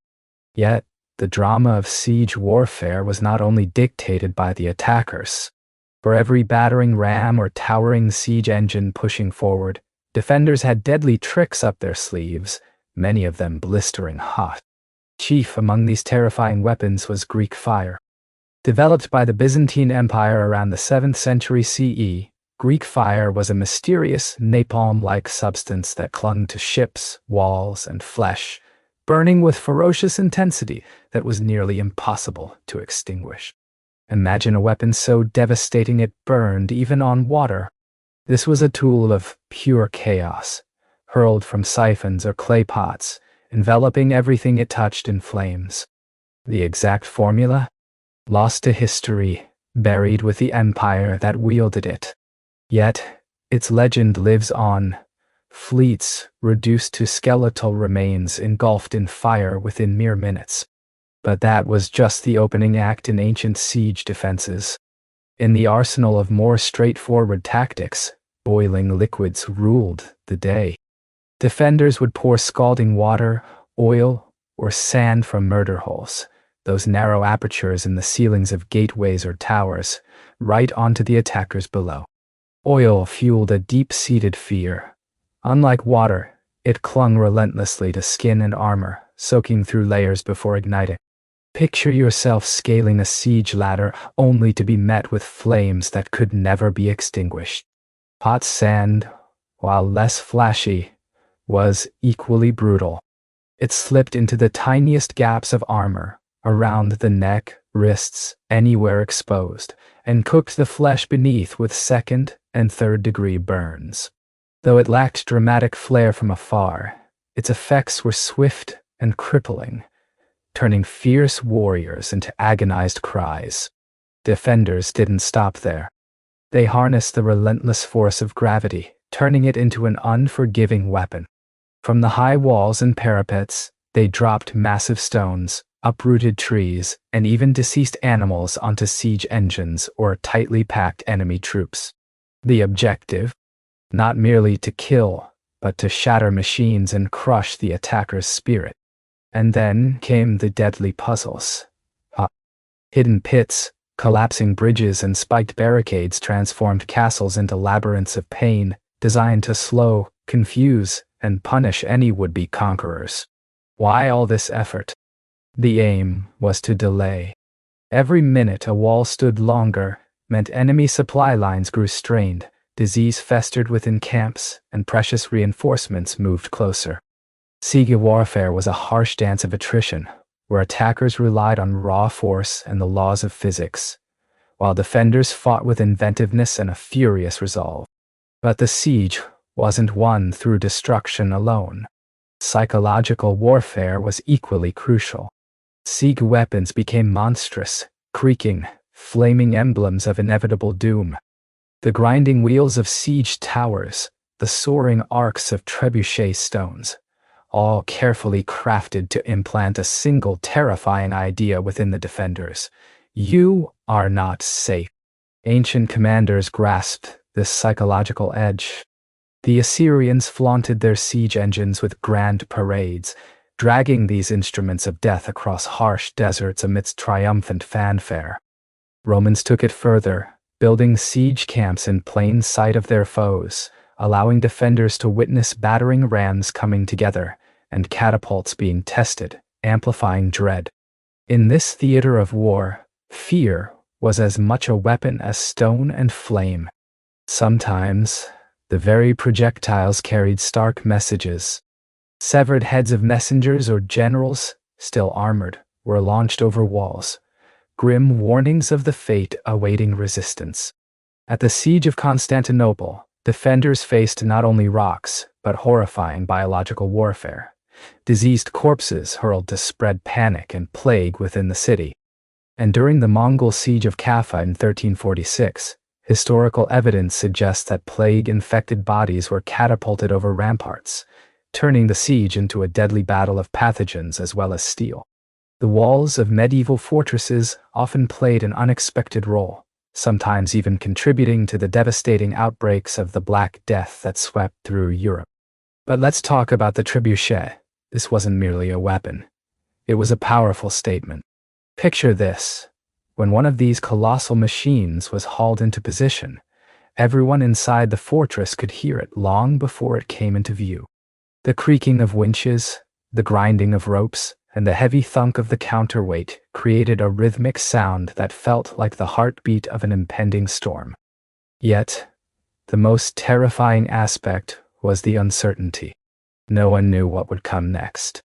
Yet, the drama of siege warfare was not only dictated by the attackers. For every battering ram or towering siege engine pushing forward, defenders had deadly tricks up their sleeves, many of them blistering hot. Chief among these terrifying weapons was Greek fire. Developed by the Byzantine Empire around the 7th century CE, Greek fire was a mysterious, napalm-like substance that clung to ships, walls, and flesh, burning with ferocious intensity that was nearly impossible to extinguish. Imagine a weapon so devastating it burned even on water. This was a tool of pure chaos, hurled from siphons or clay pots, enveloping everything it touched in flames. The exact formula? Lost to history, buried with the empire that wielded it. Yet, its legend lives on. Fleets reduced to skeletal remains engulfed in fire within mere minutes. But that was just the opening act in ancient siege defenses. In the arsenal of more straightforward tactics, boiling liquids ruled the day. Defenders would pour scalding water, oil, or sand from murder holes, those narrow apertures in the ceilings of gateways or towers, right onto the attackers below. Oil fueled a deep-seated fear. Unlike water, it clung relentlessly to skin and armor, soaking through layers before igniting. Picture yourself scaling a siege ladder only to be met with flames that could never be extinguished. Hot sand, while less flashy, was equally brutal. It slipped into the tiniest gaps of armor, around the neck, wrists, anywhere exposed, and cooked the flesh beneath with second- and third-degree burns. Though it lacked dramatic flair from afar, its effects were swift and crippling, turning fierce warriors into agonized cries. Defenders didn't stop there. They harnessed the relentless force of gravity, turning it into an unforgiving weapon. From the high walls and parapets, they dropped massive stones, uprooted trees, and even deceased animals onto siege engines or tightly packed enemy troops. The objective? Not merely to kill, but to shatter machines and crush the attacker's spirit. And then came the deadly puzzles. Hidden pits, collapsing bridges, and spiked barricades transformed castles into labyrinths of pain, designed to slow, confuse, and punish any would-be conquerors. Why all this effort? The aim was to delay. Every minute a wall stood longer meant enemy supply lines grew strained, disease festered within camps, and precious reinforcements moved closer. Siege warfare was a harsh dance of attrition, where attackers relied on raw force and the laws of physics, while defenders fought with inventiveness and a furious resolve. But the siege wasn't won through destruction alone. Psychological warfare was equally crucial. Siege weapons became monstrous, creaking, flaming emblems of inevitable doom. The grinding wheels of siege towers, the soaring arcs of trebuchet stones, all carefully crafted to implant a single terrifying idea within the defenders. You are not safe. Ancient commanders grasped this psychological edge. The Assyrians flaunted their siege engines with grand parades, dragging these instruments of death across harsh deserts amidst triumphant fanfare. Romans took it further, building siege camps in plain sight of their foes, allowing defenders to witness battering rams coming together and catapults being tested, amplifying dread. In this theater of war, fear was as much a weapon as stone and flame. Sometimes, the very projectiles carried stark messages. Severed heads of messengers or generals, still armored, were launched over walls, grim warnings of the fate awaiting resistance. At the siege of Constantinople, defenders faced not only rocks, but horrifying biological warfare. Diseased corpses hurled to spread panic and plague within the city. And during the Mongol siege of Kaffa in 1346, historical evidence suggests that plague-infected bodies were catapulted over ramparts, turning the siege into a deadly battle of pathogens as well as steel. The walls of medieval fortresses often played an unexpected role, sometimes even contributing to the devastating outbreaks of the Black Death that swept through Europe. But let's talk about the trebuchet. This wasn't merely a weapon. It was a powerful statement. Picture this. When one of these colossal machines was hauled into position, everyone inside the fortress could hear it long before it came into view. The creaking of winches, the grinding of ropes, and the heavy thunk of the counterweight created a rhythmic sound that felt like the heartbeat of an impending storm. Yet, the most terrifying aspect was the uncertainty. No one knew what would come next.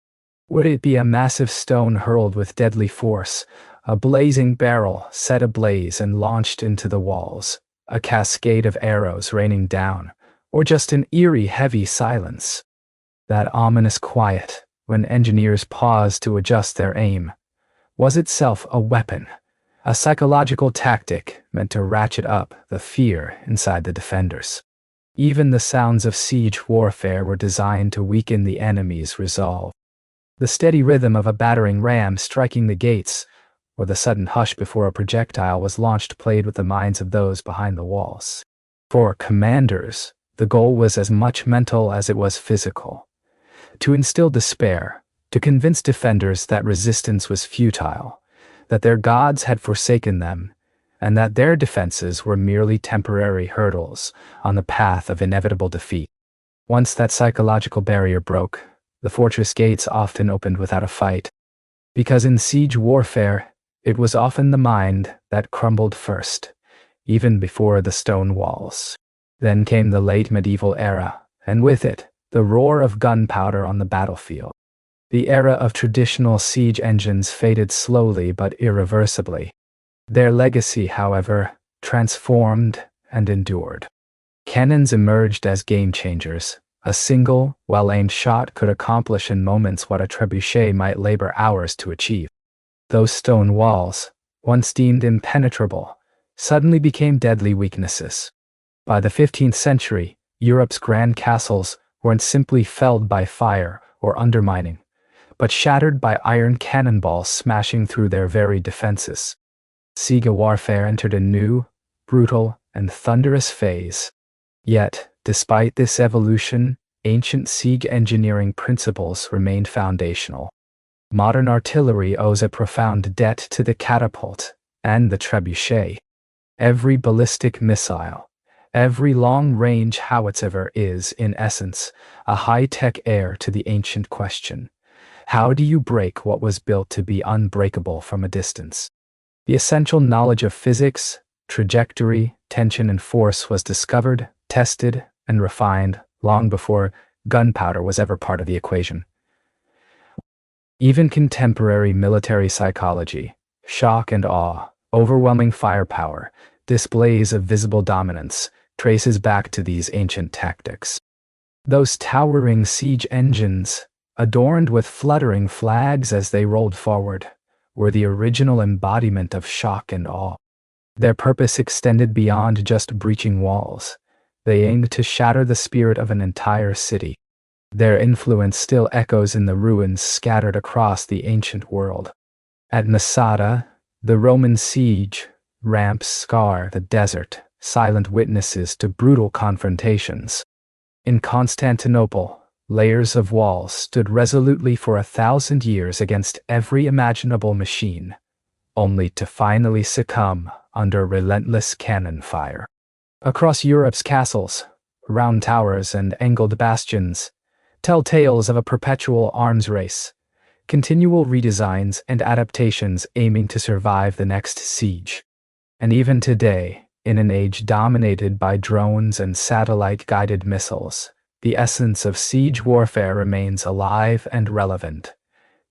Would it be a massive stone hurled with deadly force, a blazing barrel set ablaze and launched into the walls, a cascade of arrows raining down, or just an eerie, heavy silence? That ominous quiet, when engineers paused to adjust their aim, was itself a weapon, a psychological tactic meant to ratchet up the fear inside the defenders. Even the sounds of siege warfare were designed to weaken the enemy's resolve. The steady rhythm of a battering ram striking the gates, or the sudden hush before a projectile was launched, played with the minds of those behind the walls. For commanders, the goal was as much mental as it was physical. To instill despair, to convince defenders that resistance was futile, that their gods had forsaken them, and that their defenses were merely temporary hurdles on the path of inevitable defeat. Once that psychological barrier broke, the fortress gates often opened without a fight. Because in siege warfare, it was often the mind that crumbled first, even before the stone walls. Then came the late medieval era, and with it, the roar of gunpowder on the battlefield. The era of traditional siege engines faded slowly but irreversibly. Their legacy, however, transformed and endured. Cannons emerged as game changers. A single, well-aimed shot could accomplish in moments what a trebuchet might labor hours to achieve. Those stone walls, once deemed impenetrable, suddenly became deadly weaknesses. By the 15th century, Europe's grand castles weren't simply felled by fire or undermining, but shattered by iron cannonballs smashing through their very defenses. Siege warfare entered a new, brutal, and thunderous phase. Yet, despite this evolution, ancient siege engineering principles remained foundational. Modern artillery owes a profound debt to the catapult and the trebuchet. Every ballistic missile, every long-range howitzer is, in essence, a high-tech heir to the ancient question: how do you break what was built to be unbreakable from a distance? The essential knowledge of physics, trajectory, tension, and force was discovered, tested, and refined long before gunpowder was ever part of the equation. Even contemporary military psychology, shock and awe, overwhelming firepower, displays of visible dominance, traces back to these ancient tactics. Those towering siege engines, adorned with fluttering flags as they rolled forward, were the original embodiment of shock and awe. Their purpose extended beyond just breaching walls. They aimed to shatter the spirit of an entire city. Their influence still echoes in the ruins scattered across the ancient world. At Masada, the Roman siege ramps scar the desert, silent witnesses to brutal confrontations. In Constantinople, layers of walls stood resolutely for 1,000 years against every imaginable machine, only to finally succumb under relentless cannon fire. Across Europe's castles, round towers and angled bastions tell tales of a perpetual arms race, continual redesigns and adaptations aiming to survive the next siege. And even today, in an age dominated by drones and satellite-guided missiles, the essence of siege warfare remains alive and relevant,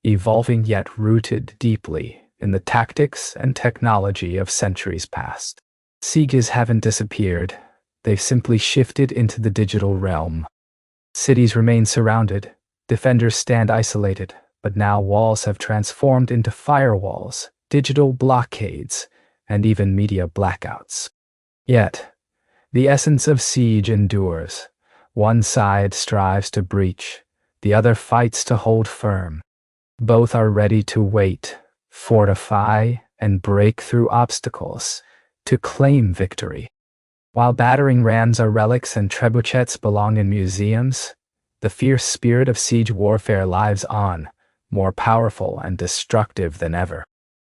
evolving yet rooted deeply in the tactics and technology of centuries past. Sieges haven't disappeared, they've simply shifted into the digital realm. Cities remain surrounded, defenders stand isolated, but now walls have transformed into firewalls, digital blockades, and even media blackouts. Yet, the essence of siege endures. One side strives to breach, the other fights to hold firm. Both are ready to wait, fortify, and break through obstacles to claim victory. While battering rams are relics and trebuchets belong in museums, the fierce spirit of siege warfare lives on, more powerful and destructive than ever.